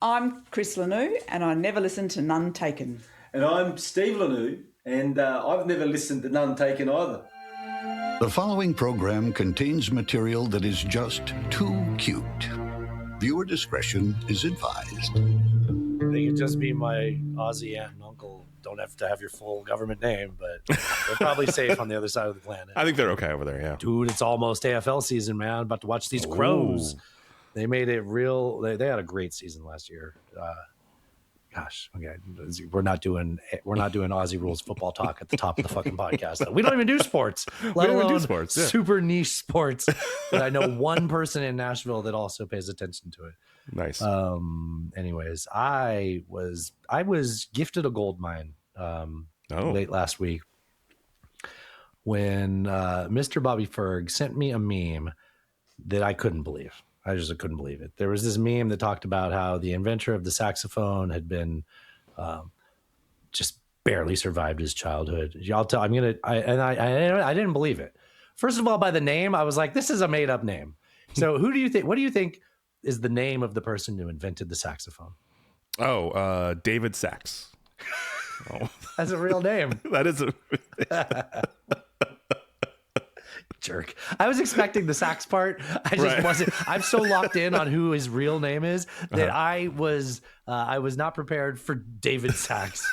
I'm Chris Lanou, and I never listen to None Taken. And I'm Steve Lanou, and I've never listened to None Taken either. The following program contains material that is just too cute. Viewer discretion is advised. They could just be my Aussie aunt and uncle. Don't have to have your full government name, but they're probably safe on the other side of the planet. I think they're okay over there, yeah. Dude, it's almost AFL season, man. About to watch these Crows. Ooh. They made it real. They had a great season last year. Gosh, okay, we're not doing Aussie rules football talk at the top of the fucking podcast. Though. We don't even do sports, let alone super niche sports. But I know one person in Nashville that also pays attention to it. Nice. Anyways, I was gifted a gold mine late last week when Mr. Bobby Ferg sent me a meme that I couldn't believe. I just couldn't believe it. There was this meme that talked about how the inventor of the saxophone had been just barely survived his childhood. I didn't believe it. First of all, by the name, I was like, this is a made up name. So what do you think is the name of the person who invented the saxophone? David Sax. Oh. That's a real name. That is a jerk. I was expecting the sax part. I just wasn't. I'm so locked in on who his real name is that I was not prepared for David Sax.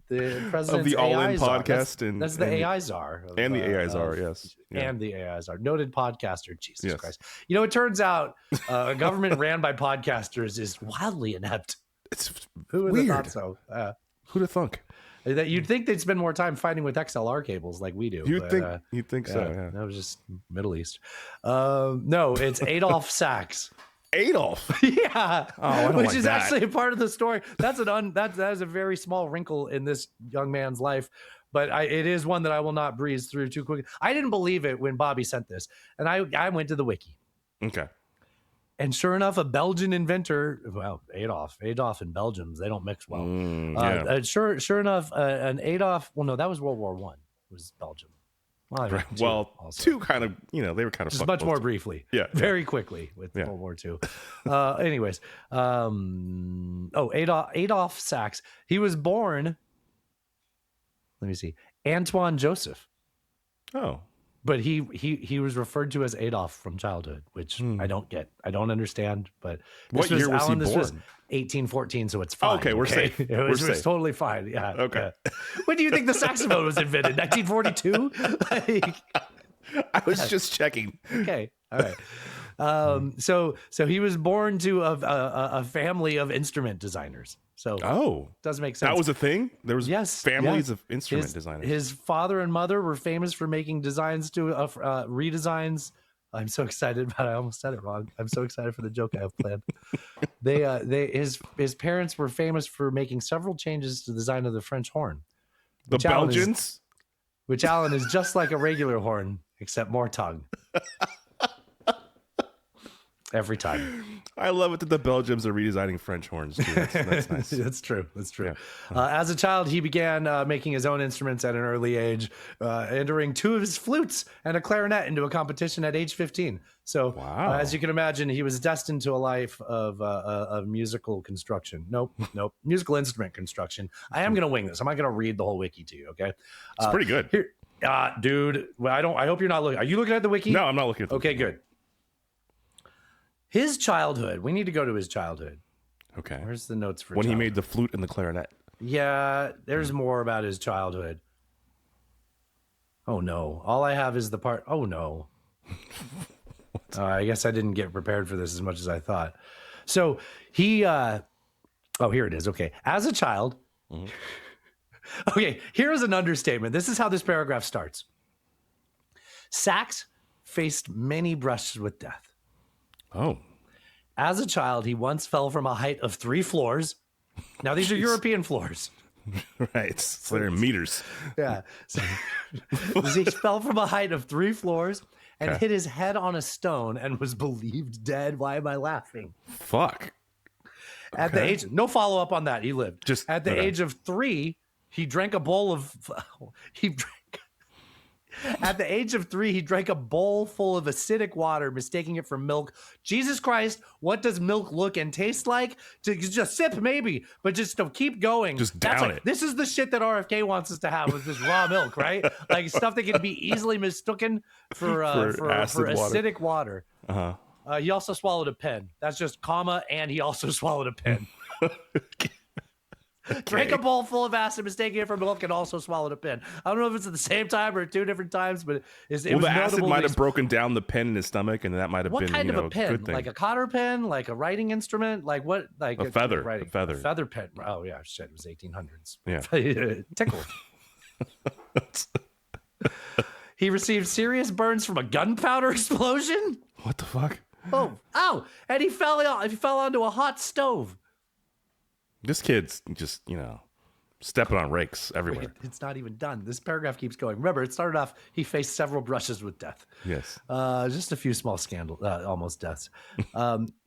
The president of the All In podcast. That's the AI czar. And the AI czar, yes. Yeah. And the AI czar. Noted podcaster. Jesus Christ. You know, it turns out a government ran by podcasters is wildly inept. It's Who would have thought so? Who'd have thunk? That you'd think they'd spend more time fighting with XLR cables like we do. You'd think so. Yeah. That was just Middle East. No, it's Adolf Sax. Adolf. Yeah. Oh, I don't which like is that. actually a part of the story. That is a very small wrinkle in this young man's life, but it is one that I will not breeze through too quickly. I didn't believe it when Bobby sent this, and I went to the wiki. Okay. And sure enough, a Belgian inventor, Adolf and Belgians, they don't mix well. Sure enough, an Adolf, well, no, that was World War I, was Belgium. Two kind of, they were kind of just much more briefly. Yeah. Very quickly with World War II. Anyways, Adolf Sax, he was born, let me see, Antoine Joseph. Oh. But he was referred to as Adolf from childhood, which I don't get. I don't understand. But what year was he born? This was 1814, so it's fine. Okay, we're safe. It was totally fine. Yeah. Okay. Yeah. When do you think the saxophone was invented? 1942? I was just checking. Okay. All right. So he was born to a family of instrument designers. So does make sense. That was a thing? There was families of instrument designers. His father and mother were famous for making designs to redesigns. I'm so excited, but I almost said it wrong. I'm so excited for the joke I have planned. His parents were famous for making several changes to the design of the French horn. The Belgians? Which, Alan, is just like a regular horn, except more tongue. Every time. I love it that the Belgians are redesigning French horns too. That's nice. That's true. Yeah. Yeah. As a child, he began making his own instruments at an early age, entering 2 of his flutes and a clarinet into a competition at age 15. So, as you can imagine, he was destined to a life of musical construction. Nope. Musical instrument construction. I am going to wing this. I'm not going to read the whole wiki to you, okay? It's pretty good. Here, dude, I hope you're not looking. Are you looking at the wiki? No, I'm not looking at the wiki. Okay, good. His childhood. We need to go to his childhood. Okay. Where's the notes for when childhood? he made the flute and the clarinet? Yeah, there's more about his childhood. Oh, no. All I have is the part. Oh, no. I guess I didn't get prepared for this as much as I thought. So he, here it is. Okay. As a child. Mm-hmm. Okay, here's an understatement. This is how this paragraph starts. Sax faced many brushes with death. Oh. As a child, he once fell from a height of 3 floors. Now, these are European floors. Right. So they're in meters. Yeah. So, he fell from a height of 3 floors and hit his head on a stone and was believed dead. Why am I laughing? Fuck. At the age, no follow up on that. He lived. Just at the age of 3, he drank a bowl of. At the age of 3, he drank a bowl full of acidic water, mistaking it for milk. Jesus Christ, what does milk look and taste like? Just sip, maybe, but just to keep going. Just down it. This is the shit that RFK wants us to have with this raw milk, right? Like stuff that can be easily mistaken for acidic water. Uh-huh. He also swallowed a pen. That's just comma, and he also swallowed a pen. Drank a bowl full of acid, mistaking it for milk, and also swallowed a pen. I don't know if it's at the same time or 2 different times, but it Well, was the acid notable. might have broken down the pen in his stomach, and that might have What been, kind you know, of a pen? good thing. Like a cotter pen? Like a writing instrument? Like what? Like A feather, Writing, a feather. A feather pen. Oh yeah, shit. It was 1800s. Yeah. Tickled. He received serious burns from a gunpowder explosion. What the fuck? Oh! And he fell onto a hot stove. This kid's just, you know, stepping on rakes everywhere. It's not even done. This paragraph keeps going. Remember, it started off, he faced several brushes with death. Yes. Just a few small scandals, almost deaths.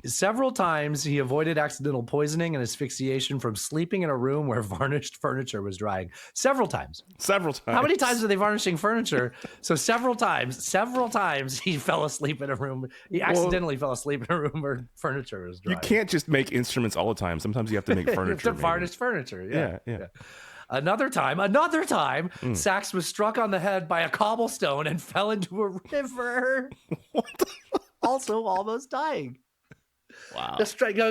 Several times he avoided accidental poisoning and asphyxiation from sleeping in a room where varnished furniture was drying. Several times. Several times. How many times are they varnishing furniture? So several times he fell asleep in a room. He accidentally fell asleep in a room where furniture was drying. You can't just make instruments all the time. Sometimes you have to make furniture. To varnish furniture. Yeah. Another time, Sachs was struck on the head by a cobblestone and fell into a river. Also almost dying. Wow.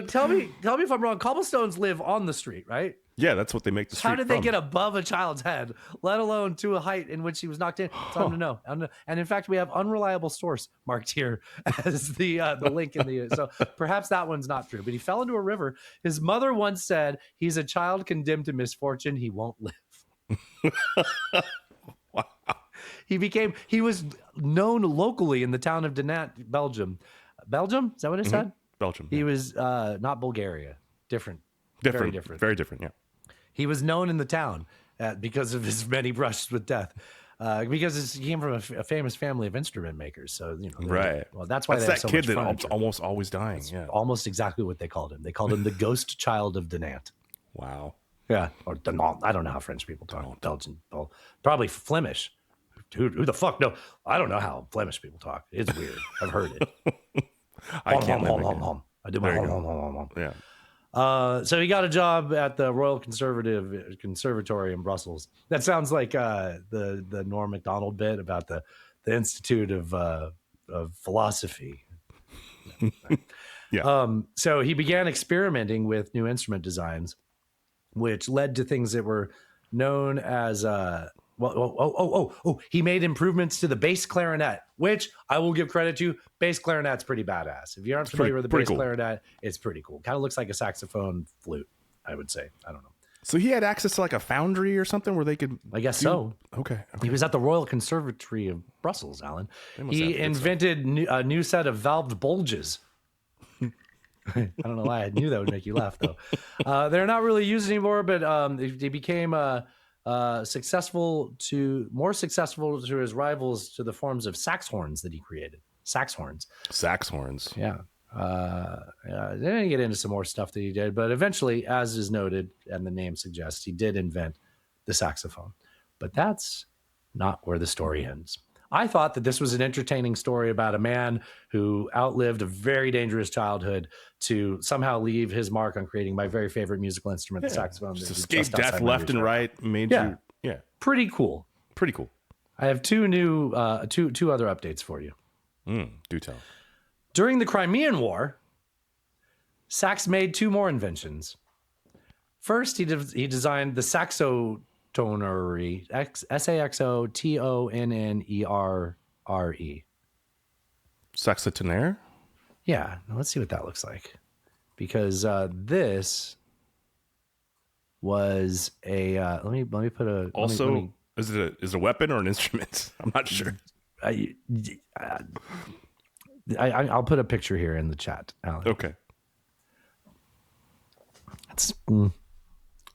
Tell me if I'm wrong. Cobblestones live on the street, right? Yeah, that's what they make the street How did they from. get above a child's head, let alone to a height in which he was knocked in? It's hard to know. And in fact, we have unreliable source marked here as the link in the. So perhaps that one's not true. But he fell into a river. His mother once said, "He's a child condemned to misfortune. He won't live." Wow. He was known locally in the town of Dinant, Belgium. Belgium? Is that what it said? Belgium. He was not Bulgaria. Different. Different. Very different. Very different, yeah. He was known in the town because of his many brushes with death. Because he came from a famous family of instrument makers. So, you know. Right. Well, that's why That's they have that so kid much that furniture. almost always dying. Yeah. Almost exactly what they called him. They called him the ghost child of Dinant. Wow. Yeah. Or Dinant. I don't know how French people talk. Belgian. Probably Flemish. Dude, who the fuck? No, I don't know how Flemish people talk. It's weird. I've heard it. I can't live again. I do my There you hom. Yeah. So he got a job at the Royal Conservatory in Brussels. That sounds like the Norm Macdonald bit about the Institute of Philosophy. Yeah. So he began experimenting with new instrument designs, which led to things that were known as he made improvements to the bass clarinet, which I will give credit to. Bass clarinet's pretty badass. If you aren't familiar with the bass clarinet, it's pretty cool. Kind of looks like a saxophone flute, I would say. I don't know. So he had access to like a foundry or something where they could. I guess so. Okay. He was at the Royal Conservatory of Brussels, Alan. must He have good invented a new set of valved bulges. I don't know why I knew that would make you laugh, though. They're not really used anymore, but they became more successful to his rivals to the forms of sax horns that he created. Sax horns. Yeah. They didn't get into some more stuff that he did, but eventually, as is noted and the name suggests, he did invent the saxophone. But that's not where the story ends. I thought that this was an entertaining story about a man who outlived a very dangerous childhood to somehow leave his mark on creating my very favorite musical instrument, the saxophone. Just that is escape outside death my left reach and right right. Made Yeah. you. Yeah. Pretty cool. Pretty cool. I have two other updates for you. Do tell. During the Crimean War, Sachs made 2 more inventions. First, he designed the saxotonnery, Saxotonnerre. Saxotonaire? Yeah, let's see what that looks like. Because this was a let me put a Also, is it a weapon or an instrument? I'm not sure. I'll put a picture here in the chat, Alan. Okay. It's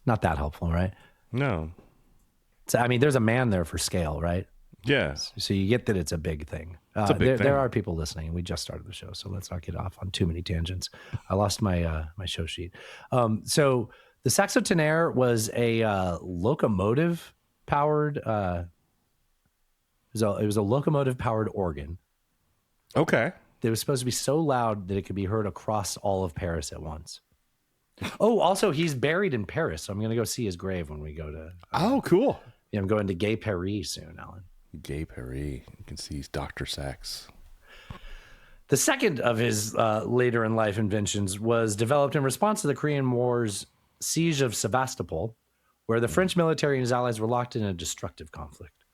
not that helpful, right? No. So, I mean, there's a man there for scale, right? Yeah. So you get that it's a big thing. It's a big thing. There are people listening. We just started the show, so let's not get off on too many tangents. I lost my my show sheet. So the Saxotonnerre was a locomotive powered. It It was a locomotive-powered organ. Okay. That was supposed to be so loud that it could be heard across all of Paris at once. Oh, also, he's buried in Paris, so I'm going to go see his grave when we go to... Oh, cool. Yeah, I'm going to Gay Paris soon, Alan. Gay Paris. You can see Dr. Sachs. The second of his later in life inventions was developed in response to the Korean War's siege of Sevastopol, where the French military and his allies were locked in a destructive conflict.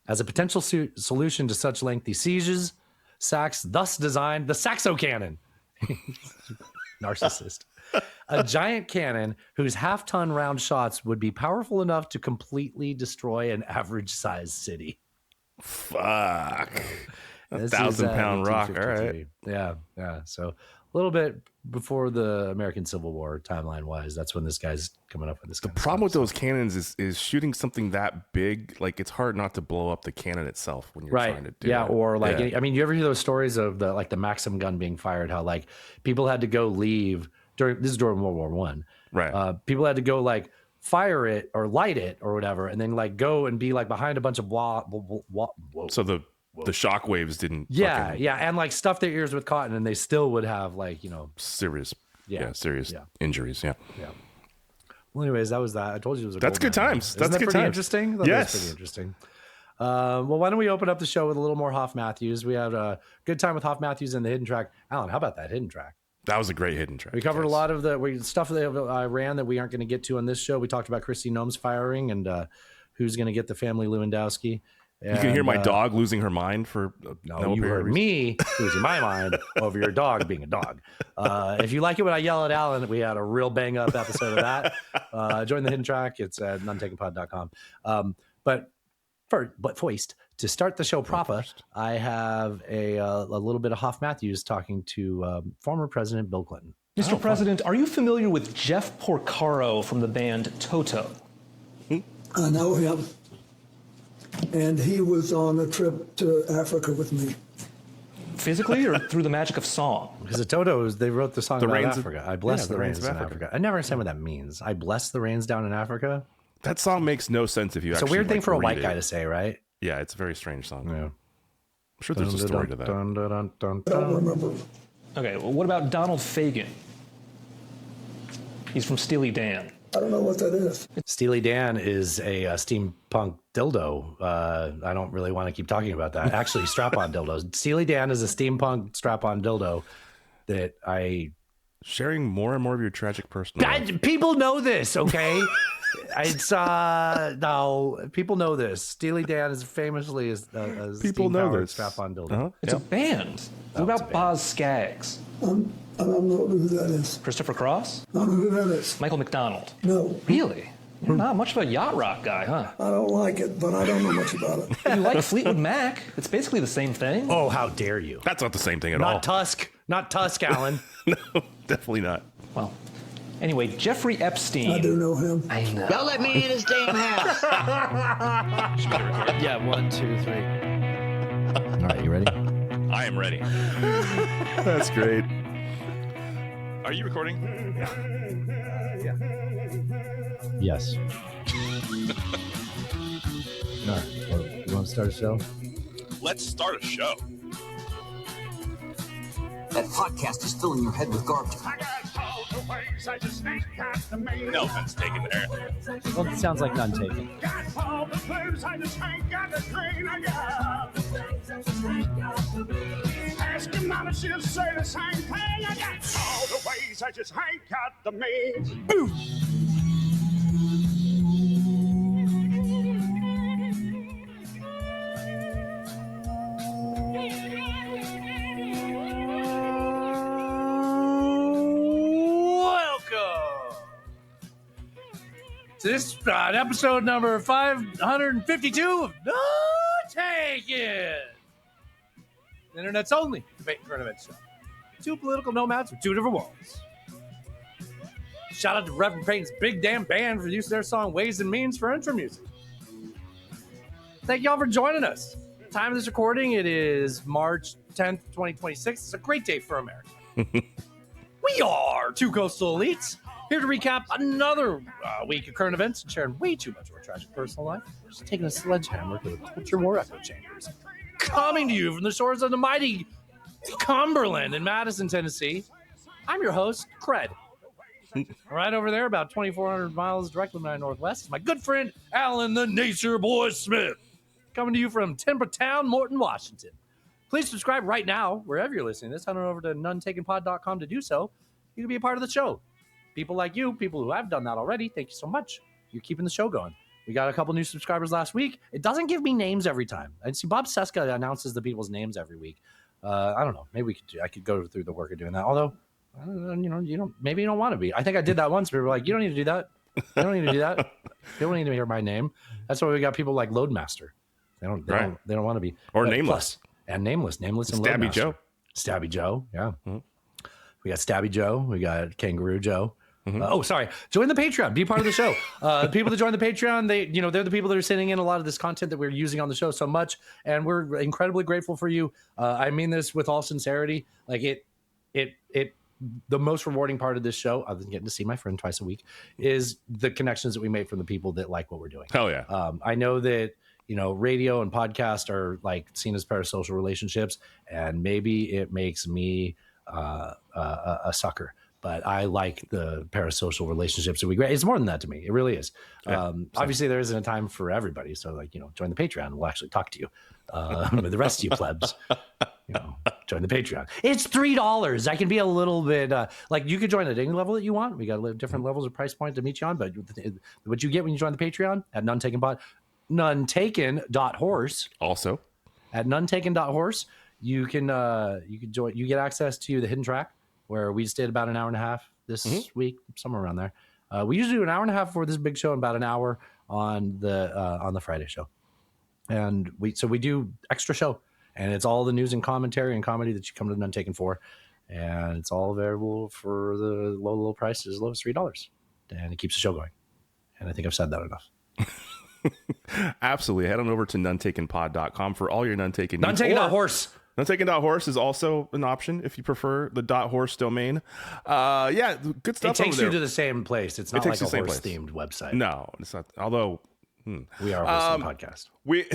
As a potential solution to such lengthy sieges, Sachs thus designed the Saxo cannon. Narcissist. A giant cannon whose half-ton round shots would be powerful enough to completely destroy an average-sized city. Fuck. This is, 1,000-pound rock. All 1853. right. Yeah. So a little bit before the American Civil War, timeline-wise, that's when this guy's coming up with this. The problem with those cannons is shooting something that big. Like, it's hard not to blow up the cannon itself when you're trying to do it. Yeah, or like, Yeah. I mean, you ever hear those stories of the Maxim gun being fired? How like people had to go leave during World War One. Right. People had to go like fire it or light it or whatever, and then like go and be like behind a bunch of So the shock waves didn't. Yeah, fucking and like stuff their ears with cotton, and they still would have like serious. Yeah. Serious injuries. Yeah. Well, anyways, that was that. I told you it was. That's gold good mine. times. Isn't That's that good pretty times. interesting? That Yes. was pretty interesting. Well, why don't we open up the show with a little more Hoff Matthews? We had a good time with Hoff Matthews and the hidden track. Alan, how about that hidden track? That was a great hidden track. We covered a yes. lot of the stuff that I ran that we aren't going to get to on this show. We talked about Christy Gnome's firing and who's going to get the family Lewandowski. You can hear my dog losing her mind for No, you heard me losing my mind over your dog being a dog. If you like it when I yell at Alan, we had a real bang up episode of that. Join the hidden track. It's at nonetakenpod.com. But first, to start the show proper, I have a little bit of Hoff Matthews talking to former President Bill Clinton. Mr. President, are you familiar with Jeff Porcaro from the band Toto? I know him. And he was on a trip to Africa with me. Physically or through the magic of song? Because the Totos, they wrote the song about rains of- Africa. I bless yeah, the rains in Africa. I never understand what that means. I bless the rains down in Africa. That song makes no sense if you It's a actually weird thing like, for a read white it. guy to say, right? Yeah, it's a very strange song. Yeah. I'm sure there's a story to that. I don't remember. Okay, well, what about Donald Fagen? He's from Steely Dan. I don't know what that is. Steely Dan is a steampunk dildo. I don't really want to keep talking about that. Actually, strap-on dildos. Steely Dan is a steampunk strap-on dildo that Sharing more and more of your tragic personal life. people know this, okay? It's no, people know this. Steely Dan is famously as People know this. strap-on dildo. Uh-huh. It's a band. What about Boz Scaggs? I don't know who that is. Christopher Cross? I don't know who that is. Michael McDonald? No, Really? You're not much of a yacht rock guy, huh? I don't like it, but I don't know much about it. You like Fleetwood Mac? It's basically the same thing. Oh, how dare you? That's not the same thing at all. Not Tusk, Alan. No, definitely not. Well, anyway, Jeffrey Epstein. I do know him. I know. Y'all let me in this damn house. Yeah, 1, 2, 3. All right, you ready? I am ready. That's great. Are you recording? Yes. All right. Well, you want to start a show? Let's start a show. That podcast is filling your head with garbage. No offense taken there. Well, it sounds like none taken. Ask your mama, she'll say the same thing. I got all the ways, I just ain't got the means. Boom! Welcome to this episode number 552 of No Taken, the internet's only debate and current events show. Two political nomads from two different worlds. Shout out to Reverend Payton's Big Damn Band for use of their song Ways and Means for intro music. Thank y'all for joining us. Time of this recording, it is March 10th, 2026. It's a great day for America. We are two coastal elites Here to recap another week of current events and sharing way too much of our tragic personal life. We're just taking a sledgehammer to the culture war echo chambers. Coming to you from the shores of the mighty Cumberland in Madison, Tennessee. I'm your host, Cred. Right over there, about 2,400 miles directly to my northwest, is my good friend, Alan the Nature Boy Smith. Coming to you from Timbertown, Morton, Washington. Please subscribe right now, wherever you're listening to this. Head on over to nonetakenpod.com to do so. You can be a part of the show. People like you, people who have done that already, thank you so much. You're keeping the show going. We got a couple new subscribers last week. It doesn't give me names every time. I see Bob Seska announces the people's names every week. I don't know. Maybe I could go through the work of doing that. Although, maybe you don't want to be. I think I did that once. People were like, you don't need to do that. You don't need to do that. You don't need to hear my name. That's why we got people like Loadmaster. They don't want to be. Or Nameless. And Nameless and Stabby Loadmaster. Joe. Stabby Joe, yeah. Mm-hmm. We got Stabby Joe. We got Kangaroo Joe. Mm-hmm. Sorry. Join the Patreon. Be part of the show. People that join the Patreon, they're the people that are sending in a lot of this content that we're using on the show so much, and we're incredibly grateful for you. I mean this with all sincerity. Like the most rewarding part of this show, other than getting to see my friend twice a week, is the connections that we make from the people that like what we're doing. Hell yeah. I know that radio and podcast are like seen as parasocial relationships, and maybe it makes me a sucker. But I like the parasocial relationships that we create. It's more than that to me. It really is. Obviously, there isn't a time for everybody. So, join the Patreon. We'll actually talk to you. The rest of you plebs, join the Patreon. It's $3. I can be a little bit you could join at any level that you want. We got different levels of price point to meet you on. But what you get when you join the Patreon at nonetaken.horse. Also, at nonetaken.horse, you can join. You get access to the hidden track, where we stayed about an hour and a half this week, somewhere around there. We usually do an hour and a half for this big show and about an hour on the Friday show. And we do extra show, and it's all the news and commentary and comedy that you come to the Untaken for. And it's all available for the low prices, as low as $3. And it keeps the show going. And I think I've said that enough. Absolutely. Head on over to nonetakenpod.com for all your Nontaken needs. Nontaken.horse. Nontaken.horse is also an option if you prefer the .horse domain. Good stuff. It takes over you there. to the same place. It's not like a horse-themed website. No, it's not. Although we are a horse podcast. We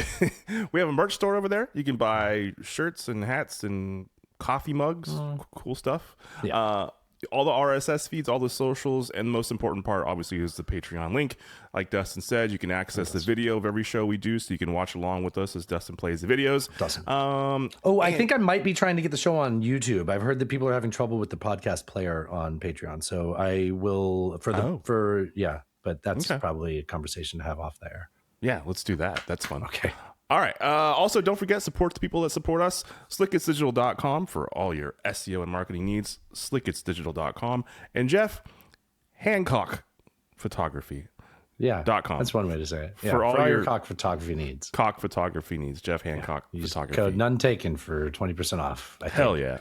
have a merch store over there. You can buy shirts and hats and coffee mugs. Cool stuff. Yeah. All the RSS feeds, all the socials, and the most important part, obviously, is the Patreon link. Like Dustin said, you can access the video of every show we do, so you can watch along with us as Dustin plays the videos. I think I might be trying to get the show on YouTube. I've heard that people are having trouble with the podcast player on Patreon, so I will but that's probably a conversation to have off the air. Yeah, let's do that. That's fun. Okay. All right. Also, don't forget, support the people that support us. SlickitsDigital.com for all your SEO and marketing needs. SlickitsDigital.com. And Jeff, Hancock Photography. Yeah. .com. That's one way to say it. Yeah, for all your cock photography needs. Cock photography needs. Jeff Hancock Photography. Code none taken for 20% off. Hell yeah.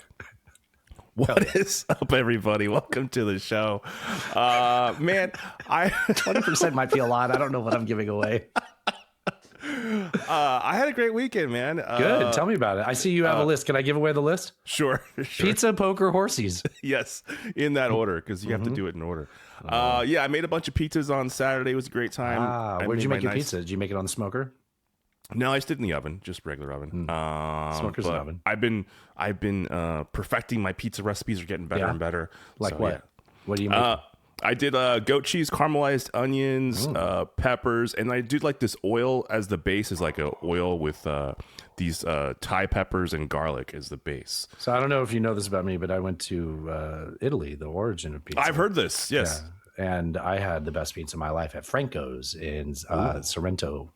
What is up, everybody? Welcome to the show. Man, 20% might be a lot. I don't know what I'm giving away. I had a great weekend, man. Good. Tell me about it. I see you have a list. Can I give away the list? Sure. Pizza, poker, horsies. Yes, in that order, because you have to do it in order. I made a bunch of pizzas on Saturday. It was a great time. Where'd you make your pizza? Did you make it on the smoker? No, I just did it in the oven, just regular oven. Smoker's an oven. I've been perfecting my pizza recipes. Are getting better and better. Like what? Yeah. What do you make? I did goat cheese, caramelized onions, peppers, and I did like this oil as the base, is like a oil with these Thai peppers and garlic as the base. So I don't know if you know this about me, but I went to Italy, the origin of pizza. I've heard this, yes. Yeah. And I had the best pizza of my life at Franco's in Sorrento.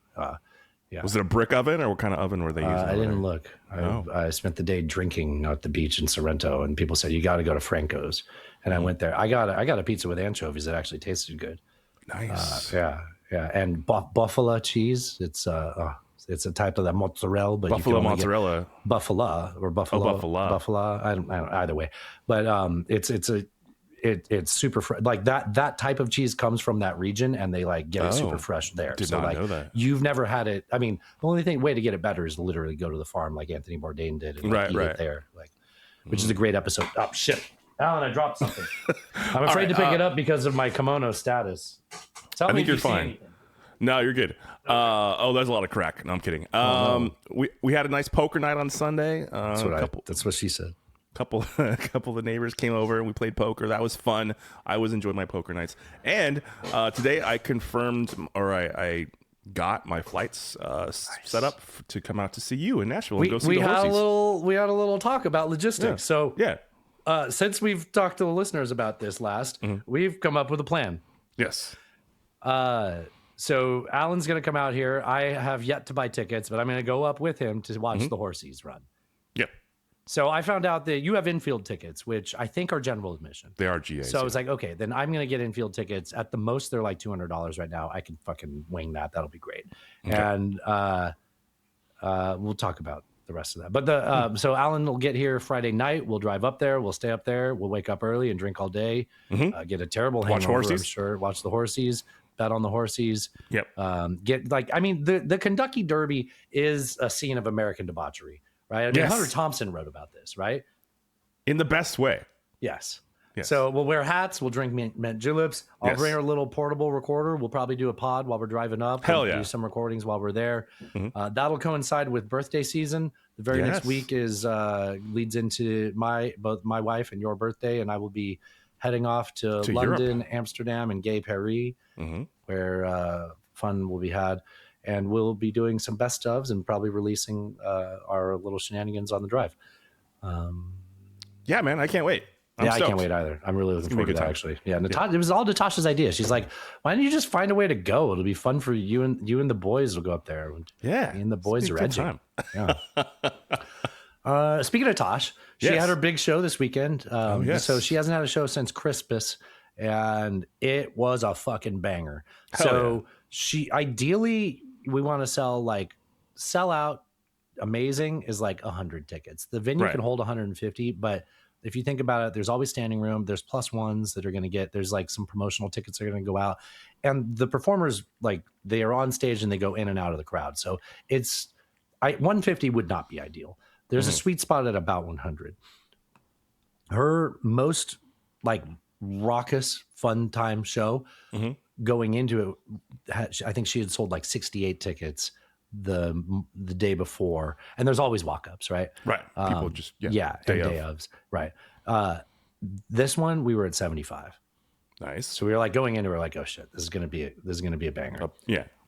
Yeah. Was it a brick oven, or what kind of oven were they using? I didn't look. I spent the day drinking at the beach in Sorrento, and people said, you got to go to Franco's. And I went there. I got a pizza with anchovies that actually tasted good. Nice. Yeah. And buffalo cheese. It's a type of that mozzarella, but buffalo mozzarella. Buffalo or buffalo. Oh, buffalo. I don't either way. But it's super like that type of cheese comes from that region, and they like get it super fresh there. Did not know that. You've never had it. I mean, the only way to get it better is literally go to the farm like Anthony Bourdain did and eat it there, which is a great episode. Oh shit. Alan, I dropped something. I'm afraid to pick it up because of my kimono status. Tell I me think if you're you see fine. anything. No, you're good. There's a lot of crack. No, I'm kidding. We had a nice poker night on Sunday. That's what she said. A couple of the neighbors came over and we played poker. That was fun. I always enjoyed my poker nights. And today I confirmed, or I got my flights set up to come out to see you in Nashville and go see the horses. We had a little talk about logistics. Yeah. So yeah. Since we've talked to the listeners about this last, we've come up with a plan. Yes. So Alan's going to come out here. I have yet to buy tickets, but I'm going to go up with him to watch the horses run. Yep. So I found out that you have infield tickets, which I think are general admission. They are GA. So I was like, okay, then I'm going to get infield tickets. At the most, they're like $200 right now. I can fucking wing that. That'll be great. Okay. And we'll talk about the rest of that. But so Alan will get here Friday night. We'll drive up there. We'll stay up there. We'll wake up early and drink all day. Get a terrible hangover, I'm sure. Watch the horses. Bet on the horses. Yep. The Kentucky Derby is a scene of American debauchery, right? I mean, Hunter Thompson wrote about this, right? In the best way. Yes. So we'll wear hats. We'll drink mint juleps. I'll bring our little portable recorder. We'll probably do a pod while we're driving up. Hell yeah. Do some recordings while we're there. That'll coincide with birthday season. The very next week is leads into both my wife and your birthday, and I will be heading off to London, Europe. Amsterdam, and Gay Paris, where fun will be had. And we'll be doing some best ofs and probably releasing our little shenanigans on the drive. Yeah, man, I can't wait. I can't wait either. I'm really looking forward to that, actually. Yeah, Natasha, it was all Natasha's idea. She's like, why don't you just find a way to go? It'll be fun for you and the boys will go up there. Yeah. Me and the boys are edging. Yeah. Speaking of Tosh, she had her big show this weekend. So she hasn't had a show since Christmas, and it was a fucking banger. She ideally, we want to sell out. Amazing is like 100 tickets. The venue can hold 150, but if you think about it, there's always standing room. There's plus ones that are going to get, there's like some promotional tickets that are going to go out, and the performers, like, they are on stage and they go in and out of the crowd. So 150 would not be ideal. There's a sweet spot at about 100. Her most like raucous fun time show going into it, I think she had sold like 68 tickets the day before, and there's always walk-ups, right? People just day ofs, right? This one we were at 75. Nice. So we were like going into it, we're like, oh shit, this is gonna be a banger.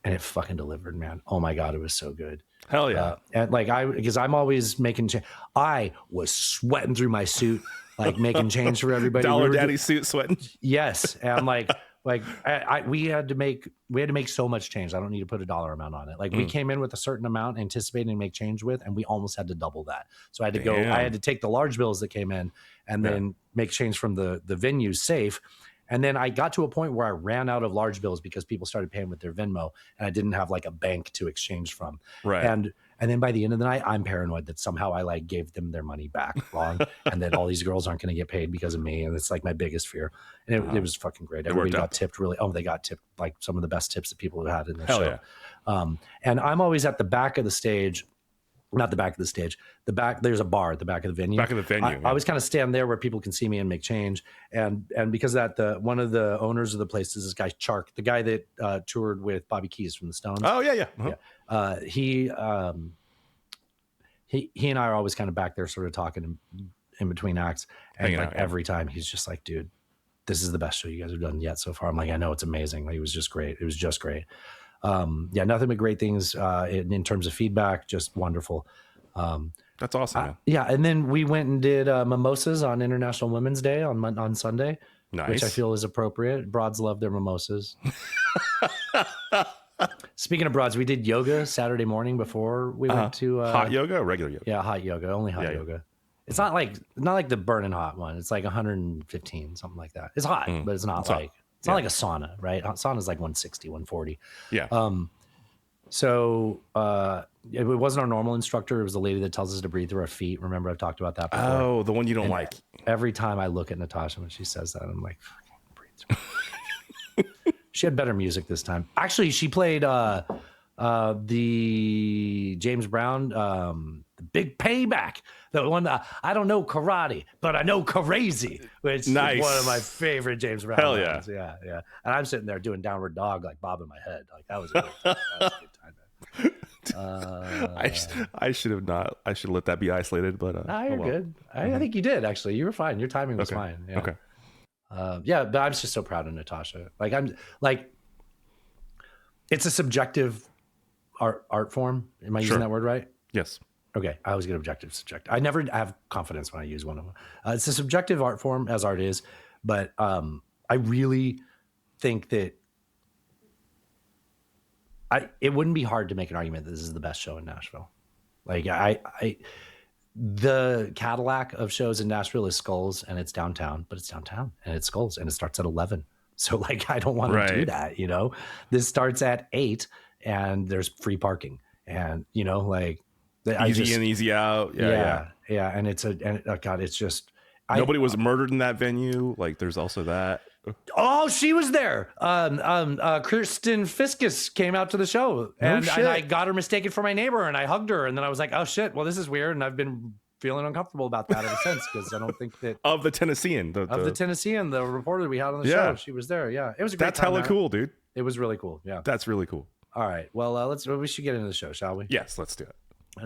And it fucking delivered, man. Oh my god, it was so good. Hell yeah. And like because I'm always making I was sweating through my suit, like making change for everybody. Dollar Daddy suit sweating. Yes, and I'm like we had to make so much change. I don't need to put a dollar amount on it. Like we came in with a certain amount anticipating to make change with, and we almost had to double that. So I had to I had to take the large bills that came in and then make change from the venue safe. And then I got to a point where I ran out of large bills because people started paying with their Venmo, and I didn't have like a bank to exchange from. Right. And then by the end of the night, I'm paranoid that somehow I like gave them their money back wrong, and that all these girls aren't going to get paid because of me. And it's like my biggest fear. And it was fucking great. Everybody got tipped really. Oh, they got tipped like some of the best tips that people have had in their show. Yeah. And I'm always at the back of the stage. Not the back of the stage. The back. There's a bar at the back of the venue. Back of the venue. I always kind of stand there where people can see me and make change. And because of that, one of the owners of the place is this guy Chark, the guy that toured with Bobby Keys from the Stones. Oh yeah. He and I are always kind of back there, sort of talking in between acts. And every time he's just like, dude, this is the best show you guys have done yet so far. I'm like, I know, it's amazing. Like, it was just great. It was just great. Nothing but great things in terms of feedback, just wonderful. That's awesome, man. And then we went and did mimosas on International Women's Day on Sunday, which I feel is appropriate. Broads love their mimosas. Speaking of broads, we did yoga Saturday morning before we went to hot yoga or regular yoga? Yeah, hot yoga, only hot yoga. It's not like the burning hot one. It's like 115, something like that. It's hot, but it's not it's not like a sauna, right? Sauna is like 160, 140. Yeah. So it wasn't our normal instructor. It was the lady that tells us to breathe through our feet. Remember, I've talked about that before. Oh, the one you don't like. Every time I look at Natasha when she says that, I'm like, fucking breathe through. She had better music this time. Actually, she played the James Brown, The Big Payback. The one that I don't know karate, but I know crazy, which Nice. is one of my favorite James Brown Hell yeah. lines. Yeah. And I'm sitting there doing downward dog, like bobbing my head. Like that was a good time. I should have not. I should let that be isolated. But No, you're good. I think you did actually. You were fine. Your timing was fine. Yeah. Okay. Yeah, but I'm just so proud of Natasha. Like I'm like, it's a subjective art form. Am I using that word right? Yes. Okay, I always get objective, subjective. I never have confidence when I use one of them. It's a subjective art form, as art is, but I really think that it wouldn't be hard to make an argument that this is the best show in Nashville. Like the Cadillac of shows in Nashville is Skulls, and it's downtown, but it's downtown, and it's Skulls, and it starts at 11. So like, I don't want to do that, you know. This starts at 8, and there's free parking, and you know, like. Easy in, easy out. Yeah. And it's just nobody was murdered in that venue. Like there's also that. Oh, she was there. Kristen Fiskus came out to the show, and I got her mistaken for my neighbor, and I hugged her, and then I was like, oh shit, well this is weird, and I've been feeling uncomfortable about that ever since, because I don't think that of the Tennessean, the reporter we had on the show, she was there. Yeah, it was a great. That's hella cool, dude. It was really cool. Yeah, that's really cool. All right, well, we should get into the show, shall we? Yes, let's do it.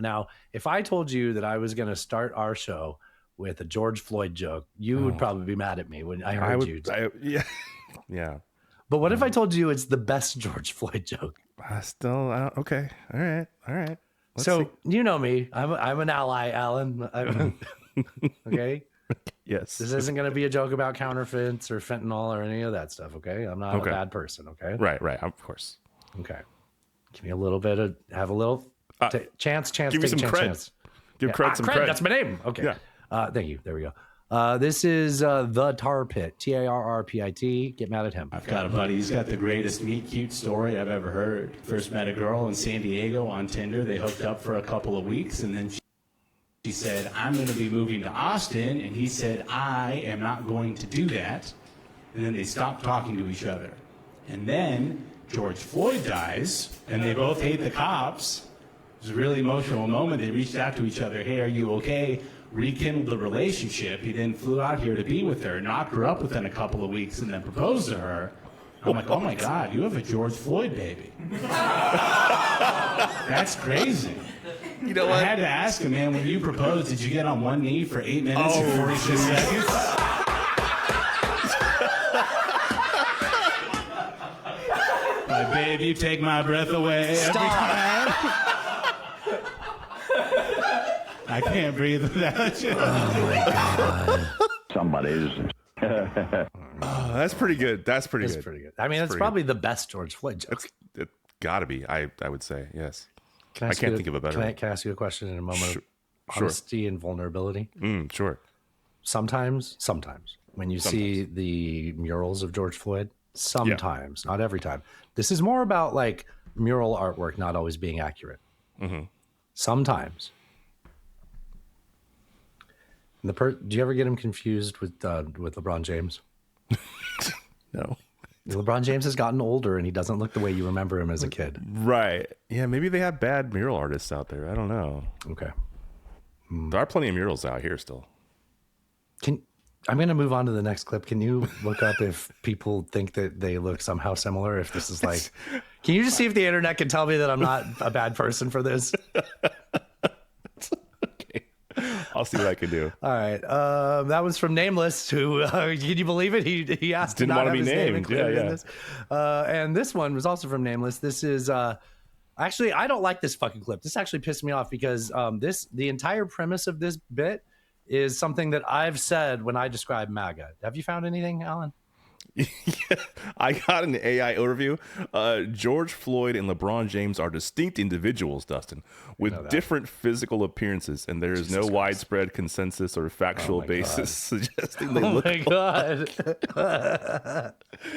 Now, if I told you that I was going to start our show with a George Floyd joke, you would probably be mad at me when I heard you. Yeah. But what if I told you it's the best George Floyd joke? Okay. All right. Let's so see. You know me. I'm an ally, Alan. Okay. Yes. This isn't going to be a joke about counterfeits or fentanyl or any of that stuff. Okay. I'm not a bad person. Okay. Right. Of course. Okay. Give me a little bit of chance. Give me some cred. Give cred some cred. That's my name. Okay. Yeah. Thank you. There we go. This is the Tar Pit. TARRPIT. Get mad at him. I've got a buddy. He's got the greatest meet cute story I've ever heard. First met a girl in San Diego on Tinder. They hooked up for a couple of weeks, and then she said, I'm going to be moving to Austin. And he said, I am not going to do that. And then they stopped talking to each other. And then George Floyd dies, and they both hate the cops. It was a really emotional moment. They reached out to each other. Hey, are you okay? Rekindled the relationship. He then flew out here to be with her, knocked her up within a couple of weeks, and then proposed to her. I'm like, oh my God, you have a George Floyd baby. That's crazy. You know what? I had to ask him, man, when you proposed, did you get on one knee for 8 minutes and 46 seconds? My babe, you take my breath away every time. I can't breathe without you. Oh my God. Somebody's. That's pretty good. That's pretty good. I mean, it's probably the best George Floyd joke. It's gotta be. I would say yes. I can't think of a better one. Can I ask you a question in a moment of honesty and vulnerability? Sure. Sometimes when you see the murals of George Floyd, sometimes, not every time. This is more about like mural artwork not always being accurate. Mm-hmm. Sometimes. Do you ever get him confused with LeBron James? No. LeBron James has gotten older and he doesn't look the way you remember him as a kid. Right. Yeah, maybe they have bad mural artists out there. I don't know. Okay. There are plenty of murals out here still. I'm going to move on to the next clip. Can you look up if people think that they look somehow similar? If this is like, can you just see if the internet can tell me that I'm not a bad person for this? Okay. I'll see what I can do. All right. That was from Nameless, who, can you believe it? He asked Didn't to not want to have be his name named. included in Yeah. this. And this one was also from Nameless. This is, actually, I don't like this fucking clip. This actually pissed me off because the entire premise of this bit is something that I've said when I describe MAGA. Have you found anything, Alan? Yeah, I got an AI overview. George Floyd and LeBron James are distinct individuals, Dustin, with different physical appearances, and there is no widespread consensus or factual basis suggesting they look alike. God.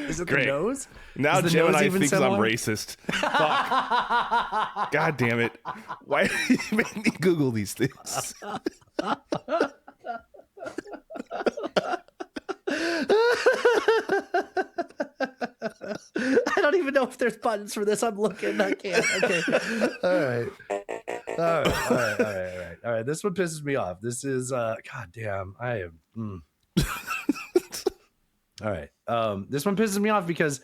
Is it Great. the nose? Now Is the Gemini nose even thinks I'm similar? racist. Fuck. God damn it. Why did you make me Google these things? I don't even know if there's buttons for this. I'm looking. I can't. Okay. All right. All right. This one pisses me off. This is God damn. I am. All right. This one pisses me off because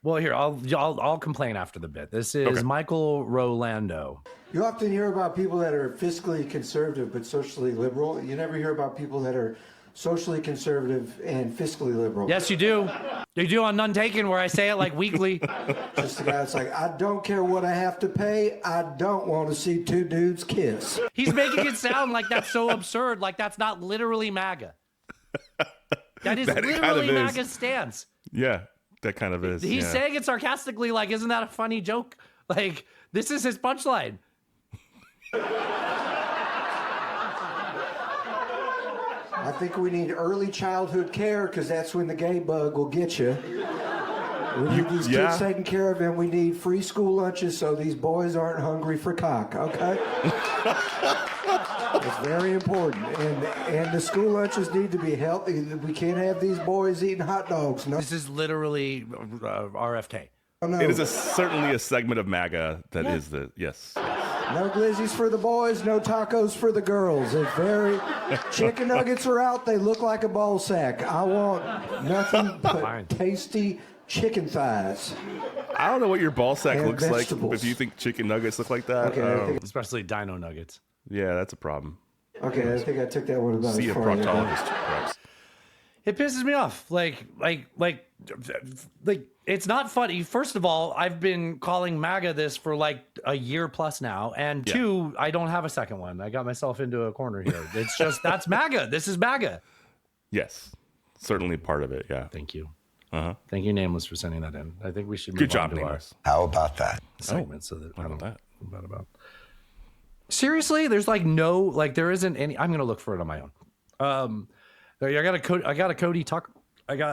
well, here I'll complain after the bit. This is Michael Rolando. You often hear about people that are fiscally conservative but socially liberal. You never hear about people that are socially conservative and fiscally liberal. Yes, you do. You do on None Taken, where I say it like weekly. Just the guy that's like, I don't care what I have to pay. I don't want to see two dudes kiss. He's making it sound like that's so absurd, like that's not literally MAGA. That is literally MAGA's stance. Yeah, that kind of is. He's saying it sarcastically, like, isn't that a funny joke? Like, this is his punchline. I think we need early childhood care because that's when the gay bug will get you. We need these kids taken care of, and we need free school lunches so these boys aren't hungry for cock, okay? It's very important. And the school lunches need to be healthy. We can't have these boys eating hot dogs. No. This is literally RFK. Oh, no. It is certainly a segment of MAGA that is the, yes. No glizzies for the boys, no tacos for the girls. It's very... Chicken nuggets are out. They look like a ball sack. I want nothing but tasty chicken thighs. I don't know what your ball sack And looks vegetables. like, if you think chicken nuggets look like that. Okay, especially dino nuggets. Yeah, that's a problem. Okay, I think I took that one about See as a far as I proctologist, can. perhaps. It pisses me off. Like, it's not funny. First of all, I've been calling MAGA this for like a year plus now. And two, I don't have a second one. I got myself into a corner here. It's just, that's MAGA. This is MAGA. Yes, certainly part of it, yeah. Thank you. Thank you, Nameless, for sending that in. I think we should move Good job, on to Nameless. How about that? segment so that I don't that. about. Seriously, there's like no, like there isn't any. I'm gonna look for it on my own. I got a Cody Tucker.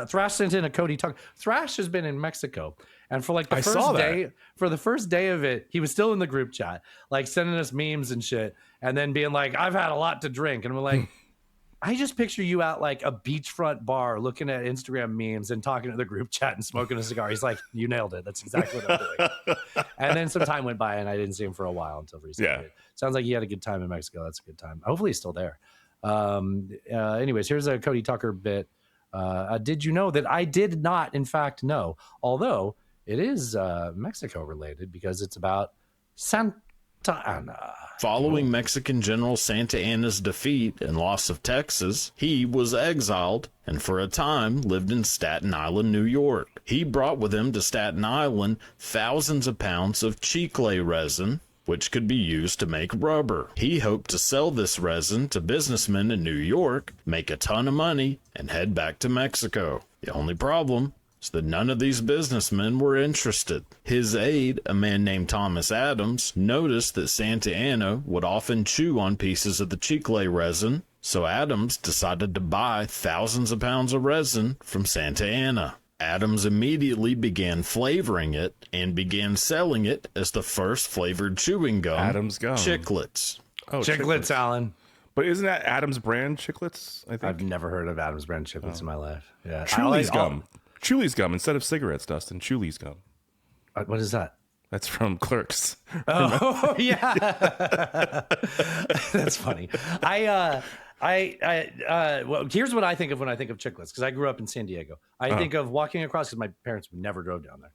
Thrash sent in a Cody Tucker. Thrash has been in Mexico, and for like the first day of it, he was still in the group chat, like sending us memes and shit, and then being like, "I've had a lot to drink," and we're like. I just picture you at like a beachfront bar looking at Instagram memes and talking to the group chat and smoking a cigar. He's like, you nailed it. That's exactly what I'm doing. And then some time went by and I didn't see him for a while until recently. Yeah. Sounds like he had a good time in Mexico. That's a good time. Hopefully he's still there. Anyways, here's a Cody Tucker bit. Did you know that I did not, in fact, know, although it is Mexico related because it's about Santa Ana. Following Mexican General Santa Anna's defeat and loss of Texas, he was exiled and for a time lived in Staten Island, New York. He brought with him to Staten Island thousands of pounds of chicle resin, which could be used to make rubber. He hoped to sell this resin to businessmen in New York, make a ton of money, and head back to Mexico. The only problem is that none of these businessmen were interested. His aide, a man named Thomas Adams, noticed that Santa Anna would often chew on pieces of the chicle resin, so Adams decided to buy thousands of pounds of resin from Santa Anna. Adams immediately began flavoring it and began selling it as the first flavored chewing gum, Adams gum. Chiclets. Oh, Chiclets, Alan. But isn't that Adams brand Chiclets? I think I've never heard of Adams brand Chiclets in my life. Yeah, Chuli's gum. Chuli's gum instead of cigarettes, Dustin. Chuli's gum. What is that? That's from Clerks. Oh yeah, that's funny. Well, here's what I think of when I think of Chiclets, because I grew up in San Diego. I think of walking across, because my parents never drove down there.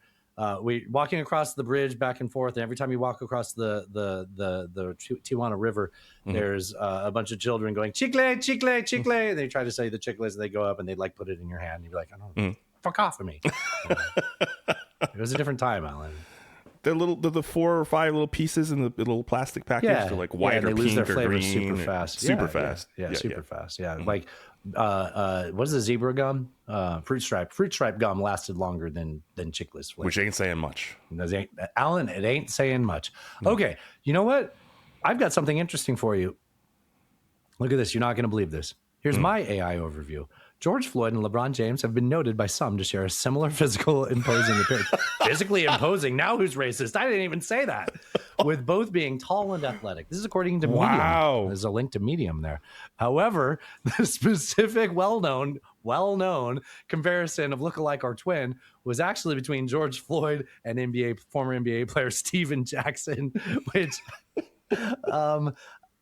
Walking across the bridge back and forth, and every time you walk across the Tijuana River, there's a bunch of children going chicle, chicle, chicle. And they try to say the chiclets, and they go up and they like put it in your hand. And you're like, I don't fuck off of me. It was a different time, Alan. The 4 or 5 little pieces in the little plastic package. Yeah, They're like white they or lose pink their or flavor green. super fast. Super fast. Yeah, super fast. Yeah, like what is the zebra gum? Fruit stripe gum lasted longer than Chiclets flavor. Which ain't saying much. Alan, it ain't saying much. Okay, you know what? I've got something interesting for you. Look at this. You're not going to believe this. Here's my AI overview. George Floyd and LeBron James have been noted by some to share a similar physical imposing appearance. Physically imposing? Now who's racist? I didn't even say that. With both being tall and athletic. This is according to Medium. There's a link to Medium there. However, the specific well-known comparison of lookalike or twin was actually between George Floyd and former NBA player Steven Jackson, which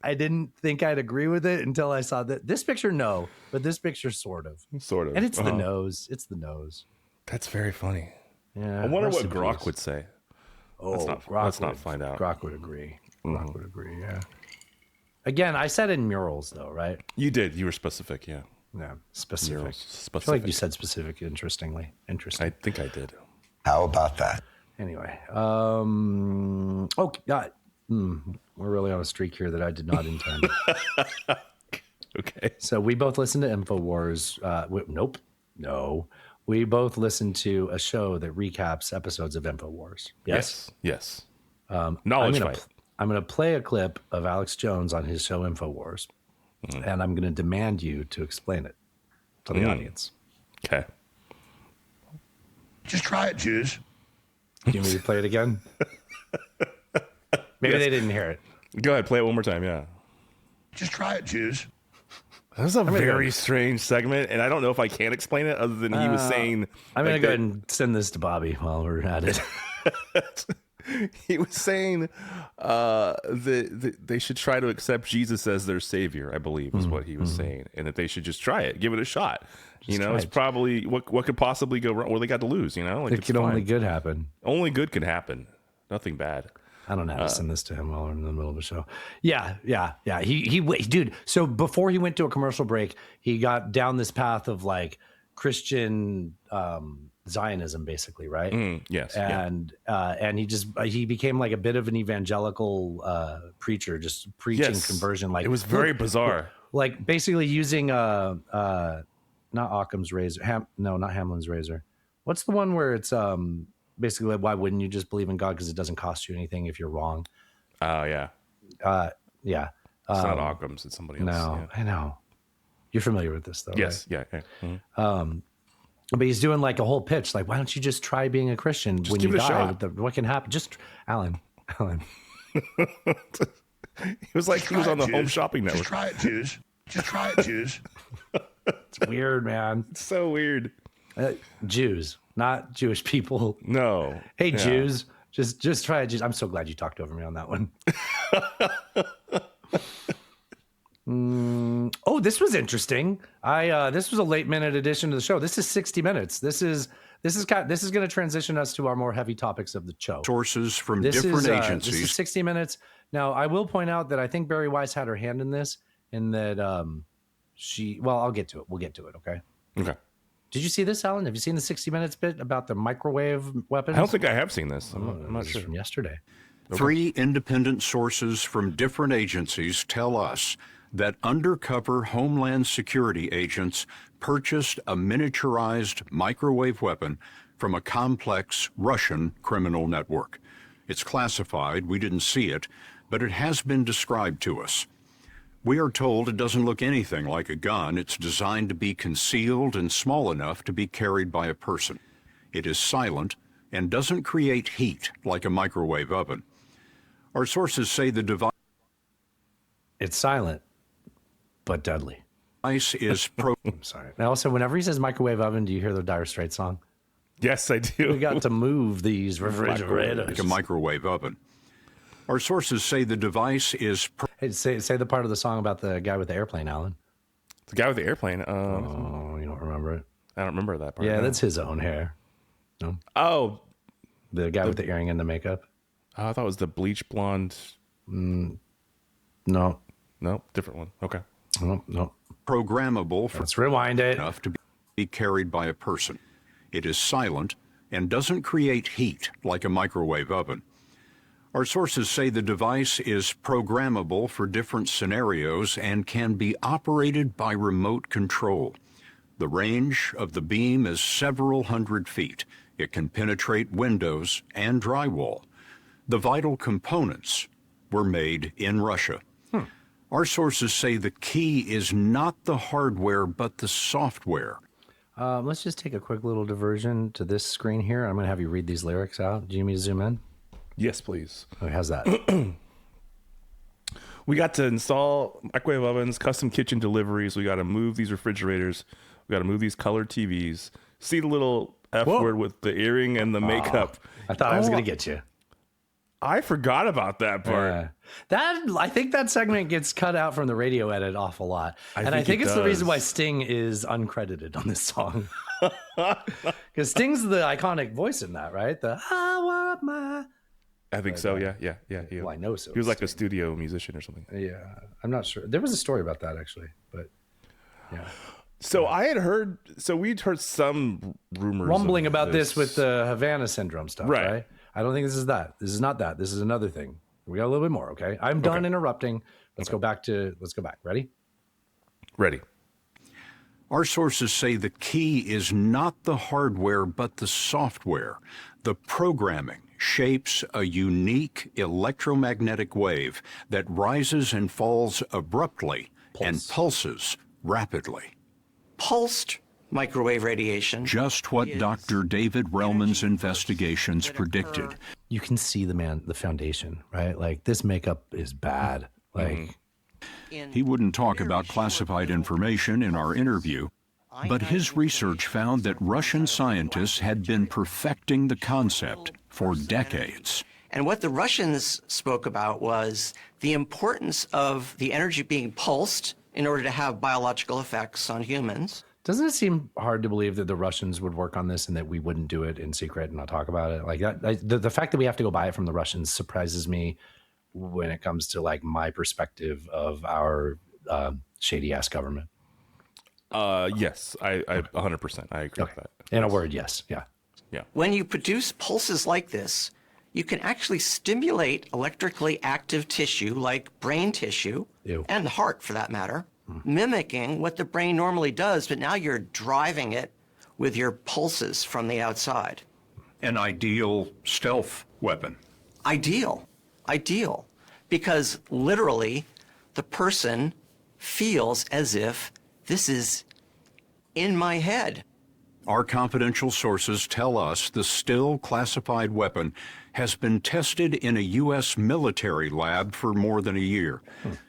I didn't think I'd agree with it until I saw that this picture. No, but this picture sort of. Sort of. And it's the nose. It's the nose. That's very funny. Yeah. I wonder rest what in Grok peace. would say. Oh, let's not find out. Grok would agree. Grok would agree. Yeah. Again, I said in murals though, right? You did. You were specific. Yeah. Yeah. Specific. Murals. I feel like you said specific. Interesting. I think I did. How about that? Anyway. Oh God. We're really on a streak here that I did not intend. Okay. So we both listened to InfoWars. Nope. No. We both listened to a show that recaps episodes of InfoWars. Yes. Yes. Knowledge fight. I'm going to play a clip of Alex Jones on his show InfoWars, and I'm going to demand you to explain it to the audience. Okay. Just try it, Jews. Do you want me to play it again? Maybe they didn't hear it. Go ahead, play it one more time. Yeah. Just try it, Jews. That was a very strange segment, and I don't know if I can explain it other than he was saying. I'm going to go ahead and send this to Bobby while we're at it. He was saying that they should try to accept Jesus as their savior, I believe is what he was saying, and that they should just try it, give it a shot. It's probably what could possibly go wrong. Well, they got to lose, Like it could only good happen. Only good can happen. Nothing bad. I don't know how to send this to him while we're in the middle of a show. Yeah. He dude. So before he went to a commercial break, he got down this path of like Christian Zionism, basically, right? Yes. And he became like a bit of an evangelical preacher, just preaching conversion. Like it was very bizarre. Like basically using not Occam's razor. Not Hamlin's razor. What's the one where it's basically like, why wouldn't you just believe in God because it doesn't cost you anything if you're wrong? Oh yeah. Yeah. It's not Occam's. It's somebody else. No, yeah. I know. You're familiar with this though, yes. right? Yeah. But he's doing like a whole pitch, like, why don't you just try being a Christian when you die? What can happen? Just Alan. He was like, he was on the Home Shopping Network. Just try it, Jews. Just try it, Jews. It's weird, man. It's so weird. Jews, not Jewish people. No. Hey, yeah. Jews, just try it. I'm so glad you talked over me on that one. Oh, this was interesting. This was a late minute addition to the show. This is 60 minutes. This is going to transition us to our more heavy topics of the show. Sources from different agencies. This is 60 minutes. Now, I will point out that I think Barry Weiss had her hand in this, and that I'll get to it. We'll get to it. Okay. Okay. Did you see this, Alan? Have you seen the 60 Minutes bit about the microwave weapons? I don't think I have seen this. I'm not sure. From yesterday. Okay. 3 independent sources from different agencies tell us that undercover Homeland Security agents purchased a miniaturized microwave weapon from a complex Russian criminal network. It's classified, we didn't see it, but it has been described to us. We are told it doesn't look anything like a gun. It's designed to be concealed and small enough to be carried by a person. It is silent and doesn't create heat like a microwave oven. Our sources say the device... It's silent, but deadly. Is I'm sorry. Now, also, whenever he says microwave oven, do you hear the Dire Straits song? Yes, I do. We got to move these refrigerators. Like a microwave oven. Our sources say the device is... Hey, say the part of the song about the guy with the airplane, Alan. The guy with the airplane? Oh, you don't remember it? I don't remember that part. Yeah, that's his own hair. No? Oh. The guy with the earring and the makeup? I thought it was the bleach blonde. No. No, different one. Okay. No. Programmable for... Let's rewind it. ...enough to be carried by a person. It is silent and doesn't create heat like a microwave oven. Our sources say the device is programmable for different scenarios and can be operated by remote control. The range of the beam is several hundred feet. It can penetrate windows and drywall. The vital components were made in Russia. Our sources say the key is not the hardware, but the software. Let's just take a quick little diversion to this screen here. I'm going to have you read these lyrics out. Do you need me to zoom in? Yes, please. Okay, how's that? We got to install microwave ovens, custom kitchen deliveries. We got to move these refrigerators. We got to move these colored TVs. See the little F word with the earring and the makeup. I thought I was going to get you. I forgot about that part. Yeah. I think that segment gets cut out from the radio edit awful lot. I think it's the reason why Sting is uncredited on this song. Because Sting's the iconic voice in that, right? I want my... I think so, yeah. Well, I know so. He was like a studio musician or something. Yeah, I'm not sure. There was a story about that, actually, but yeah. So we'd heard some rumors. Rumbling about this with the Havana syndrome stuff, right? I don't think this is that. This is not that. This is another thing. We got a little bit more, okay? I'm done interrupting. Let's go back. Ready? Ready. Our sources say the key is not the hardware, but the software. The programming shapes a unique electromagnetic wave that rises and falls abruptly and pulses rapidly. Pulsed microwave radiation. Just what Dr. David Relman's investigations predicted. You can see the foundation, right? Like, this makeup is bad. Like, he wouldn't talk about classified information in our interview, but his research found that Russian scientists had been perfecting the concept for decades. And what the Russians spoke about was the importance of the energy being pulsed in order to have biological effects on humans. Doesn't it seem hard to believe that the Russians would work on this and that we wouldn't do it in secret and not talk about it? Like that, the fact that we have to go buy it from the Russians surprises me when it comes to like my perspective of our shady ass government. Yes, I 100%. I agree with that. In a word, yes. Yeah. When you produce pulses like this, you can actually stimulate electrically active tissue like brain tissue and the heart for that matter, mimicking what the brain normally does, but now you're driving it with your pulses from the outside. An ideal stealth weapon. Ideal. Because literally the person feels as if this is in my head. Our confidential sources tell us the still classified weapon has been tested in a U.S. military lab for more than a year.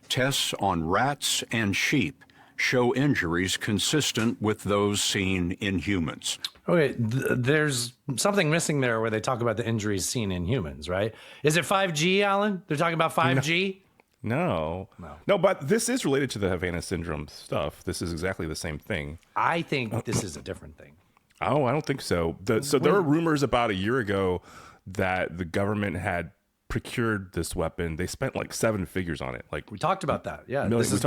Tests on rats and sheep show injuries consistent with those seen in humans. Okay, there's something missing there where they talk about the injuries seen in humans, right? Is it 5G, Alan? They're talking about 5G? No, but this is related to the Havana syndrome stuff. This is exactly the same thing. I think this is a different thing. Oh, I don't think so. So there were rumors about a year ago that the government had procured this weapon. They spent like 7 figures on it. Like we talked about that. Yeah, this is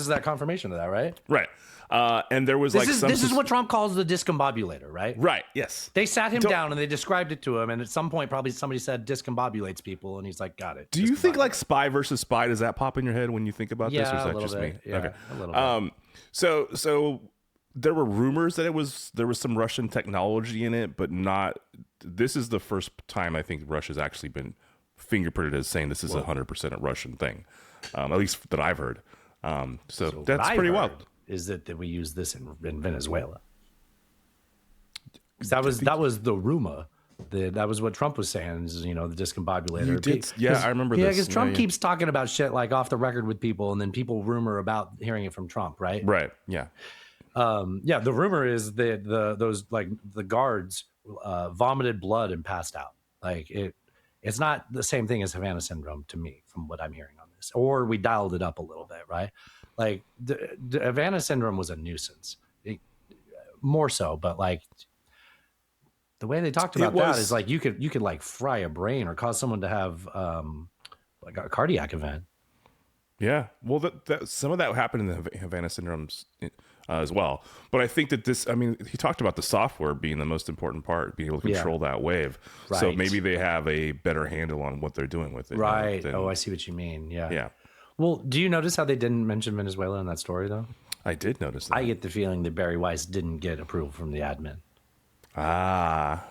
that confirmation of that, right? Right. And there was this is what Trump calls the discombobulator, right? Right. Yes. They sat him down and they described it to him, and at some point, probably somebody said discombobulates people, and he's like, "Got it." Do you think like spy versus spy? Does that pop in your head when you think about this, or is that just me? Yeah, okay. A little bit. So there were rumors that there was some Russian technology in it, but not. This is the first time I think Russia's actually been fingerprinted as saying this is 100% a Russian thing, at least that I've heard. So that's pretty wild. Is that we use this in Venezuela? That was the rumor. That was what Trump was saying. Is, the discombobulator. I remember this. Yeah, because Trump keeps talking about shit like off the record with people, and then people rumor about hearing it from Trump, right? Right. Yeah. The rumor is that those the guards vomited blood and passed out. Like it's not the same thing as Havana syndrome to me, from what I'm hearing on this. Or we dialed it up a little bit, right? Like the Havana syndrome was a nuisance, more so. But like the way they talked about that is like you could like fry a brain or cause someone to have like a cardiac event. Yeah, well, some of that happened in the Havana syndromes as well. But I think that he talked about the software being the most important part, being able to control that wave. Right. So maybe they have a better handle on what they're doing with it. Right. I see what you mean. Yeah. Yeah. Well, do you notice how they didn't mention Venezuela in that story, though? I did notice that. I get the feeling that Barry Weiss didn't get approval from the admin. Ah,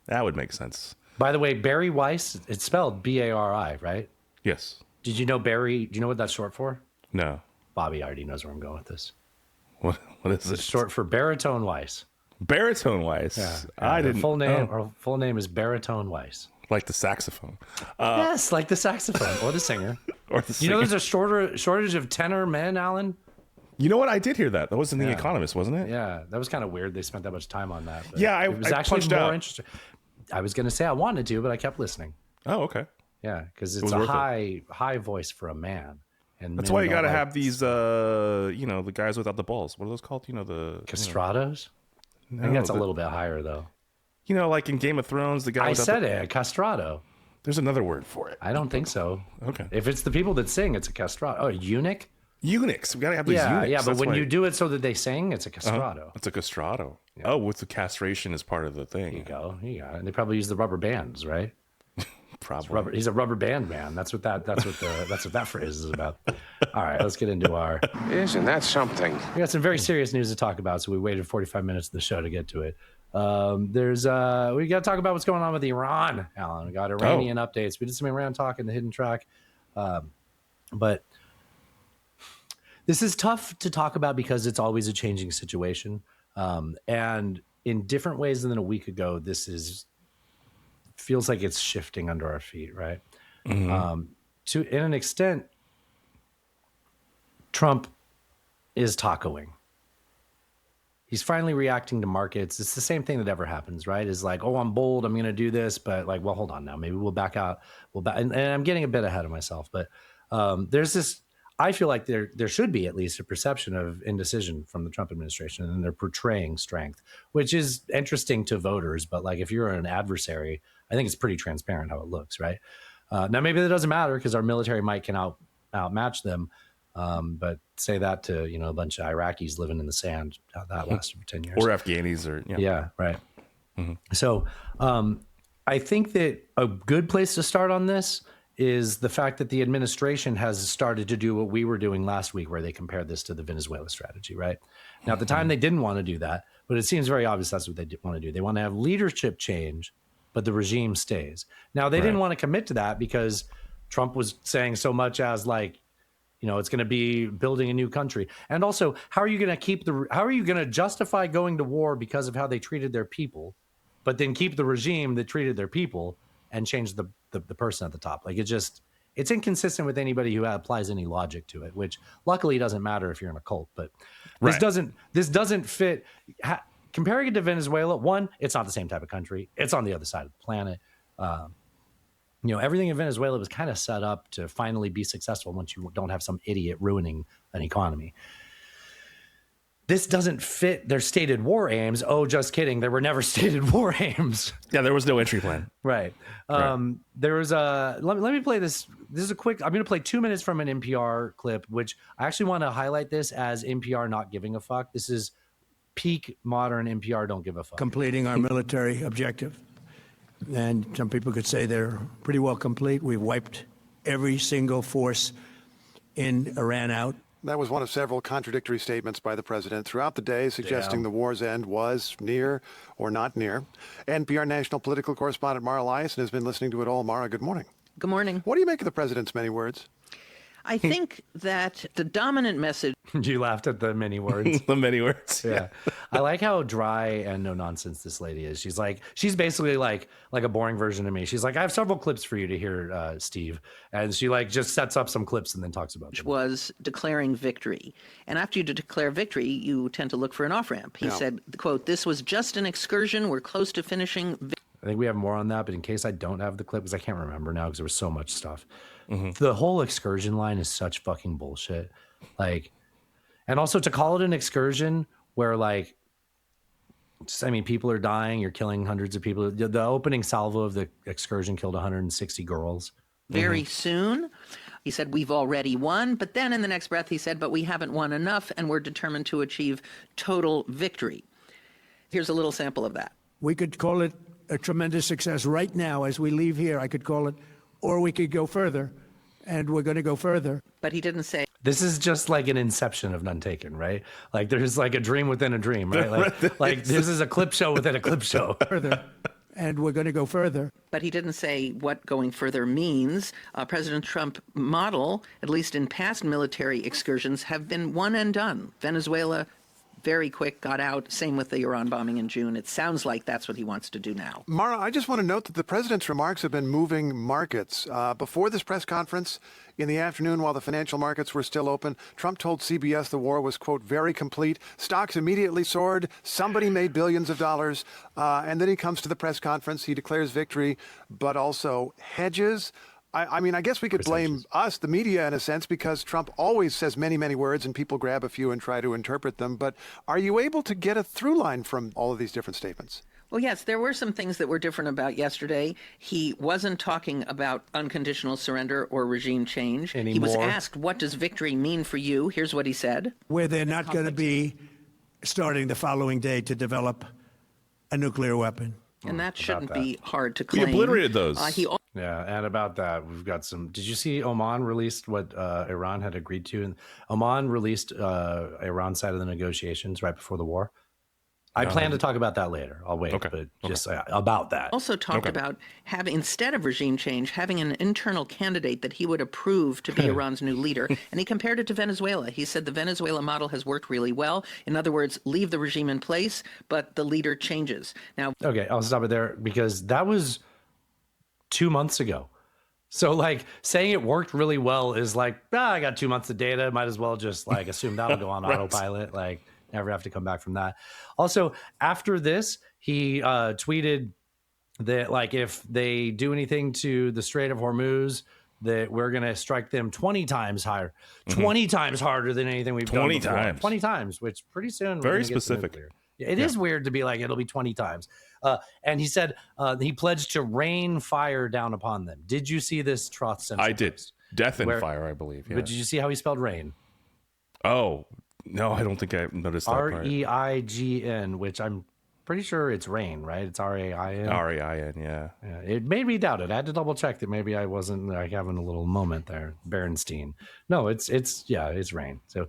that would make sense. By the way, Barry Weiss, it's spelled B-A-R-I, right? Yes. Did you know Barry? Do you know what that's short for? No. Bobby already knows where I'm going with this. What is it? It's short for Baritone Weiss. Baritone Weiss. Yeah. I didn't. Our full name is Baritone Weiss. Like the saxophone. Yes, like the saxophone or the singer. There's a shortage of tenor men, Alan. You know what? I did hear that. That was in The Economist, wasn't it? Yeah, that was kind of weird. They spent that much time on that. Yeah, it was actually more interesting. I was going to say I wanted to, but I kept listening. Oh, okay. Yeah, because it's was a worth high voice for a man. And That's men why you don't got to like have these, the guys without the balls. What are those called? The castrados. I think that's a little bit higher though. Like in Game of Thrones, the guy. I said it, castrado. There's another word for it. I don't think so. Okay. If it's the people that sing, it's a castrado. Oh, eunuch. Eunuchs. We gotta have these eunuchs. Yeah, but That's when why- you do it so that they sing, it's a castrado. It's a castrato. Oh, with the castration as part of the thing. There you go. And they probably use the rubber bands, right? Probably. He's a rubber band man. That's what that phrase is about. All right, let's get into our. Isn't that something? We got some very serious news to talk about, so we waited 45 minutes of the show to get to it. We got to talk about what's going on with Iran, Alan. We got Iranian updates. We did some Iran talk in the hidden track, but this is tough to talk about because it's always a changing situation, and in different ways than a week ago, feels like it's shifting under our feet, right? To in an extent, Trump is tacoing. He's finally reacting to markets. It's the same thing that ever happens, right? Is like, oh, I'm bold, I'm going to do this, but like, well, hold on now, maybe we'll back out. And I'm getting a bit ahead of myself, but there's this. I feel like there should be at least a perception of indecision from the Trump administration, and they're portraying strength, which is interesting to voters. But like, if you're an adversary, I think it's pretty transparent how it looks, right? Now, maybe that doesn't matter because our military might can outmatch them. But say that to a bunch of Iraqis living in the sand, how that lasted for 10 years, or Afghanis, or yeah, right. So I think that a good place to start on this is the fact that the administration has started to do what we were doing last week, where they compared this to the Venezuela strategy, right? Now, at the time, they didn't want to do that, but it seems very obvious that's what they want to do. They want to have leadership change, but the regime stays. Now, they didn't want to commit to that because Trump was saying so much as like, it's going to be building a new country. And also, how are you going to justify going to war because of how they treated their people, but then keep the regime that treated their people and change the person at the top? Like it's inconsistent with anybody who applies any logic to it, which luckily doesn't matter if you're in a cult, but this doesn't fit. Comparing it to Venezuela, one, it's not the same type of country. It's on the other side of the planet. Everything in Venezuela was kind of set up to finally be successful once you don't have some idiot ruining an economy. This doesn't fit their stated war aims. Oh, just kidding. There were never stated war aims. Yeah, there was no entry plan. Right. There was let me play this. This is I'm going to play 2 minutes from an NPR clip, which I actually want to highlight this as NPR not giving a fuck. This is peak modern NPR don't give a fuck. Completing our military objective. And some people could say they're pretty well complete. We've wiped every single force in Iran out. That was one of several contradictory statements by the president throughout the day, suggesting the war's end was near or not near. NPR national political correspondent Mara Liasson has been listening to it all. Mara, good morning. Good morning. What do you make of the president's many words? I think that the dominant message. You laughed at the many words. The many words. Yeah. I like how dry and no nonsense this lady is. She's basically like a boring version of me. She's like, I have several clips for you to hear, Steve. And she just sets up some clips and then talks about them. Was declaring victory. And after you declare victory, you tend to look for an off-ramp. He said, quote, this was just an excursion. We're close to finishing. I think we have more on that, but in case I don't have the clip, because I can't remember now because there was so much stuff. The whole excursion line is such fucking bullshit. And also to call it an excursion where people are dying, you're killing hundreds of people. The opening salvo of the excursion killed 160 girls. Very soon. He said, we've already won. But then in the next breath, he said, but we haven't won enough and we're determined to achieve total victory. Here's a little sample of that. We could call it a tremendous success right now as we leave here. I could call it, or we could go further, and we're going to go further. But he didn't say. This is just like an inception of None Taken, right? Like there's like a dream within a dream, right? Like this is a clip show within a clip show. Further, and we're going to go further. But he didn't say what going further means. President Trump model, at least in past military excursions, have been one and done. Venezuela, very quick, got out. Same with the Iran bombing in June. It sounds like that's what he wants to do now. Mara, I just want to note that the president's remarks have been moving markets. Before this press conference, in the afternoon, while the financial markets were still open, Trump told CBS the war was, quote, very complete. Stocks immediately soared. Somebody made billions of dollars. And then he comes to the press conference. He declares victory, but also hedges. I mean, I guess we could blame us, the media, in a sense, because Trump always says many, many words and people grab a few and try to interpret them. But are you able to get a through line from all of these different statements? Well, yes, there were some things that were different about yesterday. He wasn't talking about unconditional surrender or regime change. Anymore. He was asked, what does victory mean for you? Here's what he said. Where they're not going to be starting the following day to develop a nuclear weapon. And that shouldn't be hard to claim. We obliterated those. Yeah, and about that, we've got some. Did you see Oman released what Iran had agreed to? And Oman released Iran's side of the negotiations right before the war. I plan to talk about that later. I'll wait, but just about that. Also talked about having, instead of regime change, having an internal candidate that he would approve to be Iran's new leader. And he compared it to Venezuela. He said the Venezuela model has worked really well. In other words, leave the regime in place, but the leader changes. Now, okay, I'll stop it there because that was 2 months ago. So like saying it worked really well is like, I got 2 months of data. Might as well just like assume that'll go on autopilot. Like never have to come back from that. Also, after this, he tweeted that like if they do anything to the Strait of Hormuz, that we're going to strike them 20 times higher, 20 times harder than anything we've done before. 20 times, which pretty soon. Very specific. It is weird to be like, it'll be 20 times. And he said he pledged to rain fire down upon them. Did you see this Troth Central? I did. Death and fire, I believe. Yeah. But did you see how he spelled rain? Oh, no, I don't think I noticed that part. R-E-I-G-N, which I'm pretty sure it's rain, right? It's R-A-I-N. R-A-I-N, yeah. It made me doubt it. I had to double check that maybe I wasn't like having a little moment there. Berenstein. No, it's rain. So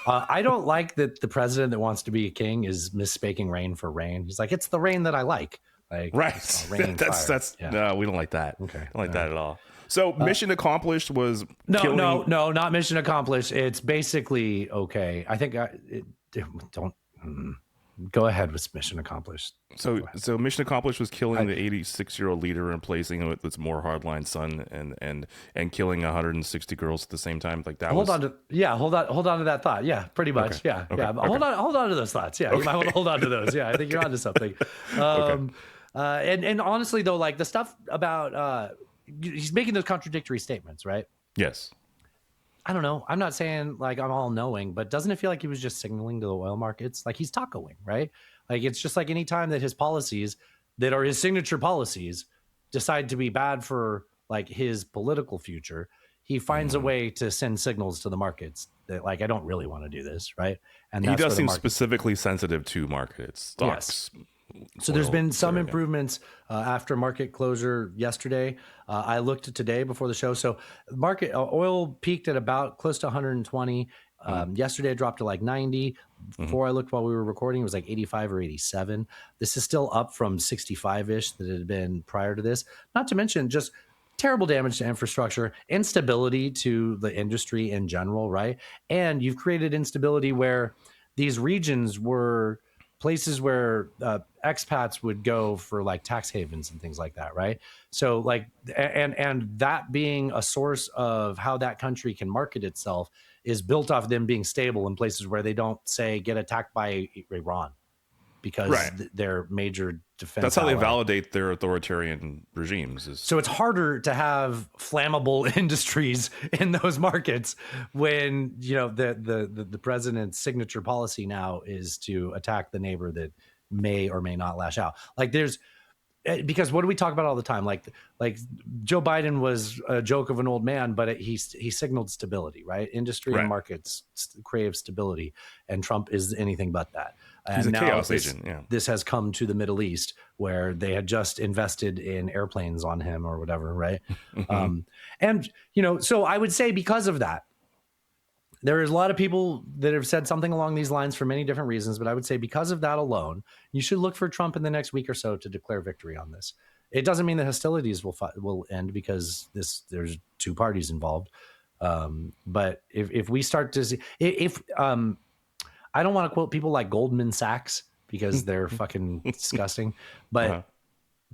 I don't like that the president that wants to be a king is misspeaking rain for rain. He's like, it's the rain that I like. Like, right. Rain, No, we don't like that. Okay. Don't like that at all. So mission accomplished was no, not mission accomplished. It's basically okay. I think go ahead with mission accomplished. So mission accomplished was killing the 86-year-old leader and replacing him with this more hardline son and killing 160 girls at the same time. Like that. Hold on to that thought. Yeah, pretty much. Okay. Yeah. Hold on to those thoughts. Yeah, you might want to hold on to those. Yeah, I think you're onto something. And honestly though, like the stuff about he's making those contradictory statements, right? Yes. I don't know. I'm not saying like I'm all knowing, but doesn't it feel like he was just signaling to the oil markets? Like he's tacoing, right? Like it's just like any time that his policies that are his signature policies decide to be bad for like his political future, he finds a way to send signals to the markets that like, I don't really want to do this, right? And he does seem specifically sensitive to markets, stocks. Yes. So there's been some improvements after market closure yesterday. I looked at today before the show. So market oil peaked at about close to 120. Yesterday it dropped to like 90. Before I looked while we were recording, it was like 85 or 87. This is still up from 65-ish that it had been prior to this. Not to mention just terrible damage to infrastructure, instability to the industry in general, right? And you've created instability where these regions were places where expats would go for like tax havens and things like that, right? So like, and that being a source of how that country can market itself is built off them being stable in places where they don't say get attacked by Iran because they're major defense. That's how they validate their authoritarian regimes. So it's harder to have flammable industries in those markets when, you know, the president's signature policy now is to attack the neighbor that may or may not lash out. Like because what do we talk about all the time? Like Joe Biden was a joke of an old man, but he signaled stability, right? Industry and markets crave stability, and Trump is anything but that. He's a chaos agent. Yeah. This has come to the Middle East where they had just invested in airplanes on him or whatever, right? And you know, so I would say because of that, there is a lot of people that have said something along these lines for many different reasons, but I would say because of that alone, you should look for Trump in the next week or so to declare victory on this. It doesn't mean the hostilities will end because there's two parties involved. But if we start to see, I don't want to quote people like Goldman Sachs because they're fucking disgusting, but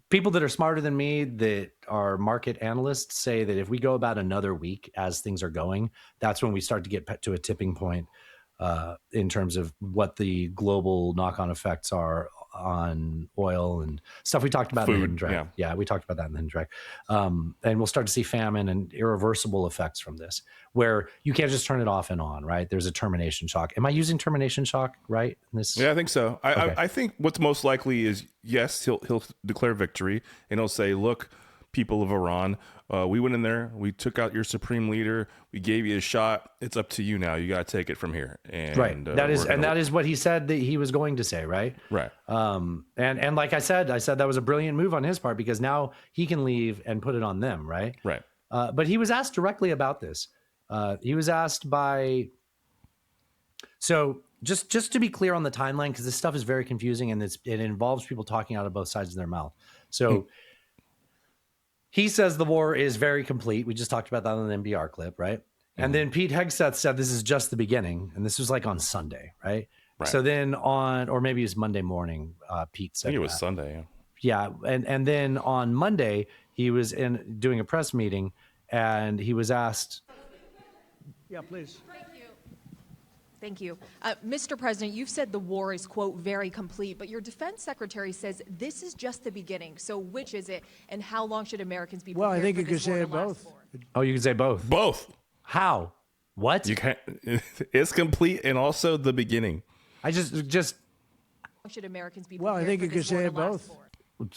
people that are smarter than me that are market analysts say that if we go about another week as things are going, that's when we start to get to a tipping point in terms of what the global knock-on effects are on oil and stuff we talked about in the hidden track. Yeah, we talked about that in the hidden track. And we'll start to see famine and irreversible effects from this, where you can't just turn it off and on, right? There's a termination shock. Am I using termination shock right? Yeah, I think so. I think what's most likely is, yes, he'll declare victory and he'll say, look, people of Iran, we went in there, we took out your supreme leader, we gave you a shot. It's up to you now. You got to take it from here. And, right. That is what he said that he was going to say, right? Right. And like I said that was a brilliant move on his part because now he can leave and put it on them, right? Right. But he was asked directly about this. He was asked by. So just to be clear on the timeline, because this stuff is very confusing and it involves people talking out of both sides of their mouth. So. He says the war is very complete. We just talked about that on the NPR clip, right? And then Pete Hegseth said this is just the beginning. And this was like on Sunday, right? So then or maybe it was Monday morning, Pete said I think it was Sunday, yeah. And then on Monday, he was doing a press meeting and he was asked. Yeah, please. Thank you. Mr. President, you've said the war is, quote, very complete, but your defense secretary says this is just the beginning. So which is it, and how long should Americans be prepared Well, I think for you could this war say to it last both. for? Oh, you can say both. Both. How? What? You can't. It's complete and also the beginning. I just. How should Americans be Well, prepared I think for you this could war say to it last both. for?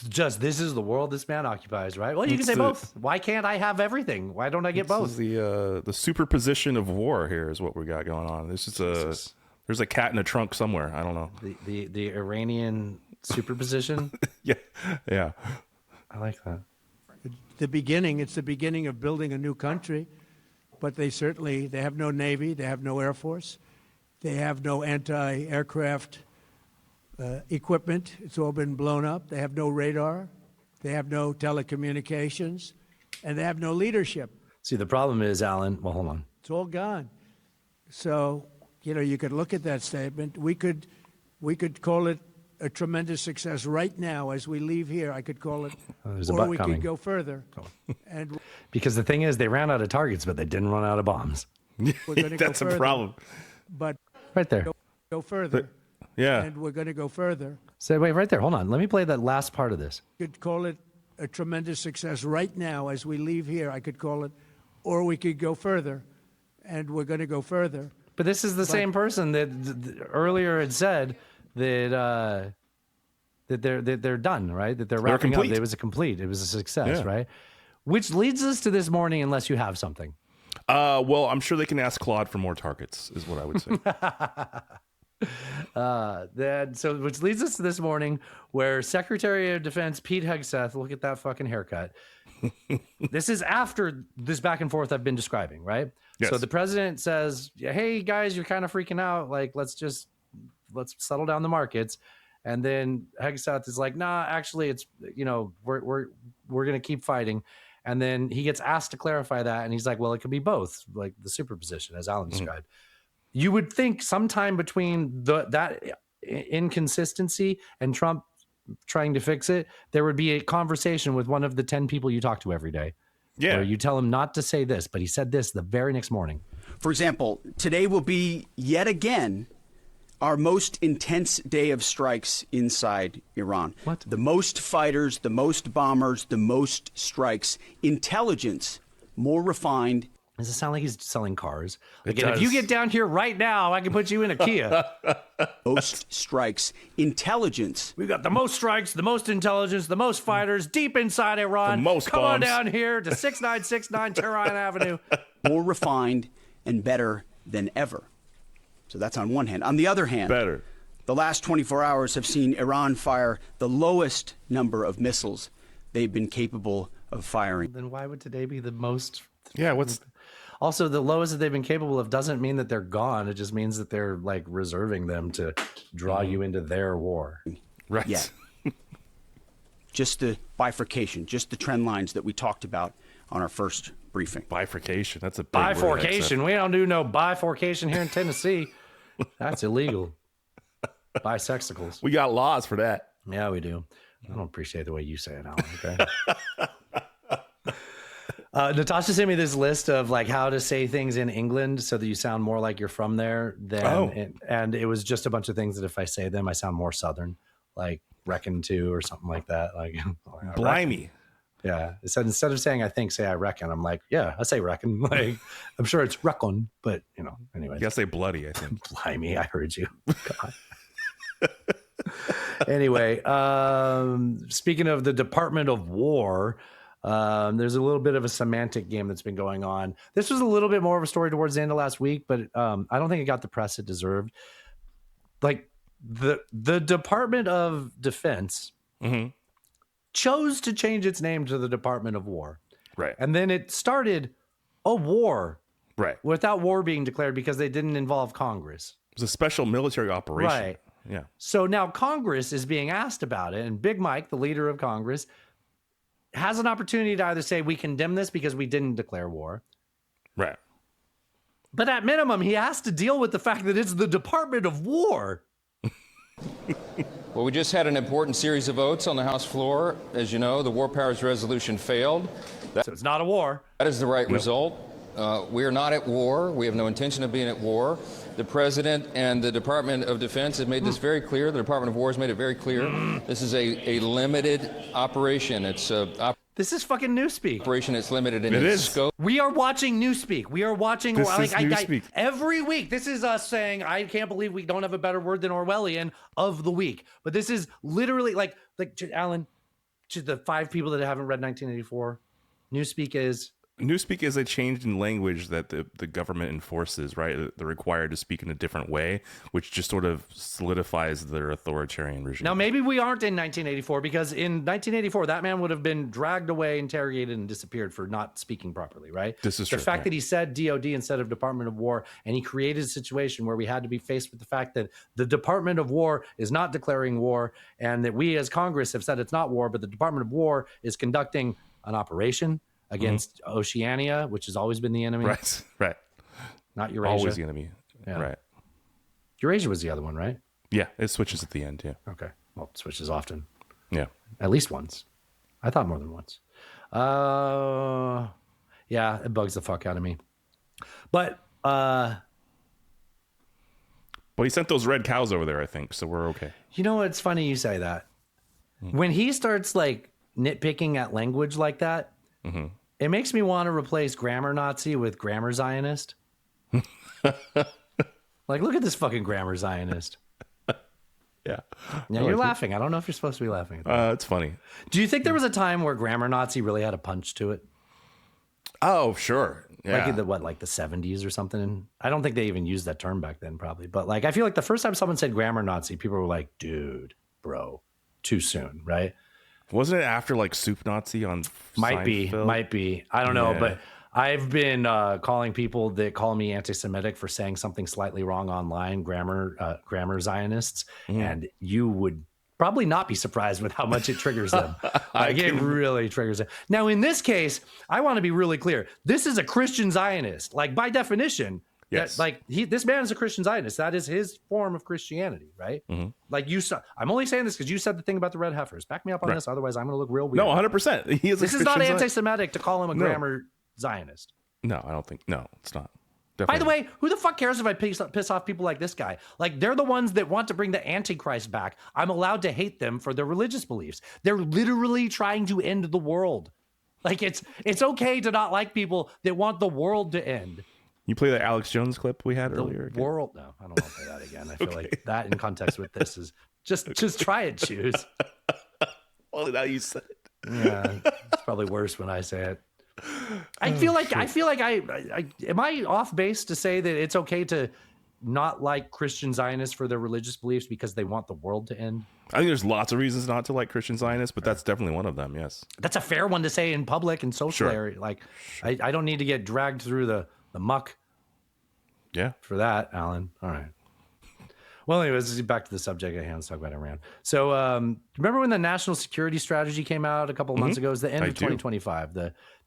Just this is the world this man occupies, right? Well, you can say both. Why can't I have everything? Why don't I get both? This is the superposition of war here is what we got going on. This is there's a cat in a trunk somewhere. I don't know. The Iranian superposition. Yeah. I like that. It's the beginning of building a new country, but they have no Navy, they have no Air Force, they have no anti-aircraft equipment. It's all been blown up. They have no radar, they have no telecommunications, and they have no leadership. See, the problem is, Alan, well, hold on. It's all gone. So, you could look at that statement. We could call it a tremendous success right now as we leave here. I could call it, there's a or butt we coming. could go further. And Because the thing is, they ran out of targets, but they didn't run out of bombs. we're going to go That's further. a problem. But Right there. go further. Yeah. And we're going to go further. So wait, right there. Hold on. Let me play that last part of this. I could call it a tremendous success right now as we leave here. I could call it, or we could go further. And we're going to go further. But this is the same person that earlier had said that they're done, right? That they're wrapping up. It was a complete. It was a success, right? Which leads us to this morning, unless you have something. Well, I'm sure they can ask Claude for more targets, is what I would say. Which leads us to this morning, where Secretary of Defense Pete Hegseth, look at that fucking haircut. This is after this back and forth I've been describing, right? Yes. So the president says, "Hey guys, you're kind of freaking out. Like, let's settle down the markets." And then Hegseth is like, "Nah, actually, it's we're gonna keep fighting." And then he gets asked to clarify that, and he's like, "Well, it could be both, like the superposition, as Alan described." You would think sometime between that inconsistency and Trump trying to fix it, there would be a conversation with one of the 10 people you talk to every day. Yeah. Where you tell him not to say this, but he said this the very next morning. For example, today will be yet again our most intense day of strikes inside Iran. What? The most fighters, the most bombers, the most strikes. Intelligence more refined. Does it sound like he's selling cars? Like, if you get down here right now, I can put you in a Kia. Most strikes. Intelligence. We got the most strikes, the most intelligence, the most fighters deep inside Iran. The most Come on bombs. down here to 6969 Tehran Avenue. More refined and better than ever. So that's on one hand. On the other hand, better. The last 24 hours have seen Iran fire the lowest number of missiles they've been capable of firing. Then why would today be the most? Yeah, what's also the lowest that they've been capable of doesn't mean that they're gone. It just means that they're like reserving them to draw you into their war. Right. Yeah. Just the bifurcation, just the trend lines that we talked about on our first briefing. Bifurcation. That's a big Bifurcation. word, We don't do no bifurcation here in Tennessee. That's illegal. Bisexicles. We got laws for that. Yeah, we do. I don't appreciate the way you say it, Alan. Okay. Natasha sent me this list of like how to say things in England so that you sound more like you're from there. And it was just a bunch of things that if I say them, I sound more Southern, like reckon to or something like that. Like blimey. Yeah. It said instead of saying I think, say I reckon. I'm like, yeah, I say reckon. Like I'm sure it's reckon, but you know, anyway. You gotta say bloody, I think. Blimey, I heard you. God. Anyway, speaking of the Department of War, there's a little bit of a semantic game that's been going on. This was a little bit more of a story towards the end of last week, but I don't think it got the press it deserved. Like the Department of Defense chose to change its name to the Department of War. Right. And then it started a war. Right. Without war being declared because they didn't involve Congress. It was a special military operation. Right. Yeah. So now Congress is being asked about it, and Big Mike, the leader of Congress, has an opportunity to either say we condemn this because we didn't declare war. Right. But at minimum, he has to deal with the fact that it's the Department of War. Well, we just had an important series of votes on the House floor. As you know, the War Powers Resolution failed. So it's not a war. That is the right result. We are not at war. We have no intention of being at war. The President and the Department of Defense have made this very clear. The Department of War has made it very clear. This is a limited operation. It's this is fucking Newspeak. Operation. It's limited in its scope. We are watching Newspeak. We are watching This is Newspeak. every week. This is us saying, I can't believe we don't have a better word than Orwellian of the week. But this is literally like Alan, to the 5 people that haven't read 1984, Newspeak is a change in language that the government enforces, right? They're required to speak in a different way, which just sort of solidifies their authoritarian regime. Now, maybe we aren't in 1984 because in 1984, that man would have been dragged away, interrogated, and disappeared for not speaking properly, right? This is the true, fact yeah. that he said DOD instead of Department of War, and he created a situation where we had to be faced with the fact that the Department of War is not declaring war, and that we as Congress have said it's not war, but the Department of War is conducting an operation against Oceania, which has always been the enemy. Right. Not Eurasia. Always the enemy. Yeah. Right. Eurasia was the other one, right? Yeah, it switches at the end, yeah. Okay. Well, it switches often. Yeah. At least once. I thought more than once. Yeah, it bugs the fuck out of me. But he sent those red cows over there, I think, so we're okay. You know, it's funny you say that. When he starts like nitpicking at language like that, it makes me want to replace grammar Nazi with grammar Zionist. Like, look at this fucking grammar Zionist. Yeah. Now you're laughing. I don't know if you're supposed to be laughing at that. It's funny. Do you think there was a time where grammar Nazi really had a punch to it? Oh, sure. Yeah. Like in the like the 70s or something? I don't think they even used that term back then, probably. But like, I feel like the first time someone said grammar Nazi, people were like, dude, bro, too soon, right? Wasn't it after like Soup Nazi on Might Seinfeld? be. I don't know, Yeah. but I've been calling people that call me anti-Semitic for saying something slightly wrong online, grammar Zionists, and you would probably not be surprised with how much it triggers them. Like, it really triggers them. Now, in this case, I want to be really clear. This is a Christian Zionist. Like, by definition, Yes. this man is a Christian Zionist. That is his form of Christianity, right? Like you saw, I'm only saying this because you said the thing about the red heifers. Back me up on this, otherwise I'm going to look real weird. No, 100%. He is. This is not anti-Semitic to call him a grammar Zionist. No, I don't think. No, it's not. By the way, who the fuck cares if I piss off people like this guy? Like, they're the ones that want to bring the Antichrist back. I'm allowed to hate them for their religious beliefs. They're literally trying to end the world. Like, it's okay to not like people that want the world to end. You play that Alex Jones clip we had earlier? The world? No, I don't want to play that again. I feel like that in context with this is just try it, choose. Well, now you said it. Yeah, it's probably worse when I say it. I feel like I am I off base to say that it's okay to not like Christian Zionists for their religious beliefs because they want the world to end? I think there's lots of reasons not to like Christian Zionists, but that's definitely one of them. Yes, that's a fair one to say in public and social area. Like, I don't need to get dragged through the muck. Yeah, for that, Alan. All right. Well, anyways, back to the subject at hand. Let's talk about Iran. So, remember when the national security strategy came out a couple of months ago? It was the end of 2025.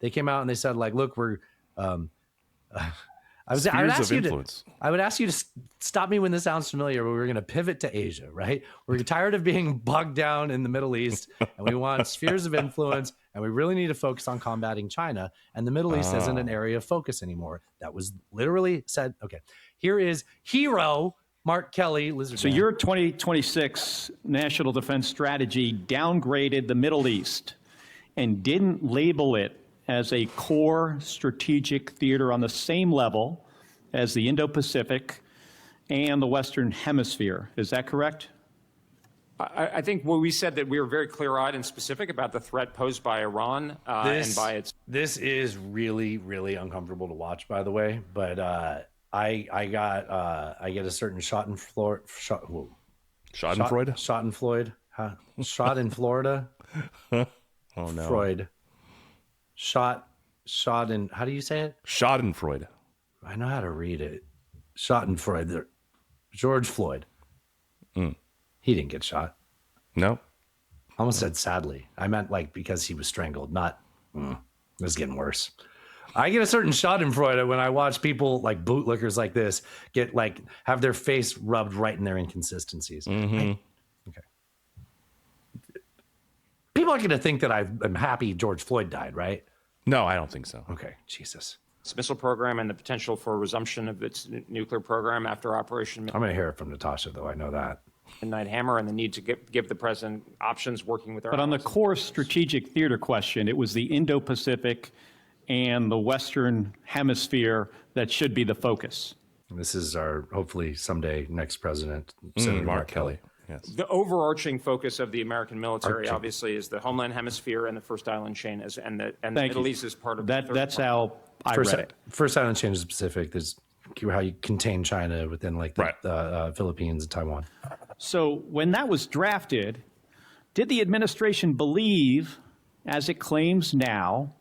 They came out and they said, like, look, we're, I I would Spheres ask of you influence. I would ask you to stop me when this sounds familiar, but we're going to pivot to Asia, right? We're tired of being bogged down in the Middle East, and we want spheres of influence, and we really need to focus on combating China. And the Middle East isn't an area of focus anymore. That was literally said. Okay, here is hero Mark Kelly. So your 2026 National Defense Strategy downgraded the Middle East and didn't label it as a core strategic theater on the same level as the Indo-Pacific and the Western Hemisphere. Is that correct? I think we said that we were very clear-eyed and specific about the threat posed by Iran and by its. This is really, really uncomfortable to watch, by the way. But I get a certain shot in Florida. Schadenfreude. Huh? Shot in Florida. Oh no. Freud. Shot in. How do you say it? Schadenfreude. I know how to read it. Schadenfreude. George Floyd. He didn't get shot. No. I almost said sadly. I meant like because he was strangled, not. It was getting worse. I get a certain Schadenfreude when I watch people like bootlickers like this get like have their face rubbed right in their inconsistencies. Okay. People aren't going to think that I'm happy George Floyd died, right? No, I don't think so. Okay, Jesus. Its missile program and the potential for resumption of its nuclear program after Operation I'm going to hear it from Natasha, though. I know that. Midnight Hammer and the need to give the president options working with our But on the allies. core strategic theater question, it was the Indo-Pacific and the Western Hemisphere that should be the focus. This is our, hopefully someday, next president, Senator Mark Kelly. Yes. The overarching focus of the American military, obviously, is the Homeland Hemisphere and the First Island Chain, and the Middle East is part of that. That's how I First, read it. First Island Chain is Pacific. There's how you contain China within like the Philippines and Taiwan. So when that was drafted, did the administration believe, as it claims now,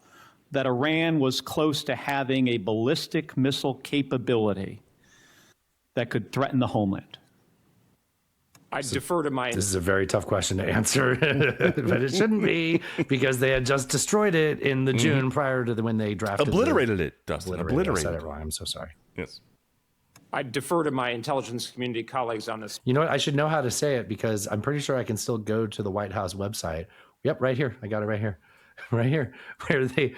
that Iran was close to having a ballistic missile capability that could threaten the homeland? I defer to my. This is a very tough question to answer, but it shouldn't be because they had just destroyed it in the June prior to when they drafted Obliterated it, Dustin. Obliterated. I said it wrong. I'm so sorry. Yes. I defer to my intelligence community colleagues on this. You know what? I should know how to say it because I'm pretty sure I can still go to the White House website. Yep, right here. I got it right here. Right here, where they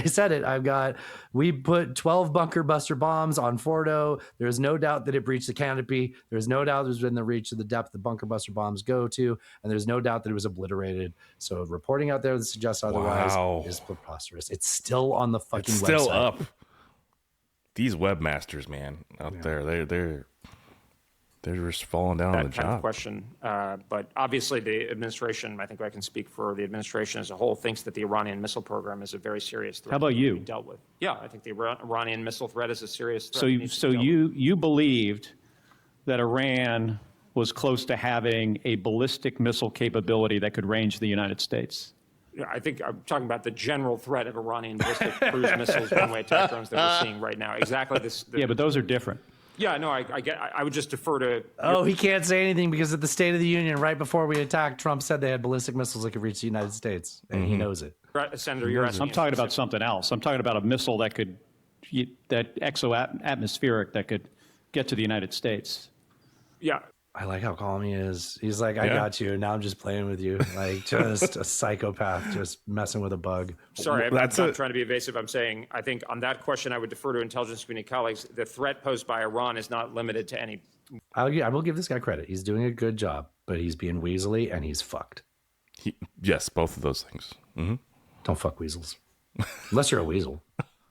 said it. We put 12 bunker buster bombs on Fordo. There's no doubt that it breached the canopy. There's no doubt it was within the reach of the depth the bunker buster bombs go to, and there's no doubt that it was obliterated. So reporting out there that suggests otherwise is preposterous. It's still on the fucking website. Still up. These webmasters, man, out there, they're just falling down on the That kind job. of question. But obviously, the administration, I think I can speak for the administration as a whole, thinks that the Iranian missile program is a very serious threat. How about you? To be dealt with. Yeah, I think the Iranian missile threat is a serious threat. So you believed that Iran was close to having a ballistic missile capability that could range the United States? Yeah, I think I'm talking about the general threat of Iranian ballistic cruise missiles, one-way attack drones that we're seeing right now. Exactly this. Yeah, but those are different. Yeah, no, I get. I would just defer to. Oh, he can't say anything because at the State of the Union, right before we attacked, Trump said they had ballistic missiles that could reach the United States, and he knows it. Right, Senator, you're asking. I'm talking about something else. I'm talking about a missile that could, that exo-atmospheric that could get to the United States. Yeah. I like how calm he is. He's like, I got you. Now I'm just playing with you. Like just a psychopath, just messing with a bug. Sorry, I'm not trying to be evasive. I'm saying I think on that question, I would defer to intelligence community colleagues. The threat posed by Iran is not limited to any. I will give this guy credit. He's doing a good job, but he's being weaselly and he's fucked. Yes, both of those things. Mm-hmm. Don't fuck weasels. Unless you're a weasel.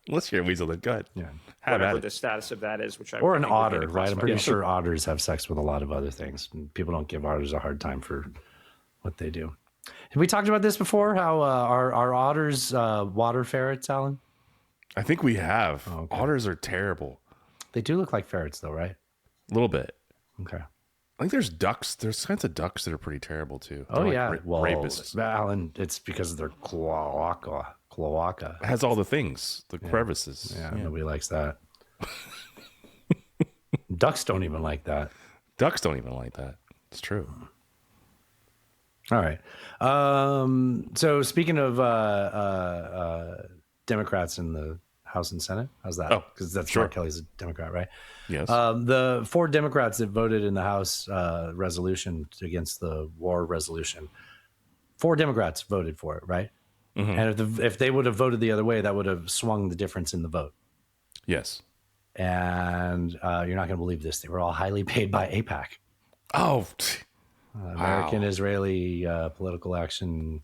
Unless you're a weasel, then good. Yeah. Whatever the status of that is, which I or an think would be otter, the right? I'm classified- pretty sure otters have sex with a lot of other things. People don't give otters a hard time for what they do. Have we talked about this before? How are otters water ferrets, Alan? I think we have. Oh, okay. Otters are terrible. They do look like ferrets, though, right? A little bit. Okay. I think there's ducks. There's kinds of ducks that are pretty terrible too. Oh They're yeah, like well, rapists. Alan, it's because of their cloaca. It has all the things, the crevices. Yeah, nobody likes that. Ducks don't even like that. Ducks don't even like that. It's true. All right. So speaking of Democrats in the House and Senate. How's that? Oh, because that's sure. Mark Kelly's a Democrat, right? Yes. The 4 Democrats that voted in the House resolution against the war resolution, 4 Democrats voted for it, right? Mhm. And if they would have voted the other way, that would have swung the difference in the vote. Yes. And you're not going to believe this. They were all highly paid by AIPAC. Oh, American Israeli Political Action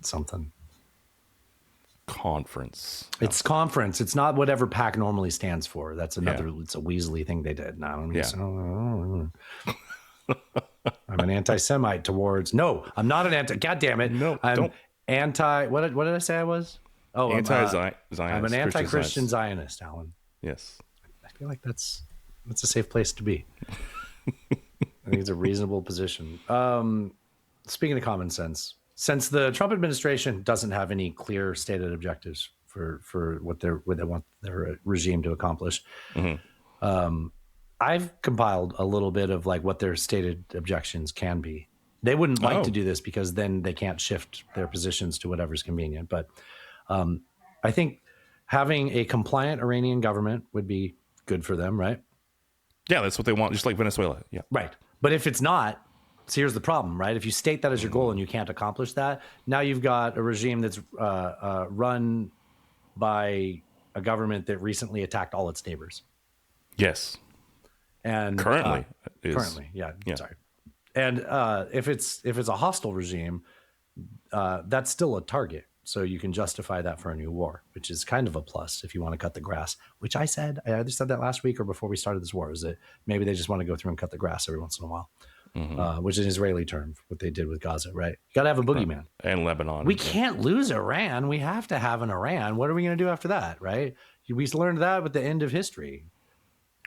something. Conference. It's conference. It's not whatever PAC normally stands for. That's another, it's a Weasley thing they did. No, I'm an anti-Semite towards, no, I'm not an anti, God damn it. No, I'm don't. anti, what did I say I was? Oh, Anti-Zionist. I'm an anti-Christian Zionist, Alan. Yes. I feel like that's a safe place to be. I think it's a reasonable position. Speaking of common sense, since the Trump administration doesn't have any clear stated objectives for what they want their regime to accomplish, I've compiled a little bit of like what their stated objections can be. They wouldn't like to do this because then they can't shift their positions to whatever's convenient. But I think having a compliant Iranian government would be good for them, right? Yeah, that's what they want, just like Venezuela. Yeah. Right. But if it's not, so here's the problem, right? If you state that as your goal and you can't accomplish that, now you've got a regime that's run by a government that recently attacked all its neighbors. Yes. And currently, yeah. Sorry. And if it's a hostile regime, that's still a target. So you can justify that for a new war, which is kind of a plus if you want to cut the grass, which I either said that last week or before we started this war, is that maybe they just want to go through and cut the grass every once in a while, which is an Israeli term, what they did with Gaza, right? You got to have a boogeyman. And Lebanon. We can't lose Iran. We have to have an Iran. What are we going to do after that, right? We learned that with the end of history.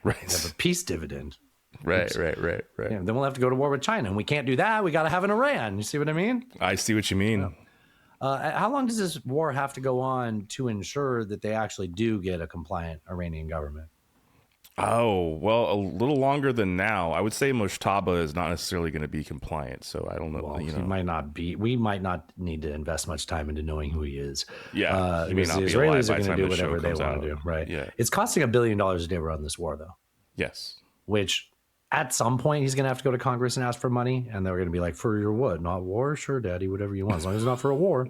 Right. We have a peace dividend. Right. Yeah, then we'll have to go to war with China, and we can't do that. We got to have an Iran. You see what I mean? I see what you mean. Yeah. How long does this war have to go on to ensure that they actually do get a compliant Iranian government? Oh, well, a little longer than now. I would say Moshtaba is not necessarily going to be compliant, so I don't know. Well, he might not be. We might not need to invest much time into knowing who he is. Yeah, he may not the be Israelis alive are by the going to time do the show whatever they comes want out. to do, right? Yeah. It's costing $1 billion a day to run this war, though. Yes. Which at some point he's going to have to go to Congress and ask for money, and they're going to be like, "For your what? Not war? Sure, Daddy, whatever you want, as long as it's not for a war."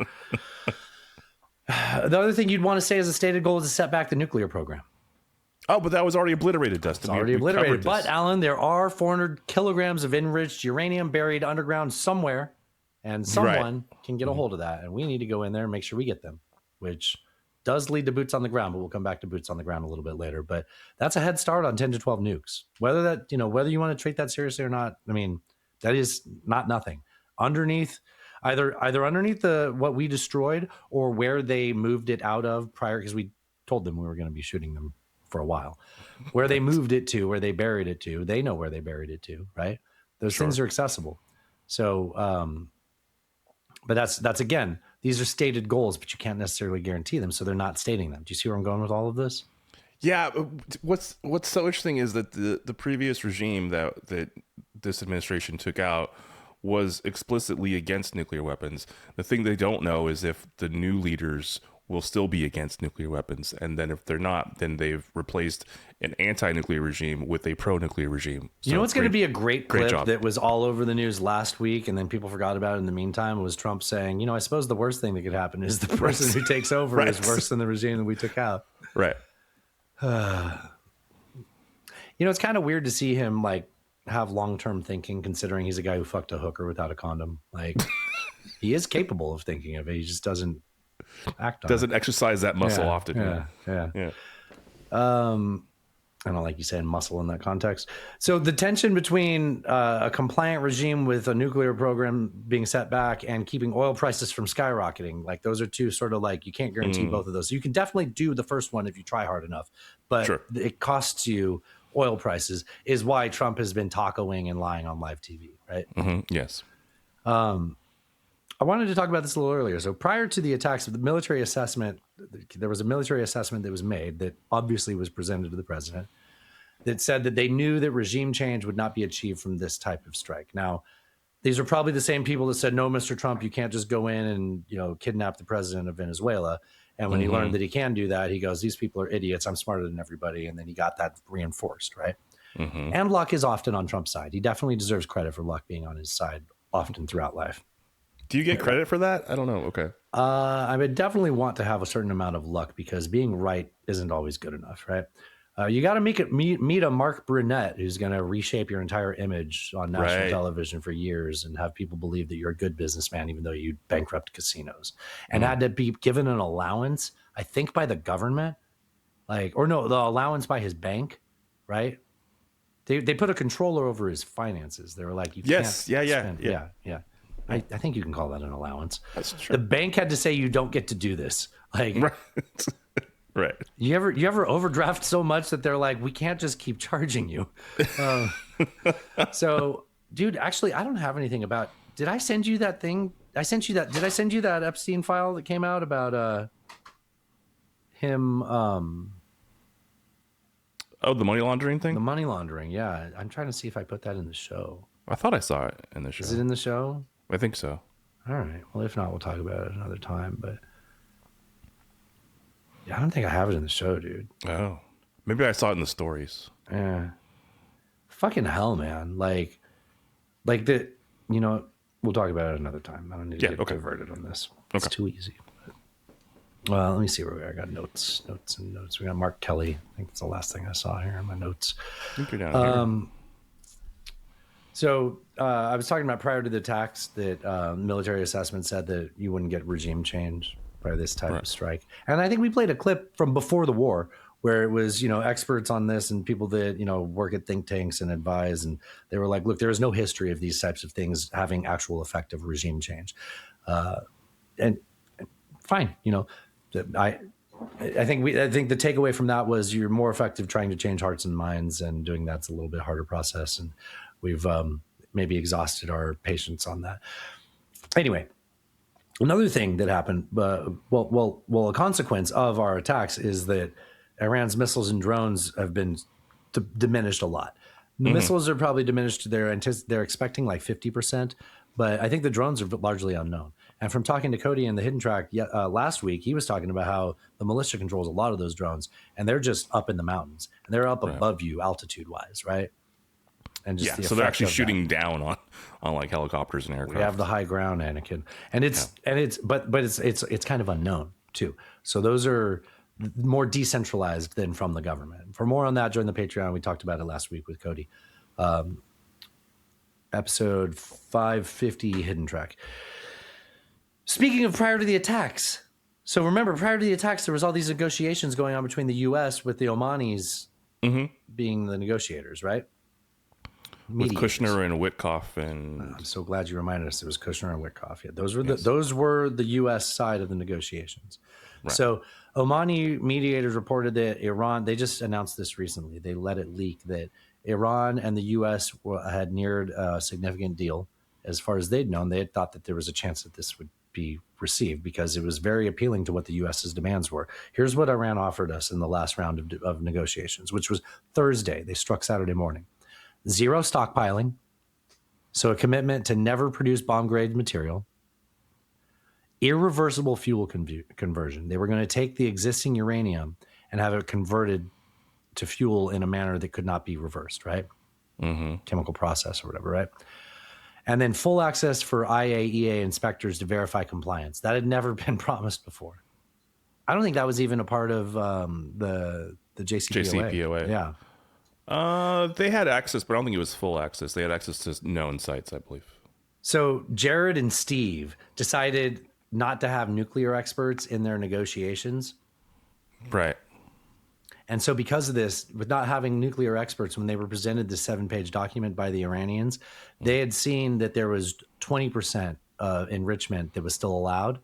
The other thing you'd want to say as a stated goal is to set back the nuclear program. Oh, but that was already obliterated, Dustin. It's already obliterated. But, Alan, there are 400 kilograms of enriched uranium buried underground somewhere, and someone can get a hold of that, and we need to go in there and make sure we get them, which does lead to boots on the ground, but we'll come back to boots on the ground a little bit later. But that's a head start on 10 to 12 nukes. Whether you want to treat that seriously or not, I mean, that is not nothing. Underneath, either underneath what we destroyed or where they moved it out of prior, because we told them we were going to be shooting them for a while, where they moved it to, where they buried it to, they know where they buried it to, right? Those things are accessible. So, but that's again, these are stated goals, but you can't necessarily guarantee them. So they're not stating them. Do you see where I'm going with all of this? Yeah. What's so interesting is that the previous regime that this administration took out was explicitly against nuclear weapons. The thing they don't know is if the new leaders will still be against nuclear weapons. And then if they're not, then they've replaced an anti-nuclear regime with a pro-nuclear regime. You know what's going to be a great clip job. that was all over the news last week and then people forgot about it in the meantime was Trump saying, I suppose the worst thing that could happen is the person who takes over is worse than the regime that we took out. Right. It's kind of weird to see him have long-term thinking considering he's a guy who fucked a hooker without a condom. He is capable of thinking of it. He just doesn't act on doesn't exercise that muscle often. Yeah. I don't like you saying muscle in that context. So the tension between a compliant regime with a nuclear program being set back and keeping oil prices from skyrocketing, those are two sort of you can't guarantee both of those. So you can definitely do the first one if you try hard enough, but it costs you oil prices is why Trump has been tacoing and lying on live TV, right? Yes. I wanted to talk about this a little earlier. So prior to the attacks, the military assessment, there was a military assessment that was made that obviously was presented to the president that said that they knew that regime change would not be achieved from this type of strike. Now, these are probably the same people that said, no, Mr. Trump, you can't just go in and, kidnap the president of Venezuela. And when he learned that he can do that, he goes, these people are idiots. I'm smarter than everybody. And then he got that reinforced, right? And luck is often on Trump's side. He definitely deserves credit for luck being on his side often throughout life. Do you get credit for that? I don't know. Okay. I would definitely want to have a certain amount of luck because being right isn't always good enough, right? You got to meet a Mark Brunette who's going to reshape your entire image on national television for years and have people believe that you're a good businessman, even though you bankrupt casinos, and had to be given an allowance, I think, by the government, the allowance by his bank, right? They put a controller over his finances. They were like, you can't spend. Yeah. I think you can call that an allowance. That's true. The bank had to say you don't get to do this. Right. You ever overdraft so much that they're like, we can't just keep charging you. So, dude, actually, I don't have anything about. Did I send you that thing? Did I send you that Epstein file that came out about him? Oh, the money laundering thing? The money laundering, yeah. I'm trying to see if I put that in the show. I thought I saw it in the show. Is it in the show? I think so. All right. Well, if not, we'll talk about it another time. But yeah, I don't think I have it in the show, dude. Oh. Maybe I saw it in the stories. Yeah. Fucking hell, man. Like we'll talk about it another time. I don't need to get diverted on this. It's too easy. Well, let me see where we are. I got notes. We got Mark Kelly. I think that's the last thing I saw here in my notes. I think you're down here. So I was talking about prior to the attacks that military assessment said that you wouldn't get regime change by this type of strike. And I think we played a clip from before the war where it was, experts on this and people that, work at think tanks and advise. And they were like, look, there is no history of these types of things having actual effect of regime change. And fine, I think the takeaway from that was you're more effective trying to change hearts and minds, and doing that's a little bit harder process. And we've maybe exhausted our patience on that. Anyway, another thing that happened, a consequence of our attacks is that Iran's missiles and drones have been diminished a lot. The missiles are probably diminished. They're expecting like 50%, but I think the drones are largely unknown. And from talking to Cody in the Hidden Track last week, he was talking about how the militia controls a lot of those drones, and they're just up in the mountains, and they're up above you altitude-wise, right? And just so they're actually shooting down on like helicopters and aircraft. We have the high ground, Anakin, and it's kind of unknown too. So those are more decentralized than from the government. For more on that, join the Patreon. We talked about it last week with Cody. Episode 550, Hidden Track. Speaking of prior to the attacks, so remember, prior to the attacks, there was all these negotiations going on between the U.S. with the Omanis being the negotiators, right? With Kushner and Witkoff, and I'm so glad you reminded us it was Kushner and Witkoff. Yeah, those were the U.S. side of the negotiations. Right. So Omani mediators reported that Iran. They just announced this recently. They let it leak that Iran and the U.S. had neared a significant deal. As far as they'd known, they had thought that there was a chance that this would be received because it was very appealing to what the U.S.'s demands were. Here's what Iran offered us in the last round of negotiations, which was Thursday. They struck Saturday morning. 0 stockpiling, so a commitment to never produce bomb-grade material. Irreversible fuel conversion. They were going to take the existing uranium and have it converted to fuel in a manner that could not be reversed, right? Chemical process or whatever, right? And then full access for IAEA inspectors to verify compliance. That had never been promised before. I don't think that was even a part of the JCPOA. Yeah. They had access, but I don't think it was full access. They had access to known sites, I believe. So Jared and Steve decided not to have nuclear experts in their negotiations. Right. And so because of this, with not having nuclear experts, when they were presented the 7-page document by the Iranians, they had seen that there was 20% enrichment that was still allowed.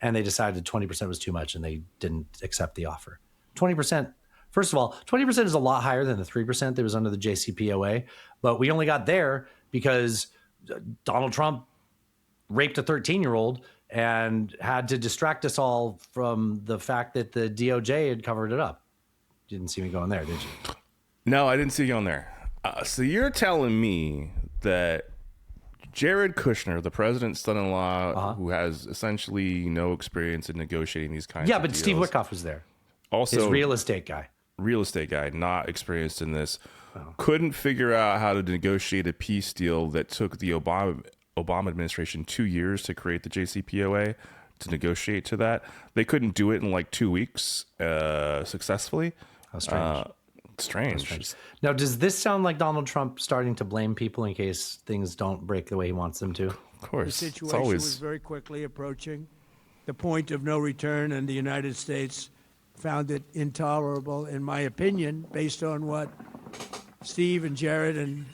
And they decided 20% was too much and they didn't accept the offer. 20%. First of all, 20% is a lot higher than the 3% that was under the JCPOA, but we only got there because Donald Trump raped a 13-year-old and had to distract us all from the fact that the DOJ had covered it up. You didn't see me going there, did you? No, I didn't see you on there. So you're telling me that Jared Kushner, the president's son-in-law, who has essentially no experience in negotiating these kinds of but deals. Steve Witkoff was there. Also, his real estate guy. Not experienced in this. Couldn't figure out how to negotiate a peace deal that took the Obama administration 2 years to create the JCPOA, to negotiate to that. They couldn't do it in like 2 weeks successfully. How strange. Strange. Now, does this sound like Donald Trump starting to blame people in case things don't break the way he wants them to? Of course. The situation was very quickly approaching the point of no return, and the United States found it intolerable, in my opinion, based on what Steve and Jared and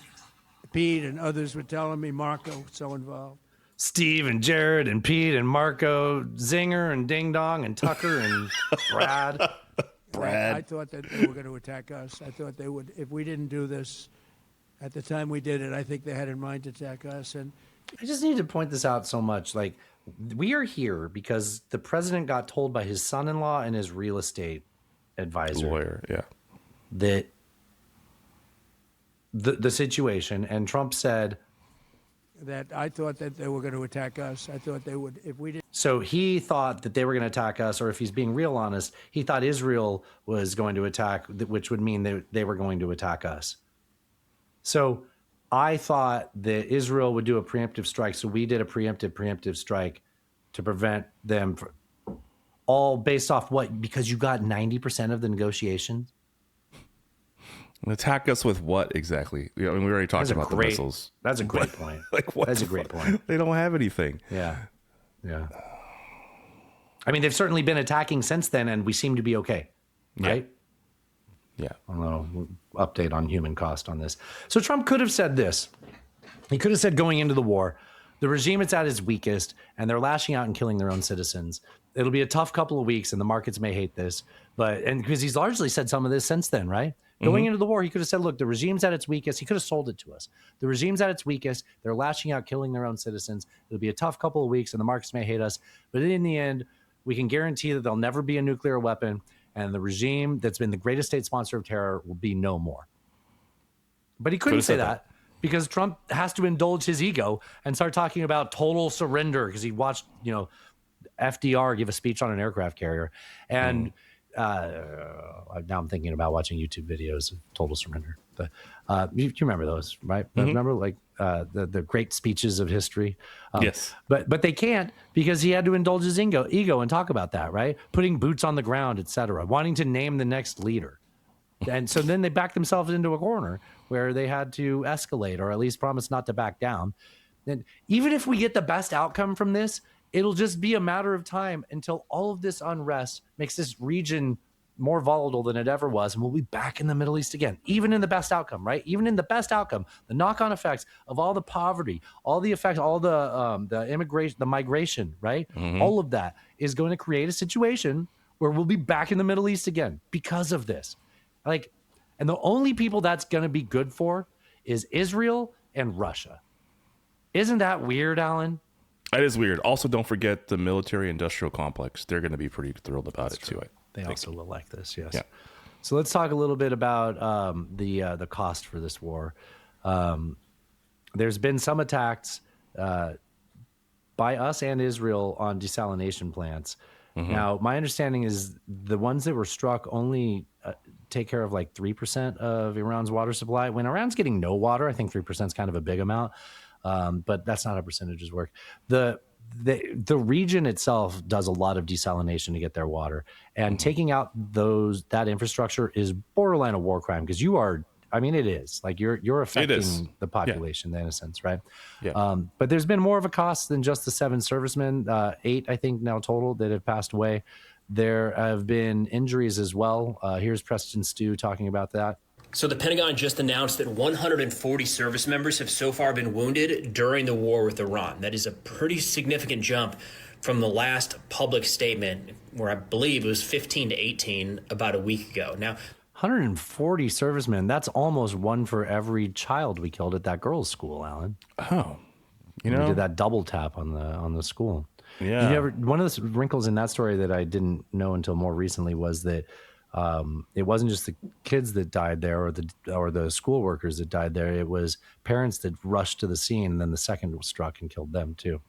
Pete and others were telling me. Marco, so involved. Steve and Jared and Pete and Marco, Zinger and Ding Dong and Tucker and Brad. I thought that they were going to attack us. I thought they would. If we didn't do this at the time we did it, I think they had in mind to attack us. And I just need to point this out so much. Like, we are here because the president got told by his son-in-law and his real estate advisor, lawyer, that the situation, and Trump said that I thought that they were going to attack us. I thought they would, if we didn't. So he thought that they were going to attack us, or if he's being real honest, he thought Israel was going to attack, which would mean they were going to attack us. So I thought that Israel would do a preemptive strike. So we did a preemptive strike to prevent them, all based off what? Because you got 90% of the negotiations. Attack us with what exactly? We already talked about the missiles. That's a great point. That's a great point. They don't have anything. Yeah. I mean, they've certainly been attacking since then, and we seem to be okay, right? Yeah. A little update on human cost on this. So Trump could have said this. He could have said, going into the war, the regime is at its weakest, and they're lashing out and killing their own citizens. It'll be a tough couple of weeks, and the markets may hate this, and because he's largely said some of this since then, right? Going into the war, he could have said, look, the regime's at its weakest. He could have sold it to us. The regime's at its weakest. They're lashing out, killing their own citizens. It'll be a tough couple of weeks, and the markets may hate us. But in the end, we can guarantee that there'll never be a nuclear weapon, and the regime that's been the greatest state sponsor of terror will be no more. But he couldn't say that because Trump has to indulge his ego and start talking about total surrender because he watched, FDR give a speech on an aircraft carrier. And now I'm thinking about watching YouTube videos of total surrender. You remember those, right? Remember the great speeches of history? Yes. But they can't because he had to indulge his ego and talk about that, right? Putting boots on the ground, et cetera, wanting to name the next leader. And so then they backed themselves into a corner where they had to escalate or at least promise not to back down. And even if we get the best outcome from this, it'll just be a matter of time until all of this unrest makes this region more volatile than it ever was, and we'll be back in the Middle East again. Even in the best outcome, right? Even in the best outcome, the knock-on effects of all the poverty, all the effects, all the immigration, the migration, right? All of that is going to create a situation where we'll be back in the Middle East again because of this. And the only people that's going to be good for is Israel and Russia. Isn't that weird, Alan? That is weird. Also, don't forget the military-industrial complex. They're going to be pretty thrilled about it too. They also will like this, yes. Yeah. So let's talk a little bit about the cost for this war. There's been some attacks by us and Israel on desalination plants. Now, my understanding is the ones that were struck only take care of like 3% of Iran's water supply. When Iran's getting no water, I think 3% is kind of a big amount, but that's not how percentages work. The region itself does a lot of desalination to get their water, and taking out that infrastructure is borderline a war crime because it is like you're affecting the population in a sense, right? Yeah. But there's been more of a cost than just the 7 servicemen, 8 I think now total that have passed away. There have been injuries as well. Here's Preston Stew talking about that. So the Pentagon just announced that 140 service members have so far been wounded during the war with Iran. That is a pretty significant jump from the last public statement, where I believe it was 15 to 18 about a week ago. Now, 140 servicemen, that's almost one for every child we killed at that girls' school, Alan. Oh. We did that double tap on the school. Yeah. One of the wrinkles in that story that I didn't know until more recently was that It wasn't just the kids that died there or the school workers that died there. It was parents that rushed to the scene, and then the second struck and killed them too.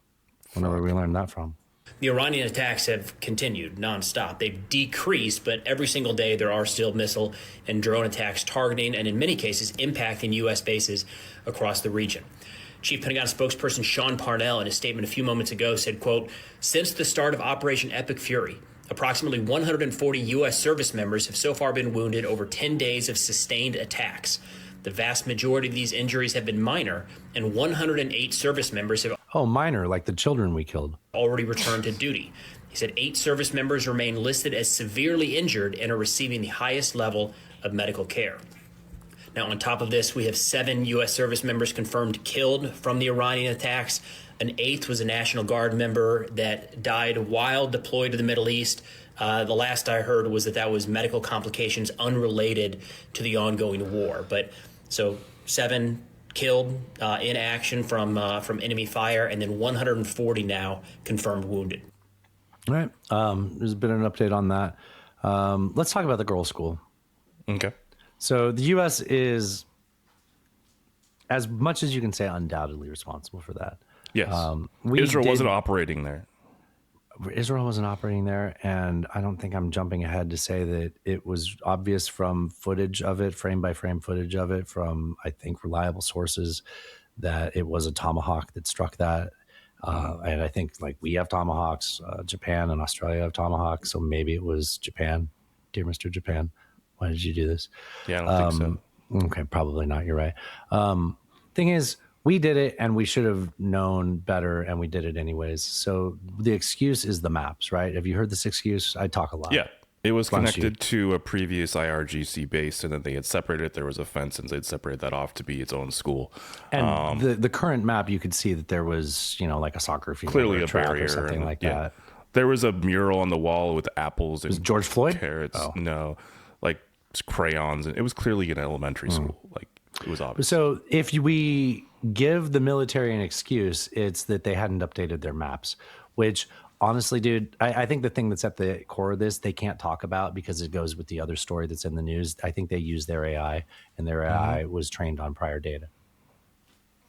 I don't know where we learned that from. The Iranian attacks have continued nonstop. They've decreased, but every single day there are still missile and drone attacks targeting and in many cases impacting U.S. bases across the region. Chief Pentagon spokesperson Sean Parnell, in a statement a few moments ago, said, quote, "Since the start of Operation Epic Fury, approximately 140 U.S. service members have so far been wounded over 10 days of sustained attacks. The vast majority of these injuries have been minor, and 108 service members have minor, like the children we killed, already returned to duty." He said 8 service members remain listed as severely injured and are receiving the highest level of medical care. Now, on top of this, we have 7 U.S. service members confirmed killed from the Iranian attacks. An 8th was a National Guard member that died while deployed to the Middle East. The last I heard was that was medical complications unrelated to the ongoing war. But so 7 killed in action from enemy fire, and then 140 now confirmed wounded. All right. There's been an update on that. Let's talk about the girls' school. Okay. So the U.S. is, as much as you can say, undoubtedly responsible for that. Yes. Israel wasn't operating there. Israel wasn't operating there, and I don't think I'm jumping ahead to say that it was obvious from footage of it, frame-by-frame footage of it, from, I think, reliable sources, that it was a Tomahawk that struck that. And I think, like, we have Tomahawks, Japan and Australia have Tomahawks, so maybe it was Japan. Dear Mr. Japan, why did you do this? Yeah, I don't think so. Okay, probably not. You're right. Thing is, we did it and we should have known better, and we did it anyways. So the excuse is the maps, right? Have you heard this excuse? I talk a lot. Yeah. It was connected to a previous IRGC base, and then they had separated. There was a fence, and they'd separated that off to be its own school. And the current map, you could see that there was, like a soccer field, clearly or a track barrier or something like that. There was a mural on the wall with apples and George Floyd? Carrots. Oh. No, like crayons, and it was clearly an elementary school. Like, it was obvious. So if we give the military an excuse, it's that they hadn't updated their maps, which honestly, dude, I think the thing that's at the core of this, they can't talk about because it goes with the other story that's in the news. I think they use their AI, and their AI was trained on prior data.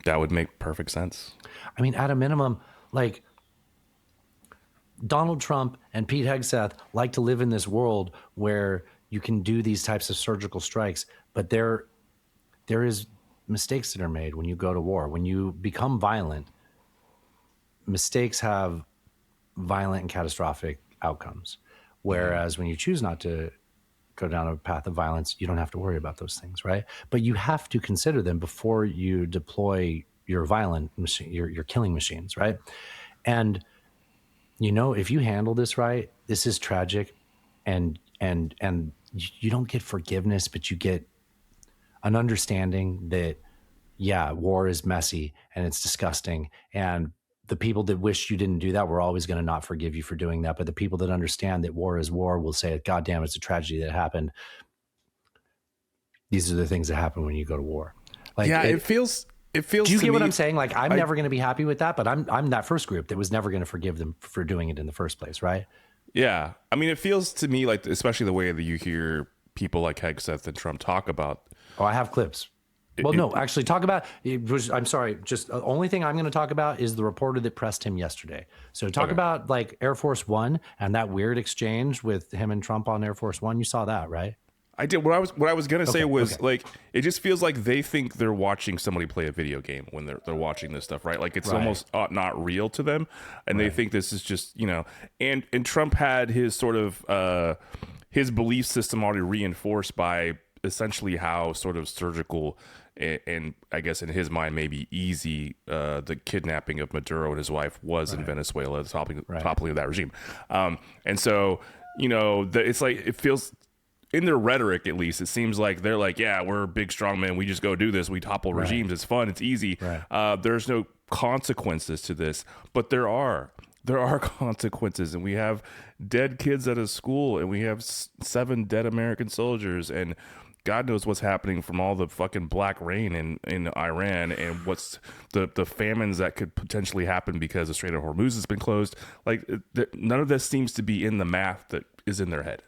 That would make perfect sense. I mean, at a minimum, like, Donald Trump and Pete Hegseth like to live in this world where you can do these types of surgical strikes, but there is mistakes that are made when you go to war. When you become violent, mistakes have violent and catastrophic outcomes. Whereas when you choose not to go down a path of violence, you don't have to worry about those things, right? But you have to consider them before you deploy your violent machine, your killing machines, right? And if you handle this right, this is tragic, and you don't get forgiveness, but you get an understanding that, yeah, war is messy and it's disgusting, and the people that wish you didn't do that, we're always going to not forgive you for doing that. But the people that understand that war is war will say, God damn, it's a tragedy that happened. These are the things that happen when you go to war. Like, yeah, it feels. Do you get what I'm saying? Like, I'm never going to be happy with that, but I'm that first group that was never going to forgive them for doing it in the first place, right? Yeah. I mean, it feels to me like, especially the way that you hear people like Hegseth and Trump talk about. Oh, I have clips. Well, no, actually, talk about it was. I'm sorry. Just the only thing I'm going to talk about is the reporter that pressed him yesterday. So talk about like Air Force One and that weird exchange with him and Trump on Air Force One. You saw that, right? I did. What I was going to say was like, it just feels like they think they're watching somebody play a video game when they're watching this stuff, right? Like, it's almost not real to them, and they think this is just And Trump had his sort of his belief system already reinforced by essentially how sort of surgical and I guess in his mind maybe easy the kidnapping of Maduro and his wife was in Venezuela, the toppling of that regime. And so it's like, it feels, in their rhetoric at least, it seems like they're like, yeah, we're big strong men, we just go do this, we topple regimes, it's fun, it's easy. There's no consequences to this, but there are consequences, and we have dead kids at a school, and we have 7 dead American soldiers, and God knows what's happening from all the fucking black rain in Iran, and what's the famines that could potentially happen because the Strait of Hormuz has been closed. Like, none of this seems to be in the math that is in their head.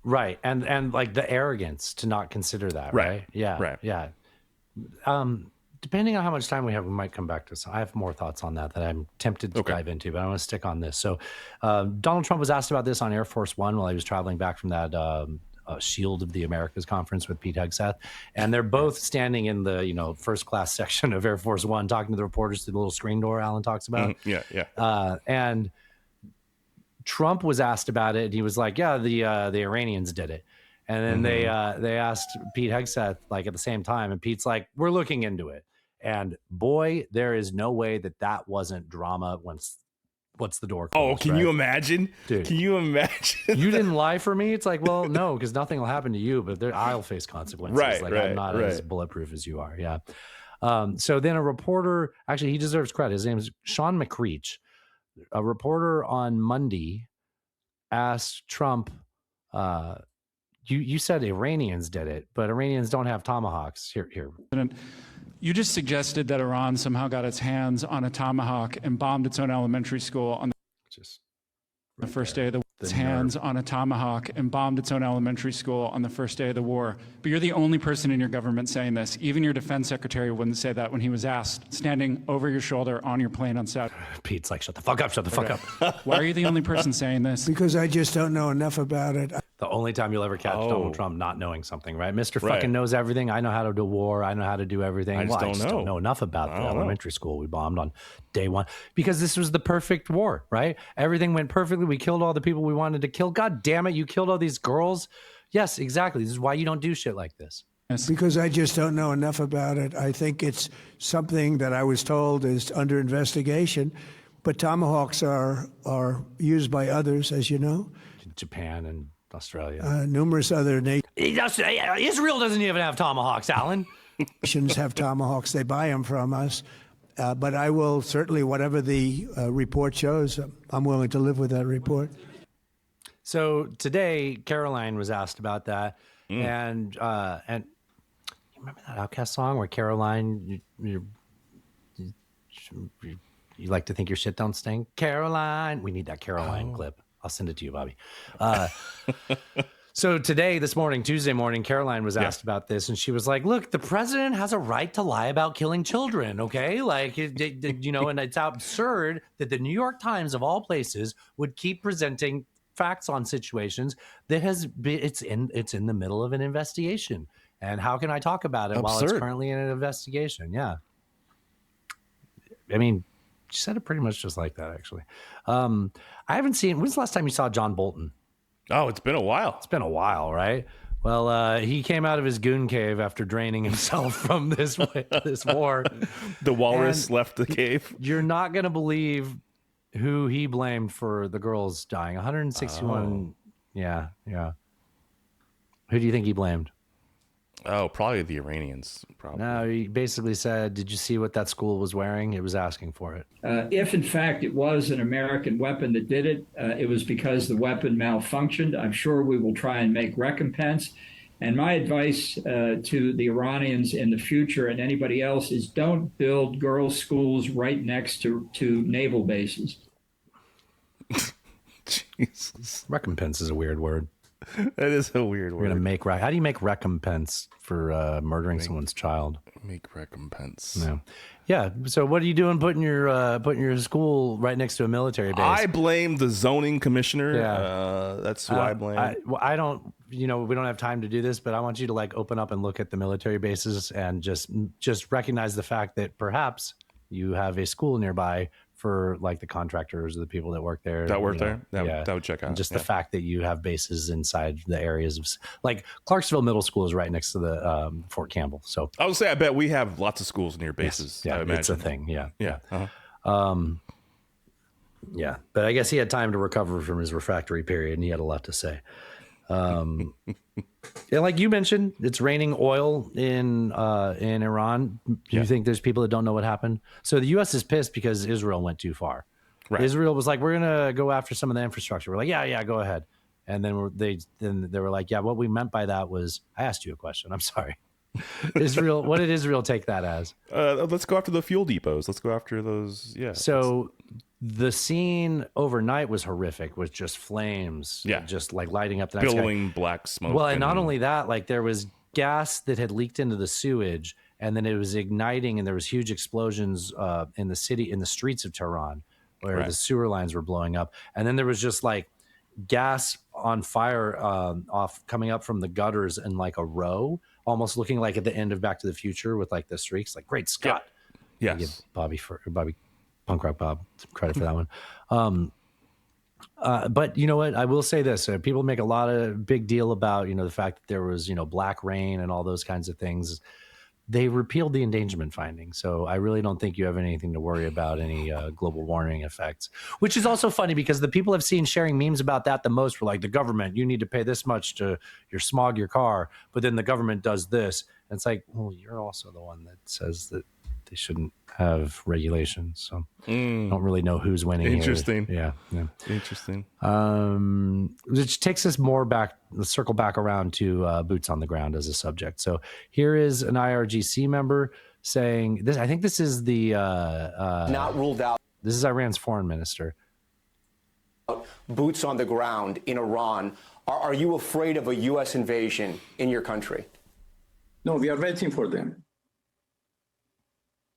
Right. And like the arrogance to not consider that. Right. Yeah. Right. Yeah. Depending on how much time we have, we might come back to some. I have more thoughts on that I'm tempted to dive into, but I want to stick on this. So Donald Trump was asked about this on Air Force One while he was traveling back from that Shield of the Americas conference with Pete Hegseth. And they're both standing in the, first class section of Air Force One, talking to the reporters through the little screen door Alan talks about. And Trump was asked about it, and he was like, yeah, the Iranians did it. And then they asked Pete Hegseth, like, at the same time, and Pete's like, we're looking into it. And boy, there is no way that wasn't drama once the door closed. Oh, can you imagine? Dude, can you imagine? You didn't lie for me? It's like, well, no, because nothing will happen to you, but I'll face consequences. I'm not as bulletproof as you are. Yeah. So then a reporter, actually, he deserves credit. His name is Sean McCreech. A reporter on Monday asked Trump, you said Iranians did it, but Iranians don't have tomahawks. Here. You just suggested that Iran somehow got its hands on a tomahawk and bombed its own elementary school on the first day of the war. Its hands on a tomahawk and bombed its own elementary school on the first day of the war. But you're the only person in your government saying this. Even your defense secretary wouldn't say that when he was asked, standing over your shoulder on your plane on Saturday. Pete's like, shut the fuck up. Why are you the only person saying this? Because I just don't know enough about it. The only time you'll ever catch Donald Trump not knowing something, right? Mr. Fucking knows everything. I know how to do war. I know how to do everything. I just don't know enough about the elementary school we bombed on day one, because this was the perfect war, right? Everything went perfectly. We killed all the people we wanted to kill. God damn it, you killed all these girls. Yes, exactly. This is why you don't do shit like this. Because I just don't know enough about it. I think it's something that I was told is under investigation, but tomahawks are used by others, as you know. Japan and Australia. Numerous other nations. Israel doesn't even have tomahawks, Alan. Nations have tomahawks. They buy them from us. But I will certainly, whatever the report shows, I'm willing to live with that report. So today, Caroline was asked about that. And you remember that Outkast song where Caroline, you like to think your shit don't stink? Caroline. We need that Caroline clip. I'll send it to you, Bobby. So today, this morning, Tuesday morning, Caroline was asked about this, and she was like, look, the president has a right to lie about killing children, okay? Like, and it's absurd that the New York Times, of all places, would keep presenting facts on situations that it's in the middle of an investigation. And how can I talk about it while it's currently in an investigation? Yeah. I mean, she said it pretty much just like that, actually. I haven't seen. When's the last time you saw John Bolton? Oh, it's been a while. It's been a while, right? Well, he came out of his goon cave after draining himself from this war. The walrus left the cave. You're not going to believe who he blamed for the girls dying. 161. Yeah. Who do you think he blamed? Oh, probably the Iranians. Probably. No, he basically said, did you see what that school was wearing? It was asking for it. If, in fact, it was an American weapon that did it, it was because the weapon malfunctioned. I'm sure we will try and make recompense. And my advice to the Iranians in the future and anybody else is don't build girls' schools right next to naval bases. Jesus. Recompense is a weird word. That is a weird word. We're gonna make how do you make recompense for murdering someone's child? Make recompense. Yeah. So what are you doing putting your school right next to a military base? I blame the zoning commissioner. Yeah. That's who I blame. I don't. We don't have time to do this, but I want you to open up and look at the military bases and just recognize the fact that perhaps you have a school nearby for the contractors or the people that work there. That would check out. And just the fact that you have bases inside the areas of Clarksville Middle School is right next to the Fort Campbell. So I would say I bet we have lots of schools near bases. Yes, yeah, it's a thing. Yeah. Uh-huh. Yeah, but I guess he had time to recover from his refractory period, and he had a lot to say. Like you mentioned, it's raining oil in Iran. Do you think there's people that don't know what happened? So the U.S. is pissed because Israel went too far. Right. Israel was like, we're gonna go after some of the infrastructure. We're like, yeah, go ahead. And then they were like, yeah, what we meant by that was, I asked you a question. I'm sorry. Israel, what did Israel take that as? Let's go after the fuel depots. Let's go after those. Yeah. So The scene overnight was horrific, with just flames, just like lighting up the night billowing sky. black smoke. Well, and not only that, like there was gas that had leaked into the sewage, and then it was igniting, and there was huge explosions in the city, in the streets of Tehran, where the sewer lines were blowing up, and then there was just like gas on fire coming up from the gutters in like a row, almost looking like at the end of Back to the Future with like the streaks. Like, great Scott! Yeah. Give Bobby Punk Rock Bob some credit for that one. But you know what? I will say this: people make a lot of big deal about the fact that there was black rain and all those kinds of things. They repealed the endangerment finding, so I really don't think you have anything to worry about any global warming effects. Which is also funny because the people I've seen sharing memes about that the most were like, the government, you need to pay this much to smog your car, but then the government does this. And it's like, well, you're also the one that says that they shouldn't have regulations. So I don't really know who's winning. Interesting. Here. Yeah. Interesting. Which takes us more back, circle back around to boots on the ground as a subject. So here is an IRGC member saying this. I think this is the not ruled out. This is Iran's foreign minister. Boots on the ground in Iran. Are you afraid of a U.S. invasion in your country? No, we are waiting for them.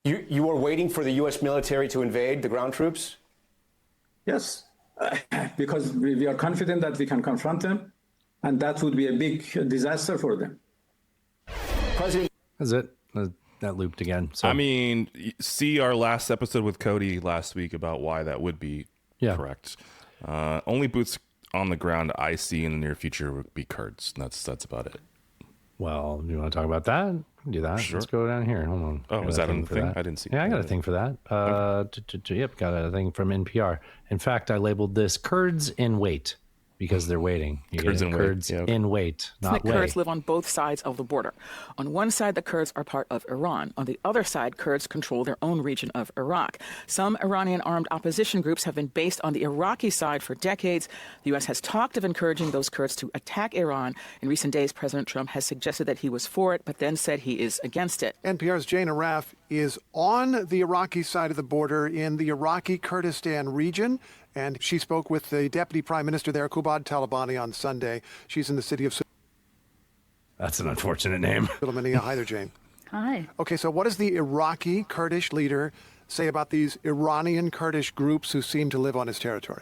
You are waiting for the U.S. military to invade the ground troops? Yes, because we are confident that we can confront them, and that would be a big disaster for them. President, that's it. That looped again. So I mean, see our last episode with Cody last week about why that would be correct. Only boots on the ground I see in the near future would be Kurds. That's about it. Well, you want to talk about that? We can do that. Sure. Let's go down here. Hold on. Oh, was that a thing? I didn't see. Yeah, I got a thing for that. Yep, got a thing from NPR. In fact, I labeled this Kurds in wait because they're waiting. Kurds in wait. Kurds in wait, not The wait. Kurds live on both sides of the border. On one side, the Kurds are part of Iran. On the other side, Kurds control their own region of Iraq. Some Iranian armed opposition groups have been based on the Iraqi side for decades. The U.S. has talked of encouraging those Kurds to attack Iran. In recent days, President Trump has suggested that he was for it, but then said he is against it. NPR's Jane Araf is on the Iraqi side of the border in the Iraqi Kurdistan region. And she spoke with the deputy prime minister there, Qubad Talabani, on Sunday. She's in the city of... That's an unfortunate name. Hi there, Jane. Hi. Okay, so what does the Iraqi Kurdish leader say about these Iranian Kurdish groups who seem to live on his territory?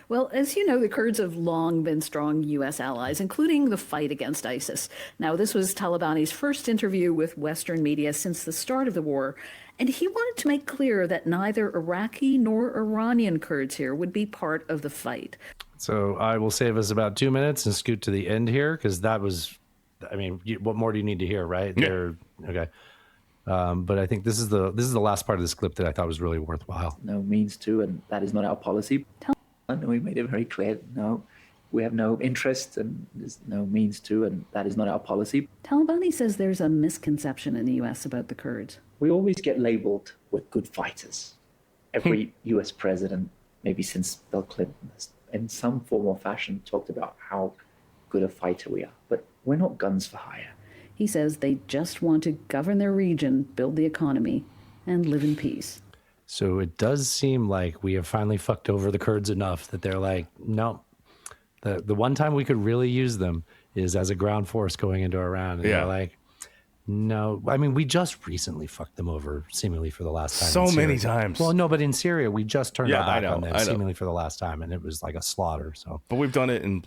Well, as you know, the Kurds have long been strong U.S. allies, including the fight against ISIS. Now, this was Talabani's first interview with Western media since the start of the war, and he wanted to make clear that neither Iraqi nor Iranian Kurds here would be part of the fight. So I will save us about 2 minutes and scoot to the end here, because that was, I mean, what more do you need to hear, right? Yeah. Okay. But I think this is the last part of this clip that I thought was really worthwhile. No means to, and that is not our policy. And we made it very clear, no, we have no interest and there's no means to, and that is not our policy. Talabani says there's a misconception in the U.S. about the Kurds. We always get labeled with good fighters. Every U.S. president, maybe since Bill Clinton, has in some form or fashion talked about how good a fighter we are. But we're not guns for hire. He says they just want to govern their region, build the economy, and live in peace. So it does seem like we have finally fucked over the Kurds enough that they're like, no, the one time we could really use them is as a ground force going into Iran. And they're like, no, I mean, we just recently fucked them over seemingly for the last time. So many times. Well, no, but in Syria, we just turned our back on them I know. seemingly for the last time. And it was like a slaughter. So, but we've done it in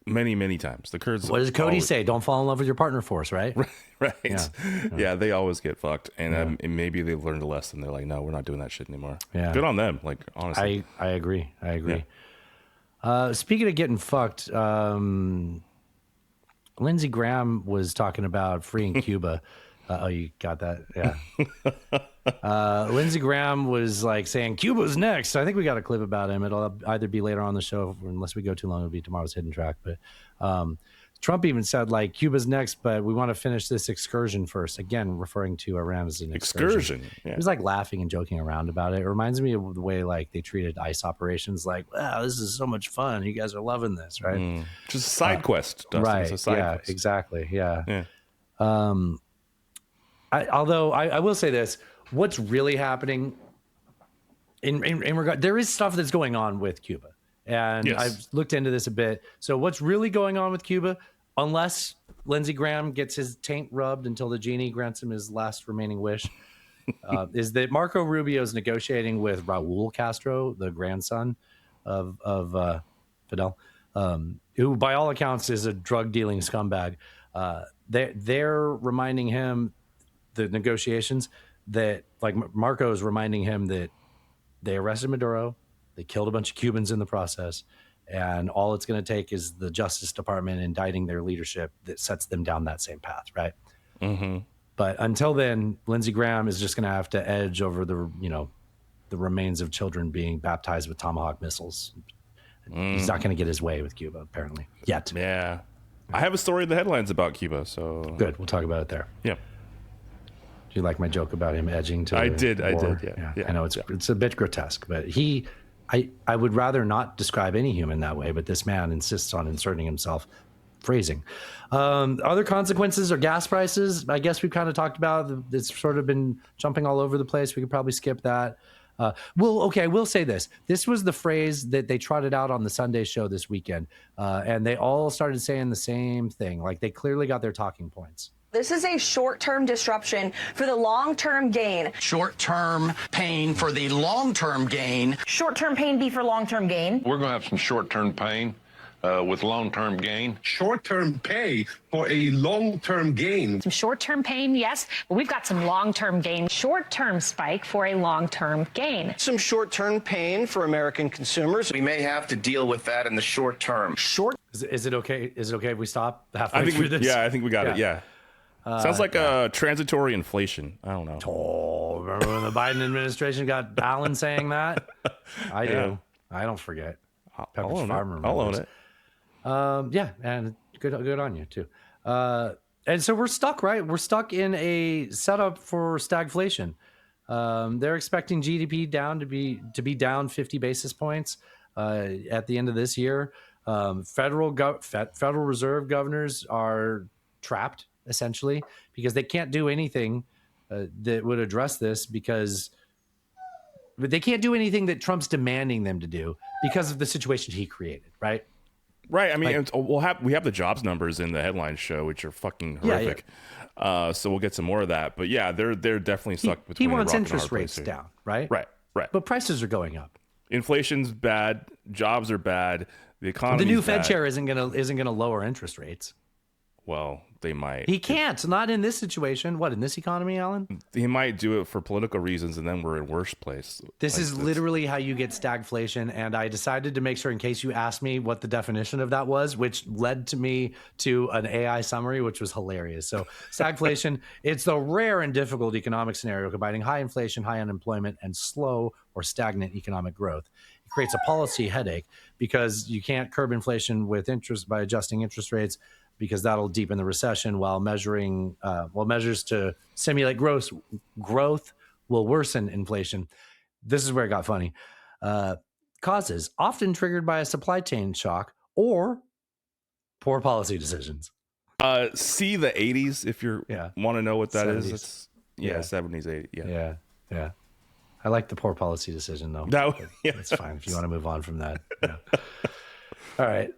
many times. The Kurds. What does Cody say? Don't fall in love with your partner force, right? Right. Yeah, they always get fucked, and maybe they've learned a lesson. They're like, no, we're not doing that shit anymore. Yeah. Good on them. Like, honestly, I agree. Speaking of getting fucked, Lindsey Graham was talking about freeing Cuba. Oh, you got that? Yeah. Lindsey Graham was like saying Cuba's next. I think we got a clip about him. It'll either be later on the show, or unless we go too long, it'll be tomorrow's hidden track. But Trump even said like Cuba's next, but we want to finish this excursion first. Again, referring to Iran as an excursion. Yeah. He was like laughing and joking around about it. It reminds me of the way like they treated ICE operations. Like, wow, this is so much fun. You guys are loving this, right? Just a side quest, Dustin. Right? It's a side yeah, quest. exactly. Yeah. Although I will say this, what's really happening in regard, there is stuff that's going on with Cuba, and Yes. I've looked into this a bit. So what's really going on with Cuba, unless Lindsey Graham gets his taint rubbed until the genie grants him his last remaining wish, is that Marco Rubio is negotiating with Raul Castro, the grandson of Fidel, who by all accounts is a drug dealing scumbag. They're reminding him, the negotiations, that like Marco is reminding him that they arrested Maduro, they killed a bunch of Cubans in the process, and all it's going to take is the Justice Department indicting their leadership that sets them down that same path, right? Mm-hmm. But until then, Lindsey Graham is just going to have to edge over the remains of children being baptized with Tomahawk missiles. He's not going to get his way with Cuba, apparently, yet. Yeah. I have a story in the headlines about Cuba, so... Good, we'll talk about it there. Yeah. Do you like my joke about him edging to I the did, war? yeah. I know it's a bit grotesque, but I would rather not describe any human that way, but this man insists on inserting himself. Phrasing. Other consequences are gas prices. I guess we've kind of talked about. It's sort of been jumping all over the place. We could probably skip that. We'll say this. This was the phrase that they trotted out on the Sunday show this weekend, and they all started saying the same thing. Like they clearly got their talking points. This is a short-term disruption for the long-term gain. Short-term pain for the long-term gain. Short-term pain be for long-term gain. We're going to have some short-term pain with long-term gain. Short-term pay for a long-term gain. Some short-term pain, yes, but we've got some long-term gain. Short-term spike for a long-term gain. Some short-term pain for American consumers. We may have to deal with that in the short term. Is it okay? Is it okay if we stop halfway through this? Yeah, I think we got it. Yeah. Sounds like a transitory inflation. I don't know. Oh, remember when the Biden administration got Allen saying that? I do. Yeah. I don't forget. I'll Pepperidge own Farm it. I'll own remembers. it. Yeah, and good on you too. And so we're stuck, right? We're stuck in a setup for stagflation. They're expecting GDP to be down 50 basis points at the end of this year. Federal Reserve governors are trapped essentially because they can't do anything that would address this because they can't do anything that Trump's demanding them to do because of the situation he created, right? Right. I mean, we have the jobs numbers in the headline show, which are fucking horrific. So we'll get some more of that. But yeah, they're definitely stuck between. He wants a rock and a hard interest rates place here. down, right? Right. But prices are going up. Inflation's bad. Jobs are bad. The economy. The new Fed chair isn't gonna lower interest rates. Well, they might. He can't. Not in this situation. What, in this economy, Alan? He might do it for political reasons, and then we're in worse place. This is literally how you get stagflation. And I decided to make sure, in case you asked me what the definition of that was, which led to me to an AI summary, which was hilarious. So stagflation, it's the rare and difficult economic scenario combining high inflation, high unemployment, and slow or stagnant economic growth. It creates a policy headache because you can't curb inflation with interest by adjusting interest rates, because that'll deepen the recession, while measures to stimulate growth will worsen inflation. This is where it got funny. Causes often triggered by a supply chain shock or poor policy decisions. See the 80s if you want to know what that 70s. is. It's, 70s, 80s. Yeah. I like the poor policy decision though. That's fine if you want to move on from that. Yeah. All right.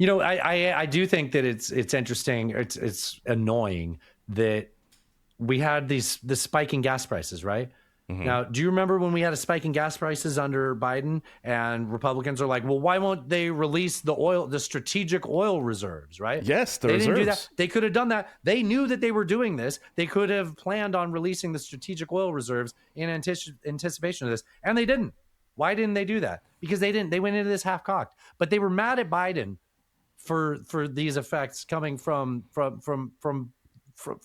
I do think that it's interesting. It's annoying that we had this spike in gas prices, right? Mm-hmm. Now, do you remember when we had a spike in gas prices under Biden and Republicans are like, well, why won't they release the strategic oil reserves, right? Yes, they didn't do that. They could have done that. They knew that they were doing this. They could have planned on releasing the strategic oil reserves in anticipation of this, and they didn't. Why didn't they do that? Because they didn't. They went into this half-cocked. But they were mad at Biden for these effects coming from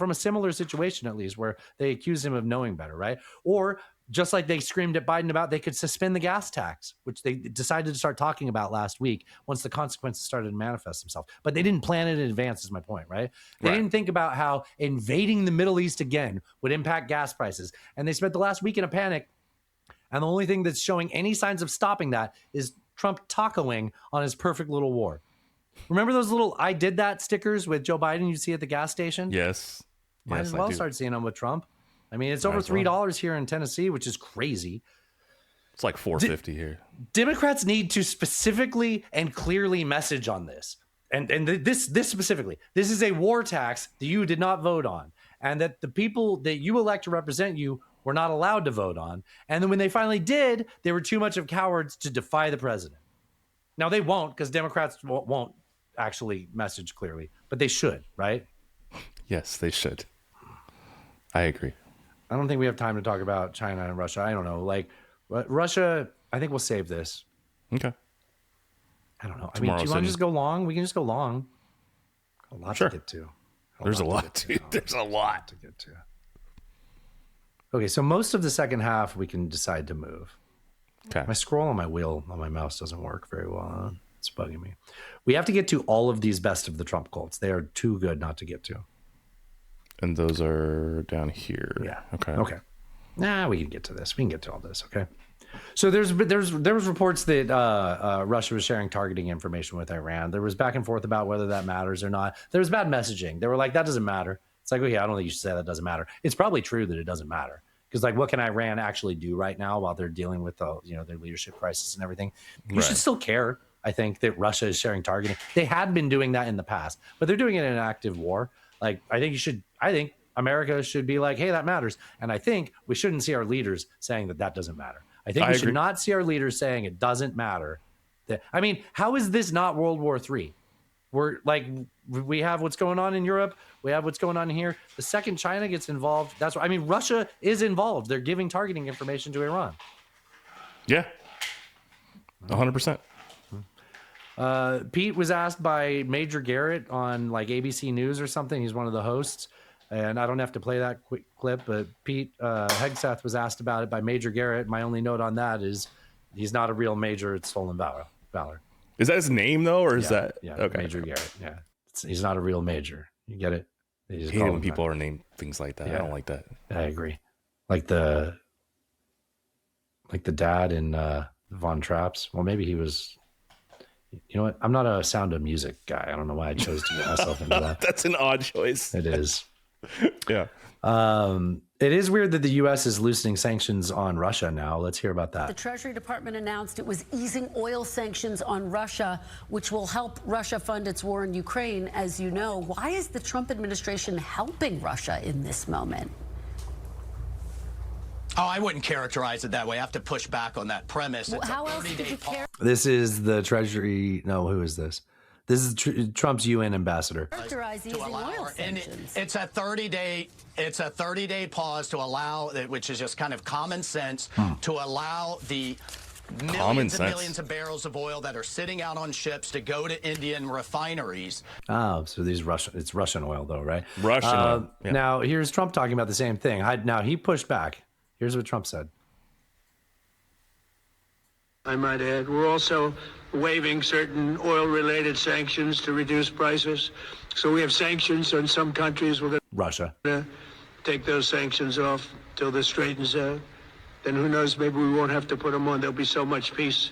a similar situation, at least, where they accused him of knowing better, right? Or just like they screamed at Biden about, they could suspend the gas tax, which they decided to start talking about last week once the consequences started to manifest themselves. But they didn't plan it in advance, is my point, right? They didn't think about how invading the Middle East again would impact gas prices. And they spent the last week in a panic. And the only thing that's showing any signs of stopping that is Trump tacoing on his perfect little war. Remember those little "I did that" stickers with Joe Biden you see at the gas station? Yes. Might as well start seeing them with Trump. I mean, it's over $3 here in Tennessee, which is crazy. It's like $4.50 here. Democrats need to specifically and clearly message on this. And this specifically, this is a war tax that you did not vote on, and that the people that you elect to represent you were not allowed to vote on. And then when they finally did, they were too much of cowards to defy the president. Now they won't, because Democrats won't actually message clearly, but they should, right? Yes, they should. I agree. I don't think we have time to talk about China and Russia. I don't know. Like Russia, I think we'll save this. Okay. I don't know. I mean, do you want to just go long? We can just go long. A lot to get to. There's a lot, dude. There's a lot to get to. Okay, so most of the second half we can decide to move. Okay. My scroll on my wheel on my mouse doesn't work very well. It's bugging me. We have to get to all of these best of the Trump quotes. They are too good not to get to. And those are down here. Yeah. Okay. Nah, we can get to this. We can get to all this. Okay. So there was reports that Russia was sharing targeting information with Iran. There was back and forth about whether that matters or not. There was bad messaging. They were like, that doesn't matter. It's like, okay, I don't think you should say that doesn't matter. It's probably true that it doesn't matter. Because like, what can Iran actually do right now while they're dealing with their leadership crisis and everything? You should still care, I think, that Russia is sharing targeting. They had been doing that in the past, but they're doing it in an active war. Like, I think America should be like, hey, that matters. And I think we shouldn't see our leaders saying that doesn't matter. I think we should not see our leaders saying it doesn't matter. I mean, how is this not World War III? We're like, we have what's going on in Europe. We have what's going on here. The second China gets involved, that's what I mean. Russia is involved. They're giving targeting information to Iran. Yeah. 100%. Pete was asked by Major Garrett on like ABC News or something. He's one of the hosts. And I don't have to play that quick clip, but Pete Hegseth was asked about it by Major Garrett. My only note on that is he's not a real major. It's stolen valor. Is that his name, though, or is that? Yeah, okay. Major Garrett. Yeah. He's not a real major. You get it? I hate when people are named things like that. Yeah. I don't like that. I agree. Like the dad in Von Traps. Well, maybe he was... You know what? I'm not a Sound of Music guy. I don't know why I chose to get myself into that. That's an odd choice. It is. Yeah. It is weird that the U.S. is loosening sanctions on Russia now. Let's hear about that. The Treasury Department announced it was easing oil sanctions on Russia, which will help Russia fund its war in Ukraine, as you know. Why is the Trump administration helping Russia in this moment? Oh, I wouldn't characterize it that way. I have to push back on that premise. Well, how else could you characterize This is the Treasury. No, who is this? This is Trump's UN ambassador. easing oil sanctions? It's a 30-day pause to allow, which is just kind of common sense, to allow the millions of barrels of oil that are sitting out on ships to go to Indian refineries. Oh, so it's Russian oil though, right? Russian oil. Yeah. Now here's Trump talking about the same thing. Now he pushed back. Here's what Trump said. I might add, we're also waiving certain oil-related sanctions to reduce prices. So we have sanctions on some countries. We're going Russia to take those sanctions off till this straightens out. Then who knows, maybe we won't have to put them on. There'll be so much peace.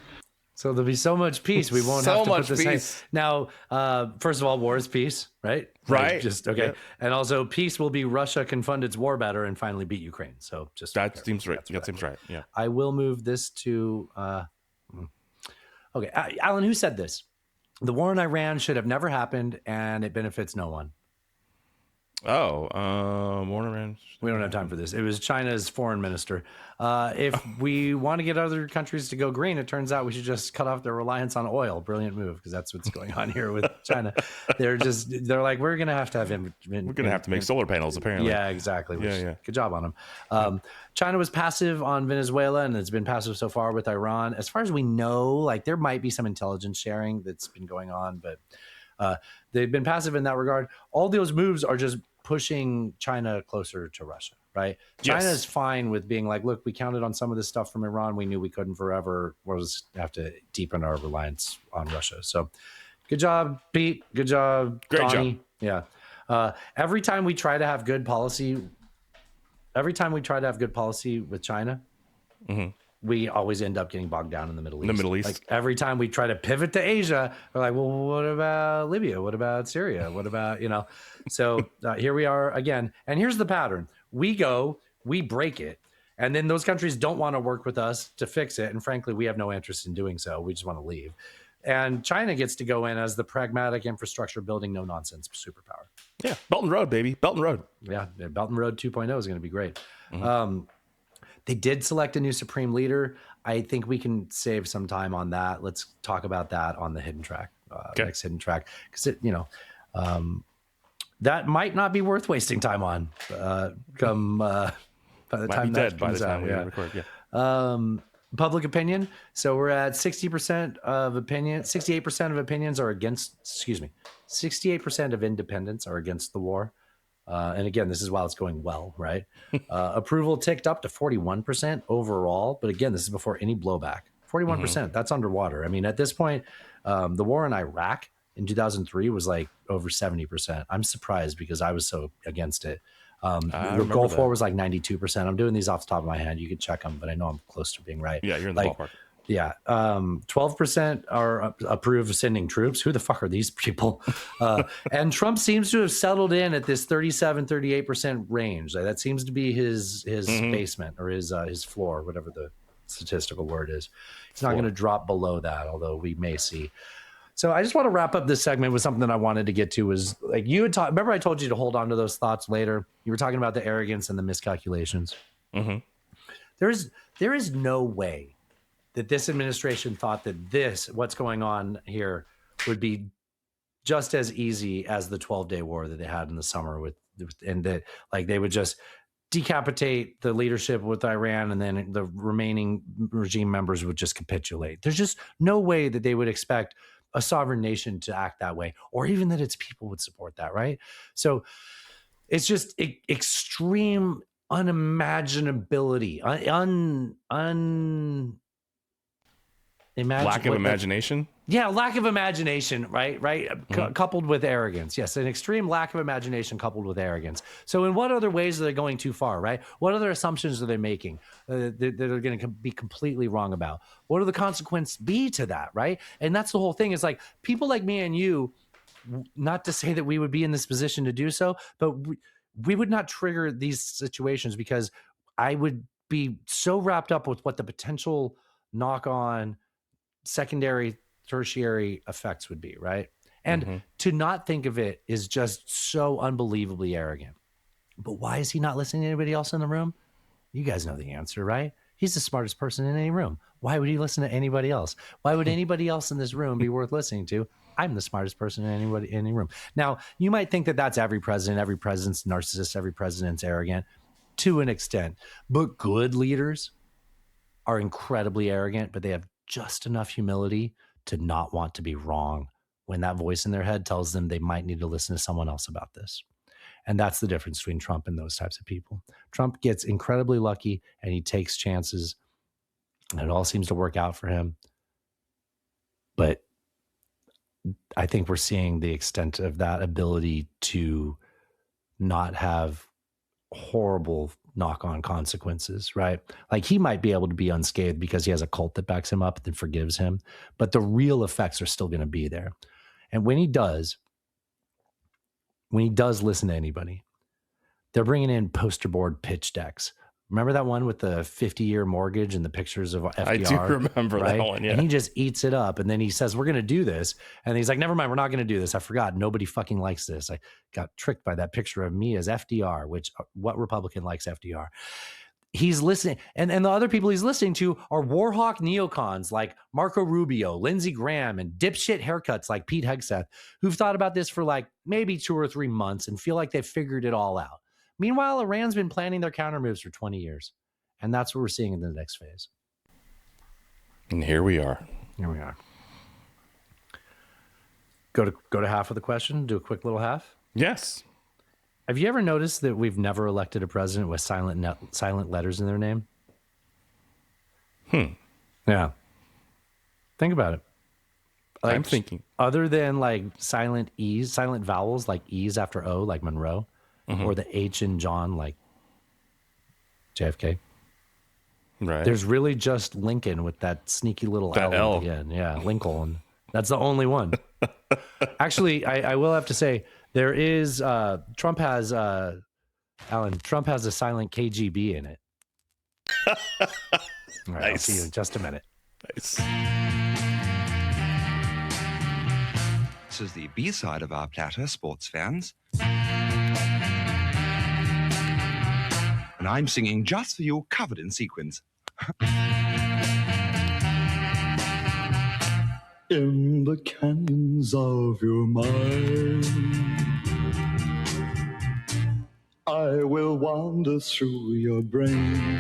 So there'll be so much peace. We won't have to put this in. Now, first of all, war is peace, right? Right. Just okay. Yeah. And also peace will be Russia can fund its war better and finally beat Ukraine. So just that seems right. That seems right. Yeah. I will move this to okay. Alan, who said this? The war in Iran should have never happened and it benefits no one. Oh, war in Iran. We don't have time for this. It was China's foreign minister. If we want to get other countries to go green, it turns out we should just cut off their reliance on oil. Brilliant move, because that's what's going on here with China. They're like, we're going to have we're going to have to make solar panels, apparently. Yeah, exactly. Yeah. Good job on them. China was passive on Venezuela, and it's been passive so far with Iran. As far as we know, like there might be some intelligence sharing that's been going on, but they've been passive in that regard. All those moves are just pushing China closer to Russia, right? China is fine with being like, look, we counted on some of this stuff from Iran. We knew we couldn't forever. We'll just have to deepen our reliance on Russia. So good job, Pete. Good job, Great Donnie. job. Yeah. Every time we try to have good policy with China, we always end up getting bogged down in the Middle East. Like every time we try to pivot to Asia, we're like, well, what about Libya? What about Syria? What about, So here we are again. And here's the pattern. We go we break it. And then those countries don't want to work with us to fix it. And frankly, we have no interest in doing so. We just want to leave. And China gets to go in as the pragmatic infrastructure building, no nonsense superpower. Yeah. Belt and Road, baby. Belt and Road. Yeah. Belt and Road 2.0 is going to be great. They did select a new supreme leader. I think we can save some time on that. Let's talk about that on the hidden track, next hidden track. Because that might not be worth wasting time on come by the time that comes out. Public opinion. So we're at 60% of opinion. 68% of opinions are against. 68% of independents are against the war. And again, this is while it's going well, right? Approval ticked up to 41% overall. But again, this is before any blowback. 41%. That's underwater. I mean, at this point, the war in Iraq in 2003 was like over 70%. I'm surprised because I was so against it. The Gulf War was like 92%. I'm doing these off the top of my head. You can check them, but I know I'm close to being right. Yeah, you're in the ballpark. Yeah. 12% are approve of sending troops. Who the fuck are these people? And Trump seems to have settled in at this 37, 38% range. That seems to be his basement or his floor, whatever the statistical word is. He's not going to drop below that, although we may see. So I just want to wrap up this segment with something that I wanted to get to was like you had talked. Remember I told you to hold on to those thoughts later. You were talking about the arrogance and the miscalculations. There is no way that this administration thought that what's going on here would be just as easy as the 12-day war that they had in the summer and that like they would just decapitate the leadership with Iran and then the remaining regime members would just capitulate. There's just no way that they would expect a sovereign nation to act that way, or even that its people would support that, right? So it's just extreme unimaginability, lack of imagination. Yeah, lack of imagination, right? Coupled with arrogance. Yes, an extreme lack of imagination coupled with arrogance. So in what other ways are they going too far, right? What other assumptions are they making that are going to be completely wrong about? What will the consequence be to that, right? And that's the whole thing is like people like me and you, not to say that we would be in this position to do so, but we would not trigger these situations because I would be so wrapped up with what the potential knock-on secondary tertiary effects would be, right? And to not think of it is just so unbelievably arrogant. But why is he not listening to anybody else in the room? You guys know the answer, right? He's the smartest person in any room. Why would he listen to anybody else? Why would anybody else in this room be worth listening to? I'm the smartest person in any room. Now, you might think that that's every president. Every president's narcissist. Every president's arrogant to an extent. But good leaders are incredibly arrogant, but they have just enough humility to not want to be wrong when that voice in their head tells them they might need to listen to someone else about this. And that's the difference between Trump and those types of people. Trump gets incredibly lucky and he takes chances and it all seems to work out for him. But I think we're seeing the extent of that ability to not have horrible knock-on consequences, right? Like he might be able to be unscathed because he has a cult that backs him up and forgives him, but the real effects are still going to be there. And when he does listen to anybody, they're bringing in poster board pitch decks. Remember that one with the 50-year mortgage and the pictures of FDR? I do remember that one, yeah. And he just eats it up. And then he says, we're going to do this. And he's like, never mind, we're not going to do this. I forgot. Nobody fucking likes this. I got tricked by that picture of me as FDR, which what Republican likes FDR? He's listening. And the other people he's listening to are warhawk neocons like Marco Rubio, Lindsey Graham, and dipshit haircuts like Pete Hegseth, who've thought about this for like maybe 2 or 3 months and feel like they've figured it all out. Meanwhile, Iran's been planning their counter moves for 20 years. And that's what we're seeing in the next phase. And here we are. Go to half of the question, do a quick little half. Yes. Have you ever noticed that we've never elected a president with silent letters in their name? Yeah. Think about it. Like, I'm thinking. Other than like silent E's, silent vowels like E's after O, like Monroe, or the H in John, like JFK. Right. There's really just Lincoln with that sneaky little L at the end. Yeah, Lincoln. That's the only one. Actually, I will have to say, there is, Trump has Alan, Trump has a silent KGB in it. All right, I'll see you in just a minute. Nice. This is the B-side of our platter, sports fans. And I'm singing just for you, covered in sequins. In the canyons of your mind, I will wander through your brain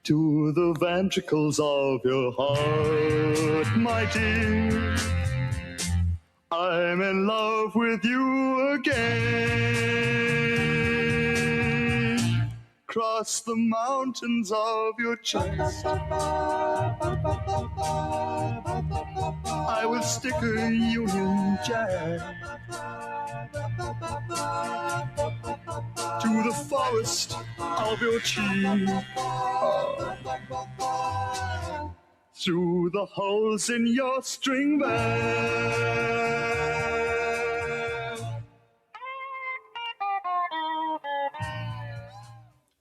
to the ventricles of your heart, my dear. I'm in love with you again. Cross the mountains of your chest, I will stick a Union Jack to the forest of your cheek, through the holes in your string bag.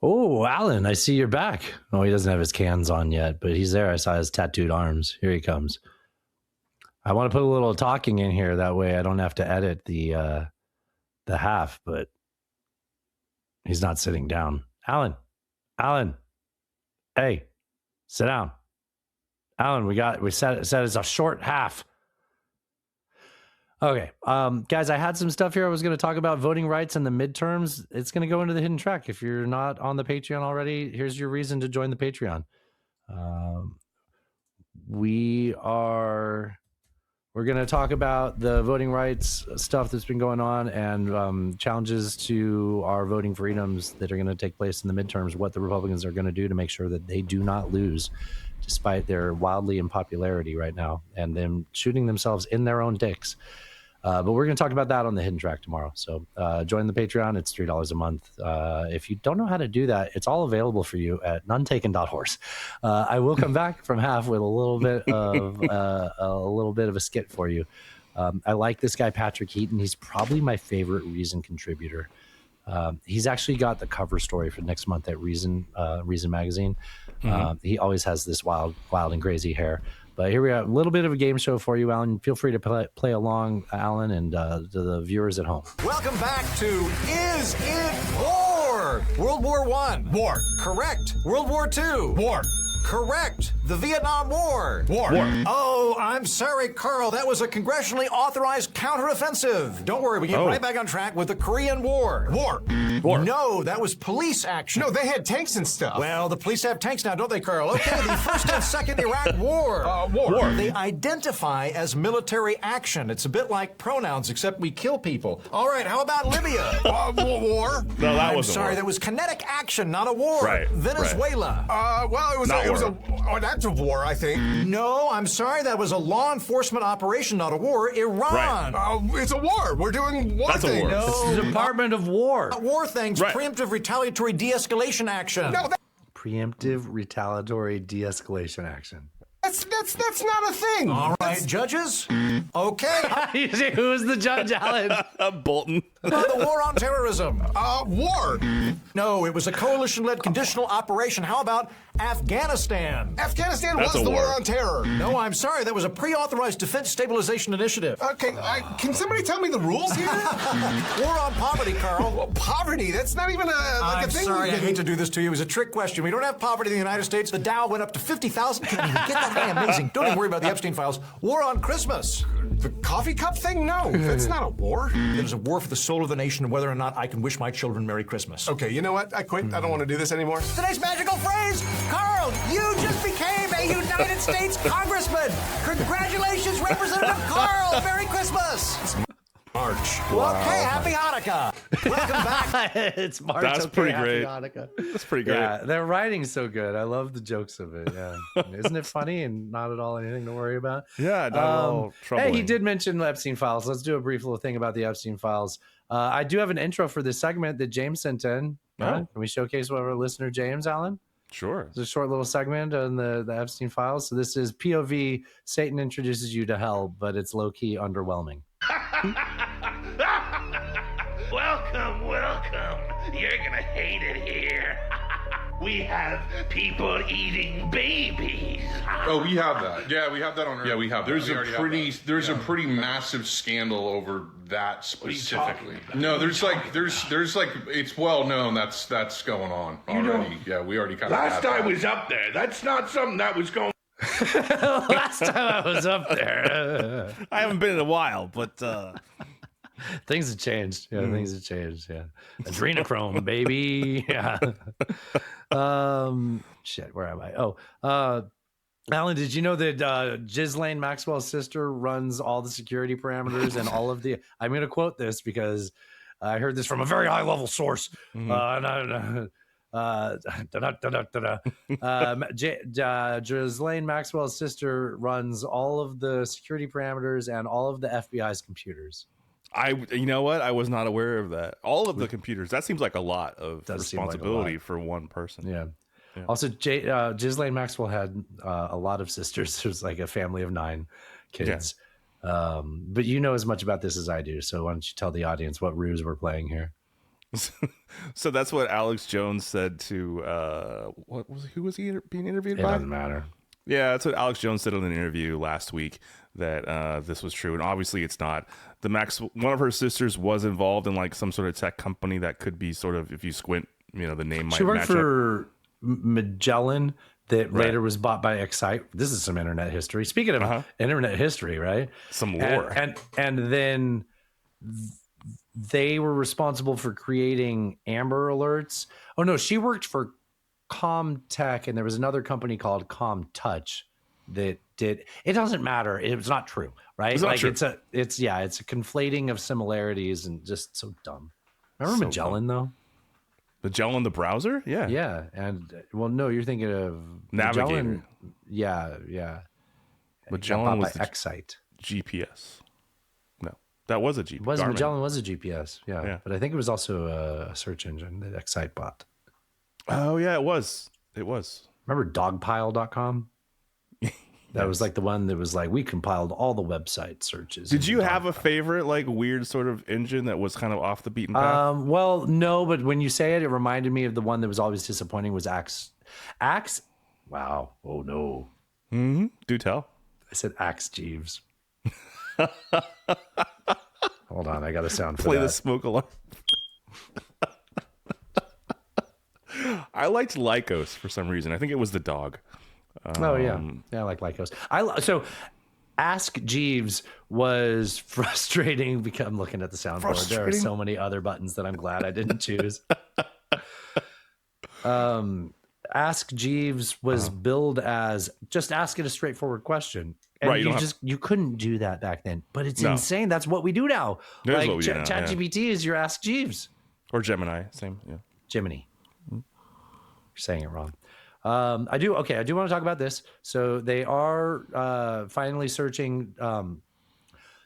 Oh, Alan, I see you're back. Oh, he doesn't have his cans on yet, but he's there. I saw his tattooed arms. Here he comes. I want to put a little talking in here. That way I don't have to edit the half, but he's not sitting down. Alan, hey, sit down. Alan, we said it's a short half. Okay, guys, I had some stuff here I was going to talk about voting rights and the midterms. It's going to go into the hidden track. If you're not on the Patreon already, here's your reason to join the Patreon. We're going to talk about the voting rights stuff that's been going on and challenges to our voting freedoms that are going to take place in the midterms, what the Republicans are going to do to make sure that they do not lose despite their wildly impopularity right now and them shooting themselves in their own dicks. But we're going to talk about that on the hidden track tomorrow. So join the Patreon. It's $3 a month. If you don't know how to do that, it's all available for you at nonetaken.horse. I will come back from half with a little bit of a skit for you. I like this guy, Patrick Heaton. He's probably my favorite Reason contributor. He's actually got the cover story for next month at Reason magazine. He always has this wild and crazy hair. But here we are, a little bit of a game show for you, Alan. Feel free to play along, Alan, and to the viewers at home. Welcome back to Is It War? World War I. War. Correct. World War II. War. Correct. The Vietnam War. War. Oh, I'm sorry, Carl. That was a congressionally authorized counteroffensive. Don't worry, we get right back on track with the Korean War. War. No, that was police action. No, they had tanks and stuff. Well, the police have tanks now, don't they, Carl? Okay, the First and Second Iraq War. War. They identify as military action. It's a bit like pronouns, except we kill people. All right, how about Libya? War. No, that I'm wasn't sorry, war. that was kinetic action, not a war. Right. Venezuela. Well, it was an act of war, I think. No, I'm sorry, that was a law enforcement operation, not a war. Iran. It's a war. We're doing war That's a things. war. No, It's the Department of War. not war things. Right. Preemptive retaliatory de-escalation action. No, Preemptive retaliatory de-escalation action. that's not a thing. All right, judges. Okay. You see, who's the judge, Alan? Bolton. The war on terrorism. War. No, it was a coalition-led conditional operation. How about Afghanistan? Afghanistan That's was a the war. war on terror. No, I'm sorry. That was a pre-authorized defense stabilization initiative. Okay, can somebody tell me the rules here? War on poverty, Carl. Well, poverty, that's not even I'm a thing. sorry, I hate to do this to you. It was a trick question. We don't have poverty in the United States. The Dow went up to 50,000. Can't even get that high. Amazing. Don't even worry about the Epstein files. War on Christmas. The coffee cup thing? No, that's not a war. It is a war for the soul of the nation and whether or not I can wish my children Merry Christmas. Okay, you know what? I quit. I don't want to do this anymore. Today's magical phrase, Carl, you just became a United States Congressman. Congratulations, Representative Carl. Merry Christmas. March. Okay, happy Hanukkah. Welcome back. It's March. That's okay, pretty happy great. Hanukkah. That's pretty great. Yeah, their writing's so good. I love the jokes of it. Yeah, isn't it funny and not at all anything to worry about? Yeah, not at all troubling. Hey, he did mention the Epstein files. Let's do a brief little thing about the Epstein files. I do have an intro for this segment that James sent in. Can we showcase what our listener James, Alan? Sure. It's a short little segment on the Epstein files. So this is POV. Satan introduces you to hell, but it's low key underwhelming. hate it here. We have people eating babies. Oh, we have that. Yeah, we have that on. Yeah, we have. There's that. there's a pretty massive scandal over that specifically. No, there's like it's well known that's going on already. Yeah, we already kind of. Last I was up there, that's not something that was going. Last time I was up there. I haven't been in a while, but things have changed. Yeah, things have changed. Yeah, adrenochrome, baby. Yeah. Shit. Where am I? Oh, Alan, did you know that Ghislaine Maxwell's sister runs all the security parameters and all of the? I'm going to quote this because I heard this from a very high level source. Ghislaine Maxwell's sister runs all of the security parameters and all of the FBI's computers. You know what? I was not aware of that. All of the computers. That seems like a lot of responsibility for one person. Yeah. Also, Ghislaine Maxwell had a lot of sisters. There's like a family of 9 kids. Yeah. But you know as much about this as I do. So why don't you tell the audience what ruse we're playing here? So that's what Alex Jones said to who was he being interviewed by? It doesn't matter. Yeah, that's what Alex Jones said in an interview last week, that this was true, and obviously it's not. One of her sisters was involved in like some sort of tech company that could be sort of, if you squint, the name might. She worked match for Magellan, that later was bought by Excite. This is some internet history. Speaking of internet history, right? Some lore, and then they were responsible for creating Amber Alerts. Oh no, she worked for Comtech, and there was another company called ComTouch that did. It doesn't matter. It's not true, right? It's not true. It's a conflating of similarities and just so dumb. Remember Magellan though? Magellan, the browser? Yeah. Yeah, and well, no, you're thinking of Navigator. Magellan. Yeah. Magellan was Excite GPS. No, that was a GPS. Magellan was a GPS. Yeah, but I think it was also a search engine that Excite bought. Oh yeah, it was. Remember dogpile.com? That was like the one that was like, we compiled all the website searches. Did you have a favorite like weird sort of engine that was kind of off the beaten path? Well, no, but when you say it, it reminded me of the one that was always disappointing was Axe. Wow. Oh no. Mm-hmm. Do tell. I said Axe Jeeves. Hold on, I got a sound for Play that. the smoke alarm. I liked Lycos for some reason. I think it was the dog. I like Lycos. So Ask Jeeves was frustrating because I'm looking at the soundboard. There are so many other buttons that I'm glad I didn't choose. Ask Jeeves was billed as just ask it a straightforward question. And right, you couldn't do that back then. But it's insane. That's what we do now. Like ChatGPT is your Ask Jeeves. Or Gemini, same. Yeah. Gemini. You're saying it wrong. I do want to talk about this. So they are finally searching.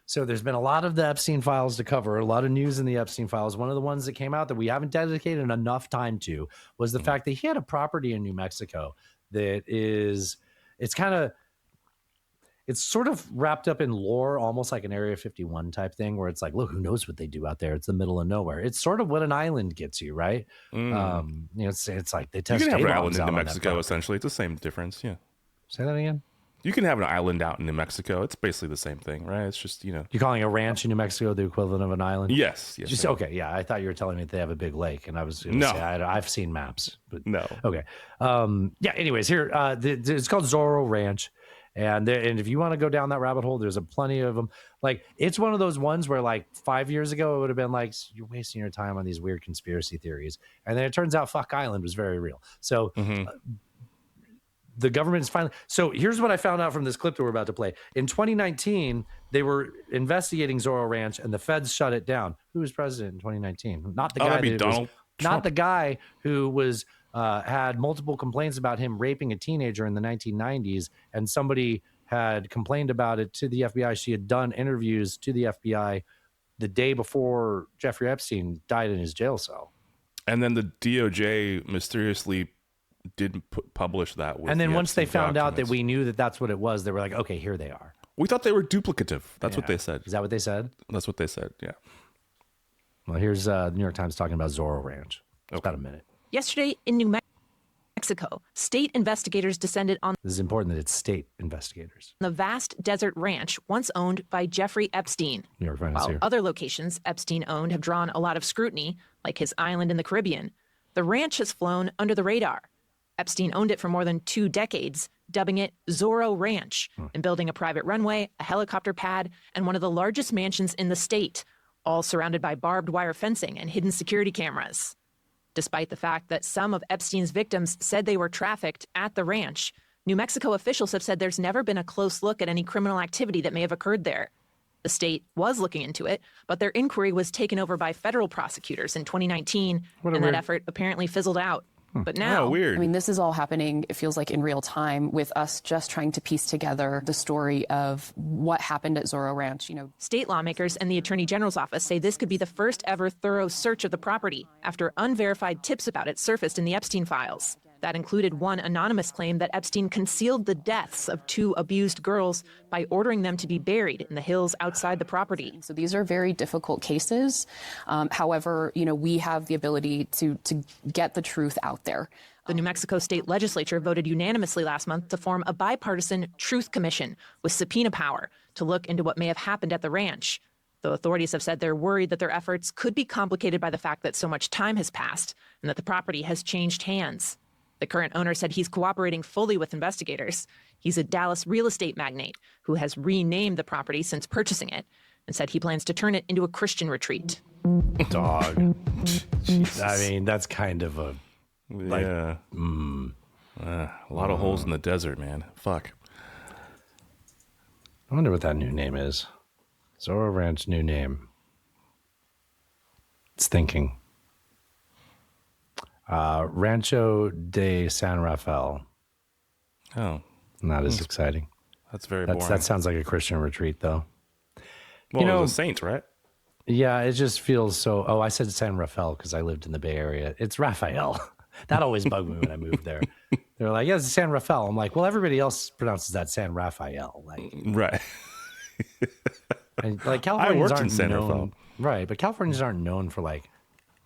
So there's been a lot of the Epstein files to cover, a lot of news in the Epstein files. One of the ones that came out that we haven't dedicated enough time to was the fact that he had a property in New Mexico that is, it's sort of wrapped up in lore, almost like an Area 51 type thing, where it's like, look, who knows what they do out there? It's the middle of nowhere. It's sort of what an island gets you, right? It's like they test. You can have an island in New Mexico, essentially. It's the same difference, yeah. Say that again. You can have an island out in New Mexico. It's basically the same thing, right? It's just, You're calling a ranch in New Mexico the equivalent of an island? Yes. Okay, yeah. I thought you were telling me that they have a big lake, and I was going to say, I've seen maps, but no. Okay. Anyways, here, it's called Zorro Ranch. And if you want to go down that rabbit hole, there's plenty of them. Like, it's one of those ones where, like, 5 years ago, it would have been like, you're wasting your time on these weird conspiracy theories. And then it turns out Fuck Island was very real. So the government is finally. So here's what I found out from this clip that we're about to play. In 2019, they were investigating Zorro Ranch, and the feds shut it down. Who was president in 2019? Not the guy. That'd be Donald Trump. Not the guy who was. Had multiple complaints about him raping a teenager in the 1990s, and somebody had complained about it to the FBI. She had done interviews to the FBI the day before Jeffrey Epstein died in his jail cell. And then the DOJ mysteriously didn't publish that. And then once they found out that we knew that that's what it was, they were like, okay, here they are. We thought they were duplicative. That's what they said. Is that what they said? That's what they said, yeah. Well, here's the New York Times talking about Zorro Ranch. It's about a minute. Yesterday in New Mexico, state investigators descended on This is important that it's state investigators. the vast desert ranch once owned by Jeffrey Epstein. New York Finance While here. other locations Epstein owned have drawn a lot of scrutiny, like his island in the Caribbean, the ranch has flown under the radar. Epstein owned it for more than 2 decades, dubbing it Zorro Ranch, and building a private runway, a helicopter pad, and one of the largest mansions in the state, all surrounded by barbed wire fencing and hidden security cameras. Despite the fact that some of Epstein's victims said they were trafficked at the ranch, New Mexico officials have said there's never been a close look at any criminal activity that may have occurred there. The state was looking into it, but their inquiry was taken over by federal prosecutors in 2019, and that effort apparently fizzled out. But now, I mean, this is all happening, it feels like, in real time, with us just trying to piece together the story of what happened at Zorro Ranch. State lawmakers and the Attorney General's office say this could be the first ever thorough search of the property after unverified tips about it surfaced in the Epstein files. That included one anonymous claim that Epstein concealed the deaths of 2 abused girls by ordering them to be buried in the hills outside the property. So these are very difficult cases. However, we have the ability to get the truth out there. The New Mexico state legislature voted unanimously last month to form a bipartisan truth commission with subpoena power to look into what may have happened at the ranch. Though authorities have said they're worried that their efforts could be complicated by the fact that so much time has passed and that the property has changed hands. The current owner said he's cooperating fully with investigators. He's a Dallas real estate magnate who has renamed the property since purchasing it and said he plans to turn it into a Christian retreat. Dog. I mean, that's kind of a... A lot of holes in the desert, man. Fuck. I wonder what that new name is. Zorro Ranch new name. It's thinking. Rancho de San Rafael. Oh. Not as exciting. That's very boring. That sounds like a Christian retreat, though. Well, it was a saint, right? Yeah, it just feels so... Oh, I said San Rafael because I lived in the Bay Area. It's Raphael. That always bugged me when I moved there. They're like, yeah, it's San Rafael. I'm like, well, everybody else pronounces that San Rafael. Right. And, Californians I worked in San Rafael. Right, but Californians aren't known for,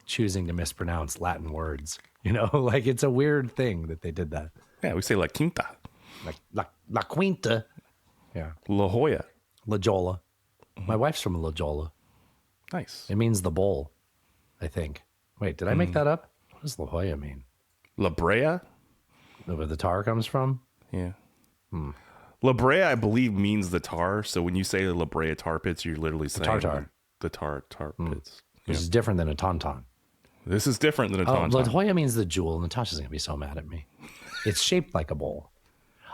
choosing to mispronounce Latin words. It's a weird thing that they did that. Yeah, we say La Quinta. La Quinta. Yeah. La Jolla. La Jolla. My wife's from La Jolla. Nice. It means the bowl, I think. Wait, did I make that up? What does La Jolla mean? La Brea? Where the tar comes from? Yeah. La Brea, I believe, means the tar. So when you say the La Brea tar pits, you're literally saying the tar pits. Which is different than a tauntaun. This is different than a tauntaun. La Jolla means the jewel. Natasha's going to be so mad at me. It's shaped like a bowl.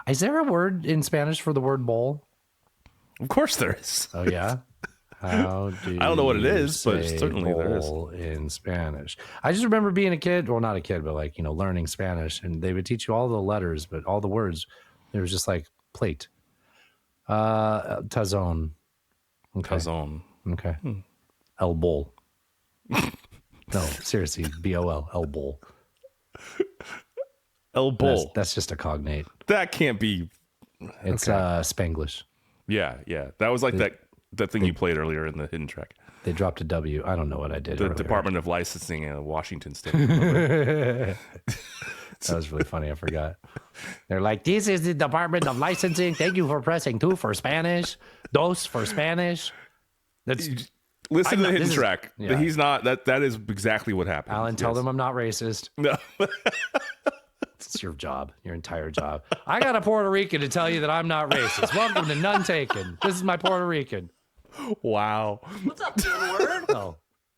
Is there a word in Spanish for the word bowl? Of course there is. Oh, yeah? How do I don't know what it is, but say certainly there is. bowl in Spanish? I just remember being a kid. Well, not a kid, but learning Spanish. And they would teach you all the letters, but all the words, there was just plate. Tazón. Okay. Tazón. Okay. El bowl. No, seriously, B-O-L, El bowl. El bowl. That's just a cognate. That can't be. It's Spanglish. Yeah. That was that thing you played earlier in the hidden track. They dropped a W. I don't know what I did. The Department of Licensing in Washington State. That was really funny. I forgot. They're like, this is the Department of Licensing. Thank you for pressing 2 for Spanish. Dos for Spanish. Listen to the hidden track. Yeah. He's not. That is exactly what happened. Alan, tell them I'm not racist. No. It's your job, your entire job. I got a Puerto Rican to tell you that I'm not racist. Welcome to None Taken. This is my Puerto Rican. Wow. What's up, N-word? Oh,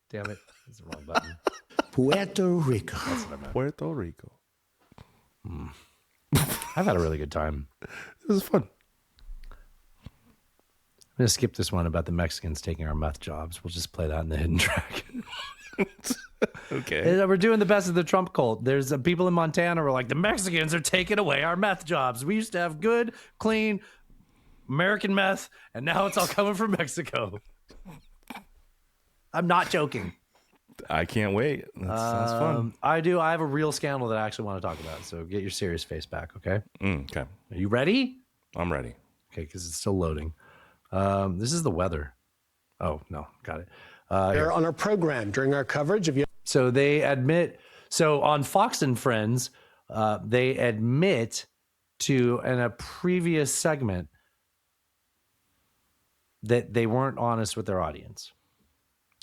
damn it. That's the wrong button. Puerto Rico. That's what I meant. Puerto Rico. I've had a really good time. This is fun. I'm going to skip this one about the Mexicans taking our meth jobs. We'll just play that in the hidden track. Okay. We're doing the best of the Trump cult. There's people in Montana who are like, the Mexicans are taking away our meth jobs. We used to have good, clean American meth, and now it's all coming from Mexico. I'm not joking. I can't wait. That sounds fun. I do. I have a real scandal that I actually want to talk about. So get your serious face back, okay? Okay. Are you ready? I'm ready. Okay, because it's still loading. This is the weather. Oh, no. Got it. They're on our program during our coverage of... So they admit So on Fox and Friends, they admit to in a previous segment that they weren't honest with their audience.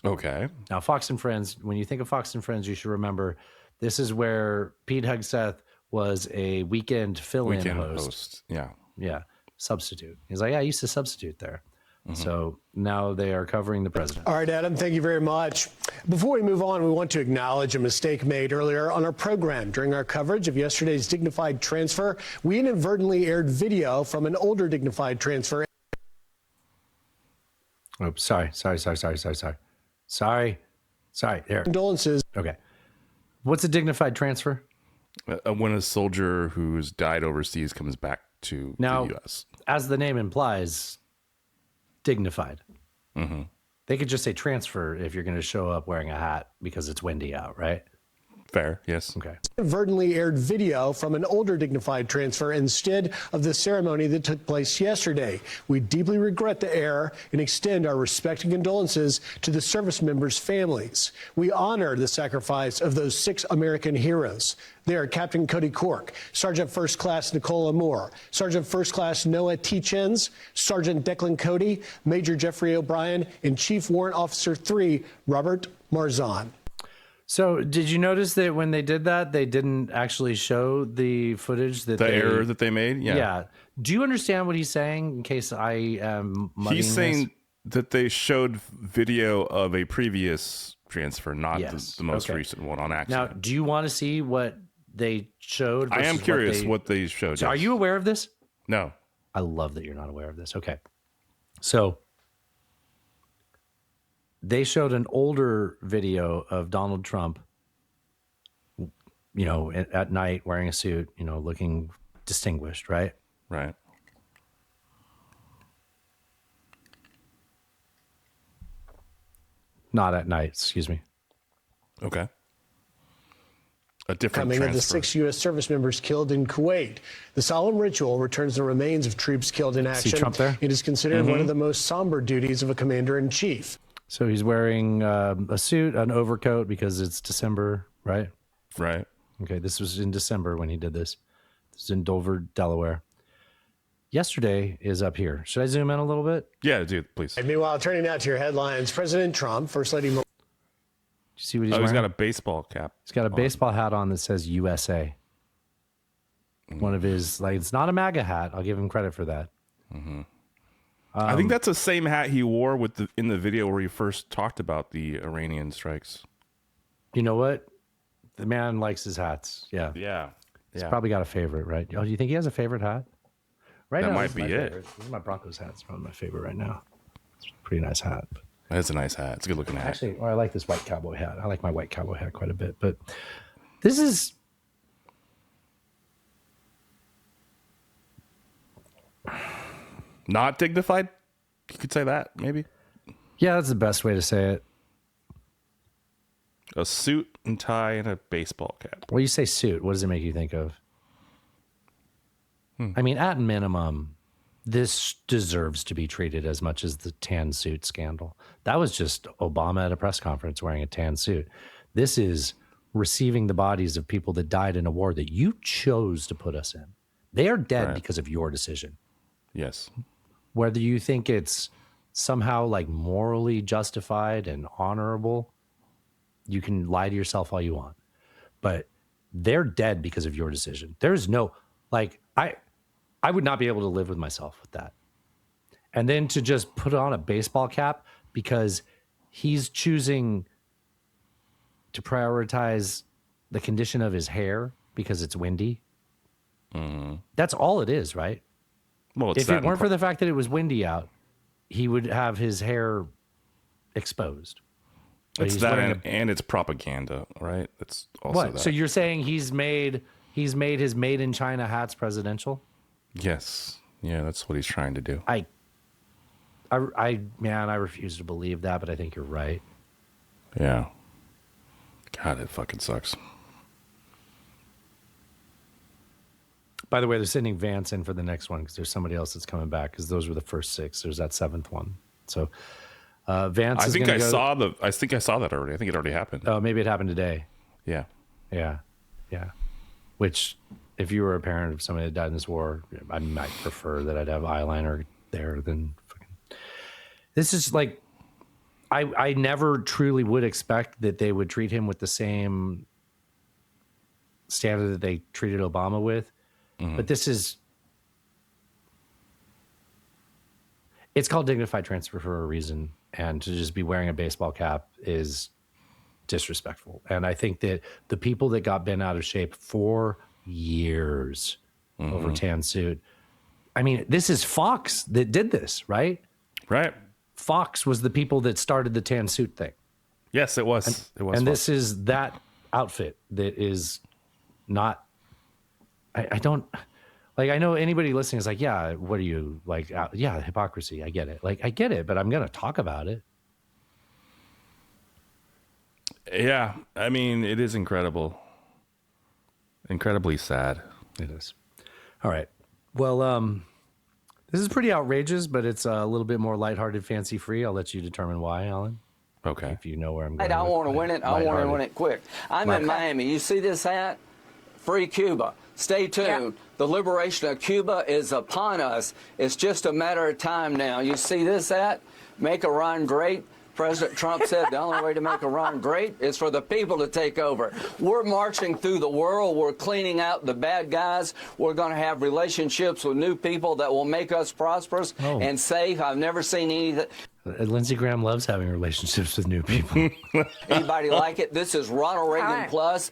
Okay. Now, Fox and Friends, when you think of Fox and Friends, you should remember this is where Pete Hegseth was a weekend fill-in host. Yeah. Yeah. Substitute. He's like, yeah, I used to substitute there. So now they are covering the president. All right, Adam, thank you very much. Before we move on, we want to acknowledge a mistake made earlier on our program. During our coverage of yesterday's dignified transfer, we inadvertently aired video from an older dignified transfer. Oh, sorry. There. Condolences. Okay. What's a dignified transfer? When a soldier who's died overseas comes back to the U.S. As the name implies, dignified. Mm-hmm. They could just say transfer if you're going to show up wearing a hat because it's windy out, right? Fair, yes. Okay. Inadvertently aired video from an older dignified transfer instead of the ceremony that took place yesterday. We deeply regret the error and extend our respect and condolences to the service members' families. We honor the sacrifice of those 6 American heroes. They are Captain Cody Cork, Sergeant First Class Nicola Moore, Sergeant First Class Noah T. Chens, Sergeant Declan Cody, Major Jeffrey O'Brien, and Chief Warrant Officer 3, Robert Marzon. So did you notice that when they did that, they didn't actually show the footage that the error that they made? Yeah. Do you understand what he's saying in case I am muddying He's saying this? that they showed video of a previous transfer, not the most recent one on accident. Now, do you want to see what they showed? I am curious what they showed. So are you aware of this? No. I love that you're not aware of this. Okay. So they showed an older video of Donald Trump, at night wearing a suit, looking distinguished, right? Right. Not at night, excuse me. Okay. A different Coming transfer. of the 6 U.S. service members killed in Kuwait. The solemn ritual returns the remains of troops killed in action. See Trump there? It is considered one of the most somber duties of a commander-in-chief. So he's wearing a suit, an overcoat, because it's December, right? Right. Okay, this was in December when he did this. This is in Dover, Delaware. Yesterday is up here. Should I zoom in a little bit? Yeah, dude, please. And meanwhile, turning now to your headlines, President Trump, First Lady Melania. You see what he's He's wearing? got a baseball cap. He's got a baseball hat on that says USA. One of his, it's not a MAGA hat. I'll give him credit for that. Mm-hmm. I think that's the same hat he wore in the video where he first talked about the Iranian strikes. You know what? The man likes his hats. Yeah. Yeah. He's probably got a favorite, right? Oh, do you think he has a favorite hat? Right That now, might this is be my it. favorite. This is my Broncos hat. It's probably my favorite right now. It's a pretty nice hat. That's a nice hat. It's a good looking hat. Actually, I like this white cowboy hat. I like my white cowboy hat quite a bit. But this is... Not dignified? You could say that, maybe. Yeah, that's the best way to say it. A suit and tie and a baseball cap. Well, you say suit. What does it make you think of? I mean, at minimum, this deserves to be treated as much as the tan suit scandal. That was just Obama at a press conference wearing a tan suit. This is receiving the bodies of people that died in a war that you chose to put us in. They are dead because of your decision. Yes. Whether you think it's somehow morally justified and honorable, you can lie to yourself all you want. But they're dead because of your decision. There's no, I would not be able to live with myself with that. And then to just put on a baseball cap because he's choosing to prioritize the condition of his hair because it's windy. Mm-hmm. That's all it is, right? Well, if it weren't for the fact that it was windy out, he would have his hair exposed. But It's he's that wearing and it's propaganda, right? That's also what? that. So you're saying he's made his made in China hats presidential? Yes. Yeah, that's what he's trying to do. I refuse to believe that, but I think you're right. Yeah. God, it fucking sucks. By the way, they're sending Vance in for the next one because there's somebody else that's coming back because those were the first 6. There's that 7th one. So Vance. I think I saw saw that already. I think it already happened. Oh, maybe it happened today. Yeah. Yeah. Which, if you were a parent of somebody that died in this war, I might prefer that I'd have eyeliner there than fucking. This is like, I never truly would expect that they would treat him with the same standard that they treated Obama with. But this is, it's called dignified transfer for a reason. And to just be wearing a baseball cap is disrespectful. And I think that the people that got bent out of shape for years over tan suit, I mean, this is Fox that did this, right? Right. Fox was the people that started the tan suit thing. Yes, it was. It was. And Fox. this is that outfit that is not, I don't, like, I know anybody listening is like, yeah, what are you, like, yeah, hypocrisy. I get it. Like, I get it, but I'm going to talk about it. Yeah, I mean, it is incredible. Incredibly sad. It is. All right. Well, this is pretty outrageous, but it's a little bit more lighthearted, fancy-free. I'll let you determine why, Alan. Okay. If you know where I'm going. I don't want to win it. I want to win it quick. I'm in Miami. You see this hat? Free Cuba. Stay tuned. Yeah. The liberation of Cuba is upon us. It's just a matter of time now. You see this hat? Make Iran great. President Trump said the only way to make Iran great is for the people to take over. We're marching through the world. We're cleaning out the bad guys. We're going to have relationships with new people that will make us prosperous and safe. I've never seen anything. Lindsey Graham loves having relationships with new people. Anybody like it? This is Ronald Reagan Plus.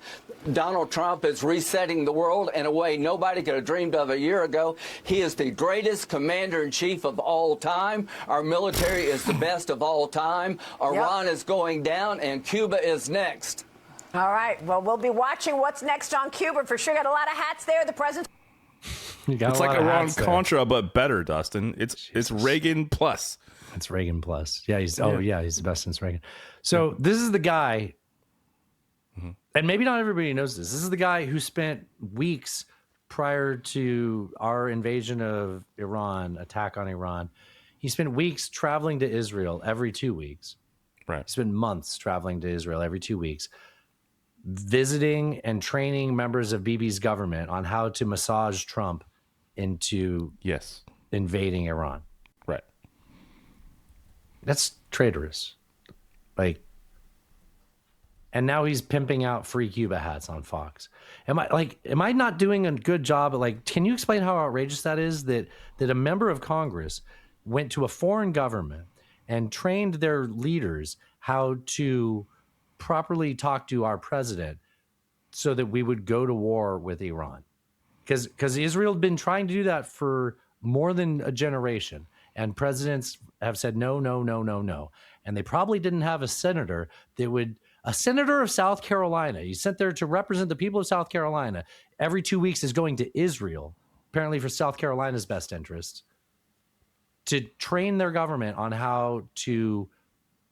Donald Trump is resetting the world in a way nobody could have dreamed of a year ago. He is the greatest commander-in-chief of all time. Our military is the best of all time. Iran is going down, and Cuba is next. All right. Well, we'll be watching what's next on Cuba. For sure, got a lot of hats there. The president. It's like Iran-Contra, but better, Dustin. It's Reagan Plus. It's Reagan Plus. Yeah, he's the best since Reagan. So this is the guy, and maybe not everybody knows this. This is the guy who spent weeks prior to our invasion of Iran, attack on Iran. He spent weeks traveling to Israel every 2 weeks. Right. He spent months traveling to Israel every 2 weeks, visiting and training members of Bibi's government on how to massage Trump into invading Iran. Right. That's traitorous. Like, and now he's pimping out free Cuba hats on Fox. Am I not doing a good job at, like, can you explain how outrageous that is that a member of Congress went to a foreign government and trained their leaders how to properly talk to our president so that we would go to war with Iran? Because Israel had been trying to do that for more than a generation. And presidents have said, no, no, no, no, no. And they probably didn't have a senator a senator of South Carolina, he's sent there to represent the people of South Carolina, every 2 weeks is going to Israel, apparently for South Carolina's best interest, to train their government on how to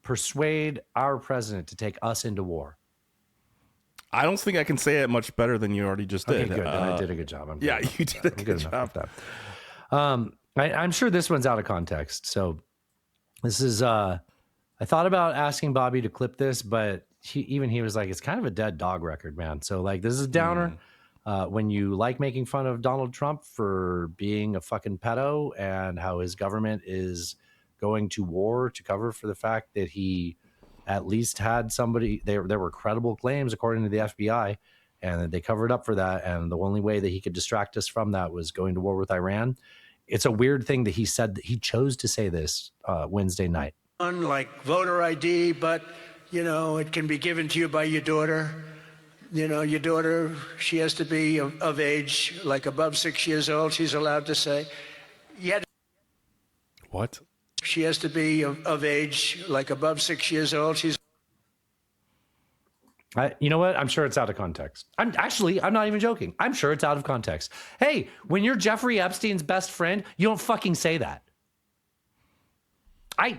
persuade our president to take us into war. I don't think I can say it much better than you already just did. Okay, good. I did a good job. You did a good job. I'm sure this one's out of context. So this is, I thought about asking Bobby to clip this, but he was like, it's kind of a dead dog record, man. So, like, this is a downer. When you like making fun of Donald Trump for being a fucking pedo and how his government is going to war to cover for the fact that he at least had somebody, there were credible claims according to the FBI, and they covered up for that. And the only way that he could distract us from that was going to war with Iran. It's a weird thing that he said, that he chose to say this Wednesday night. Like voter ID, but, it can be given to you by your daughter. Your daughter, she has to be of age, like above 6 years old, she's allowed to say. What? She has to be of age, like above 6 years old. You know what? I'm sure it's out of context. I'm not even joking. I'm sure it's out of context. Hey, when you're Jeffrey Epstein's best friend, you don't fucking say that. I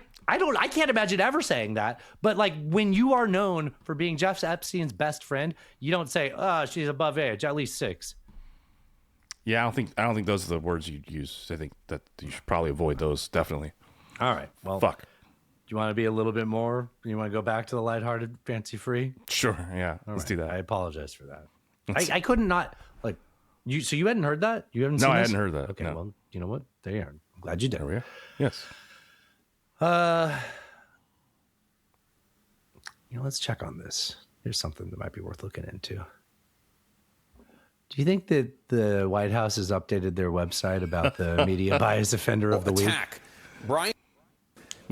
can't imagine ever saying that. But, like, when you are known for being Jeff Epstein's best friend, you don't say, she's above age, at least 6. Yeah, I don't think those are the words you'd use. I think that you should probably avoid those, definitely. All right. Well, fuck. you want to be a little bit more? You want to go back to the lighthearted, fancy free? Sure. Yeah. Let's do that. I apologize for that. I couldn't not like you. So you hadn't heard that? You haven't? No, seen I this? hadn't heard that. Okay. No. Well, you know what? There you are. I'm glad you did. There we are. Yes. Let's check on this. Here's something that might be worth looking into. Do you think that the White House has updated their website about the media bias offender of the week? Brian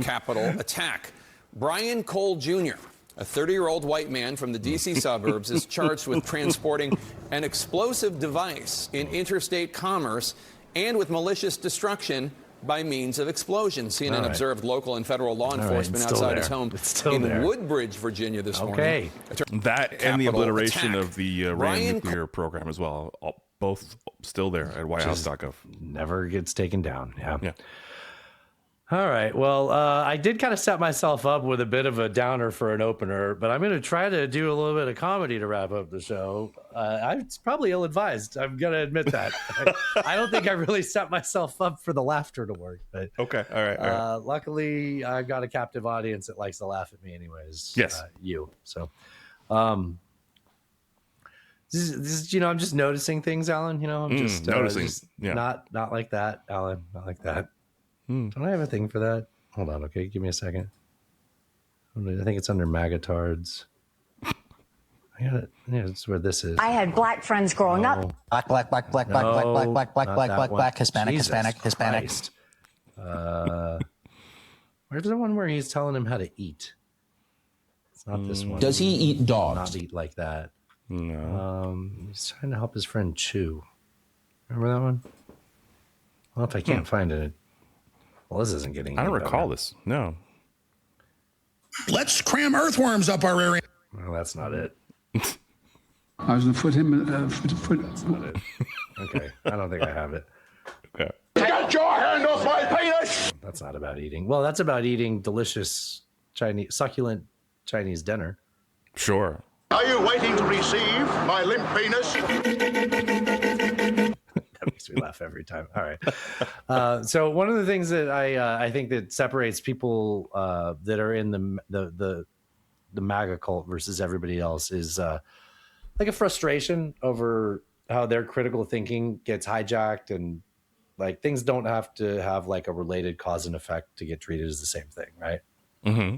Capitol attack. Brian Cole Jr., a 30-year-old white man from the D.C. suburbs, is charged with transporting an explosive device in interstate commerce and with malicious destruction by means of explosion. CNN observed local and federal law enforcement outside his home in Woodbridge, Virginia this morning. That and the obliteration of the Iran nuclear program as well. Both still there at whitehouse.gov. Never gets taken down. Yeah. All right. Well, I did kind of set myself up with a bit of a downer for an opener, but I'm going to try to do a little bit of comedy to wrap up the show. It's probably ill-advised. I'm going to admit that. I don't think I really set myself up for the laughter to work. But okay. All right. Luckily, I've got a captive audience that likes to laugh at me anyways. Yes. You. So, this I'm just noticing things, Alan. I'm just noticing. Not like that, Alan. Not like that. Don't I have a thing for that? Hold on, okay? Give me a second. I think it's under Magatards. I got it. Yeah, it's where this is. I had black friends growing up. Black, Hispanic. Where's the one where he's telling him how to eat? It's not this one. Does he eat dogs? Not eat like that. No. He's trying to help his friend chew. Remember that one? Well, if I can't find it. Well, this isn't getting. I don't recall this. No. Let's cram earthworms up our area. Well, that's not it. I was going to put him. That's not it. Okay, I don't think I have it. Okay. Get your hand off my penis! That's not about eating. Well, that's about eating delicious succulent Chinese dinner. Sure. Are you waiting to receive my limp penis? That makes me laugh every time. All right. So one of the things that I think that separates people that are in the MAGA cult versus everybody else is like a frustration over how their critical thinking gets hijacked, and like things don't have to have like a related cause and effect to get treated as the same thing, right? Mm-hmm.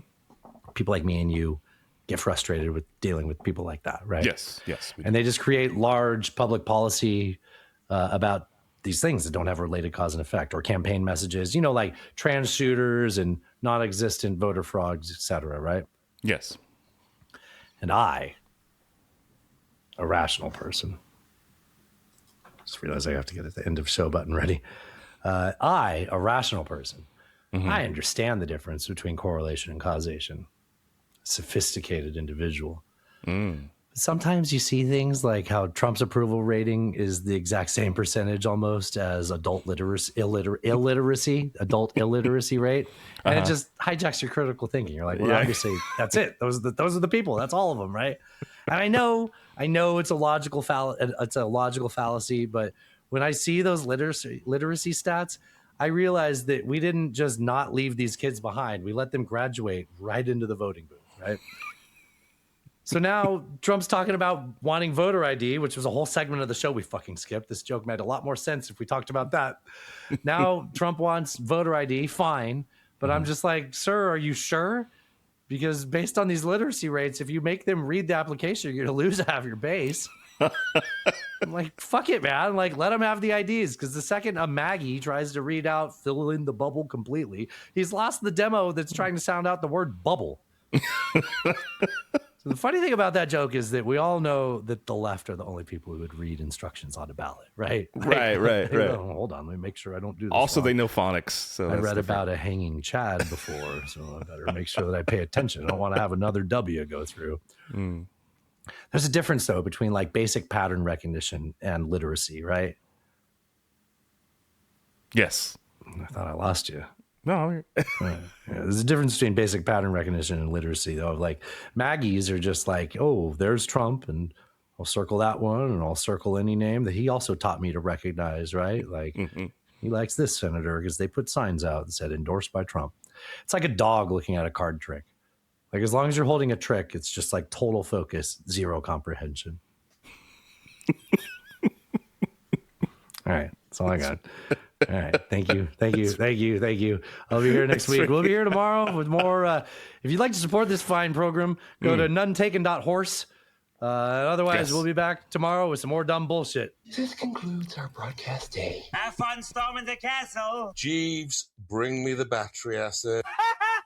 People like me and you get frustrated with dealing with people like that, right? Yes. And they just create large public policy about these things that don't have a related cause and effect, or campaign messages, like trans shooters and non-existent voter frauds, et cetera, right? Yes. And I, a rational person, just realized I have to get the end of show button ready. I, a rational person, I understand the difference between correlation and causation. Sophisticated individual. Sometimes you see things like how Trump's approval rating is the exact same percentage almost as adult illiteracy rate, and it just hijacks your critical thinking. You're like, well, obviously that's it. Those are the people. That's all of them, right? And I know it's a logical fallacy, but when I see those literacy stats, I realize that we didn't just not leave these kids behind. We let them graduate right into the voting booth, right? So now Trump's talking about wanting voter ID, which was a whole segment of the show we fucking skipped. This joke made a lot more sense if we talked about that. Now Trump wants voter ID, fine. But I'm just like, sir, are you sure? Because based on these literacy rates, if you make them read the application, you're going to lose half your base. I'm like, fuck it, man. Like, let them have the IDs. Because the second a Maggie tries to read out, fill in the bubble completely, he's lost the demo that's trying to sound out the word bubble. So the funny thing about that joke is that we all know that the left are the only people who would read instructions on a ballot, right? Right. Oh, hold on, let me make sure I don't do this. Also, wrong. they know phonics. So I read about a hanging Chad before, so I better make sure that I pay attention. I don't want to have another W go through. There's a difference, though, between like basic pattern recognition and literacy, right? Yes. I thought I lost you. No. There's a difference between basic pattern recognition and literacy, though. Like Maggies are just like, oh, there's Trump, and I'll circle that one, and I'll circle any name that he also taught me to recognize, right? Like, He likes this senator because they put signs out that said endorsed by Trump. It's like a dog looking at a card trick. Like, as long as you're holding a trick, it's just like total focus, zero comprehension. All right. That's all I got. All right. Thank you. I'll be here next week. We'll be here tomorrow with more. If you'd like to support this fine program, go to nonetaken.horse. Otherwise, we'll be back tomorrow with some more dumb bullshit. This concludes our broadcast day. Have fun storming the castle. Jeeves, bring me the battery acid.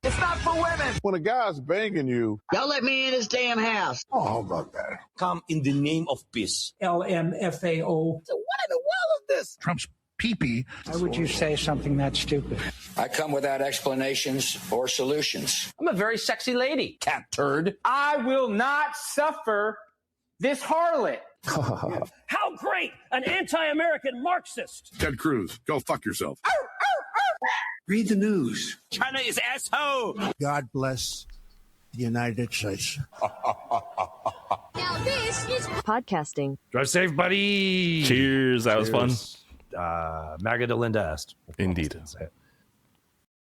It's not for women. When a guy's banging you, Y'all let me in his damn house. oh, how about that? Come in the name of peace. LMFAO. So what in the world is this? Trump's pee-pee. Why would you say something that stupid? I come without explanations or solutions. I'm a very sexy lady, cat turd. I will not suffer this harlot. How great! An anti-American Marxist. Ted Cruz, go fuck yourself. Read the news. China is asshole. God bless the United States. Now this is Podcasting. Drive safe, buddy. Cheers. That was fun. MAGA to Linda Est. Indeed.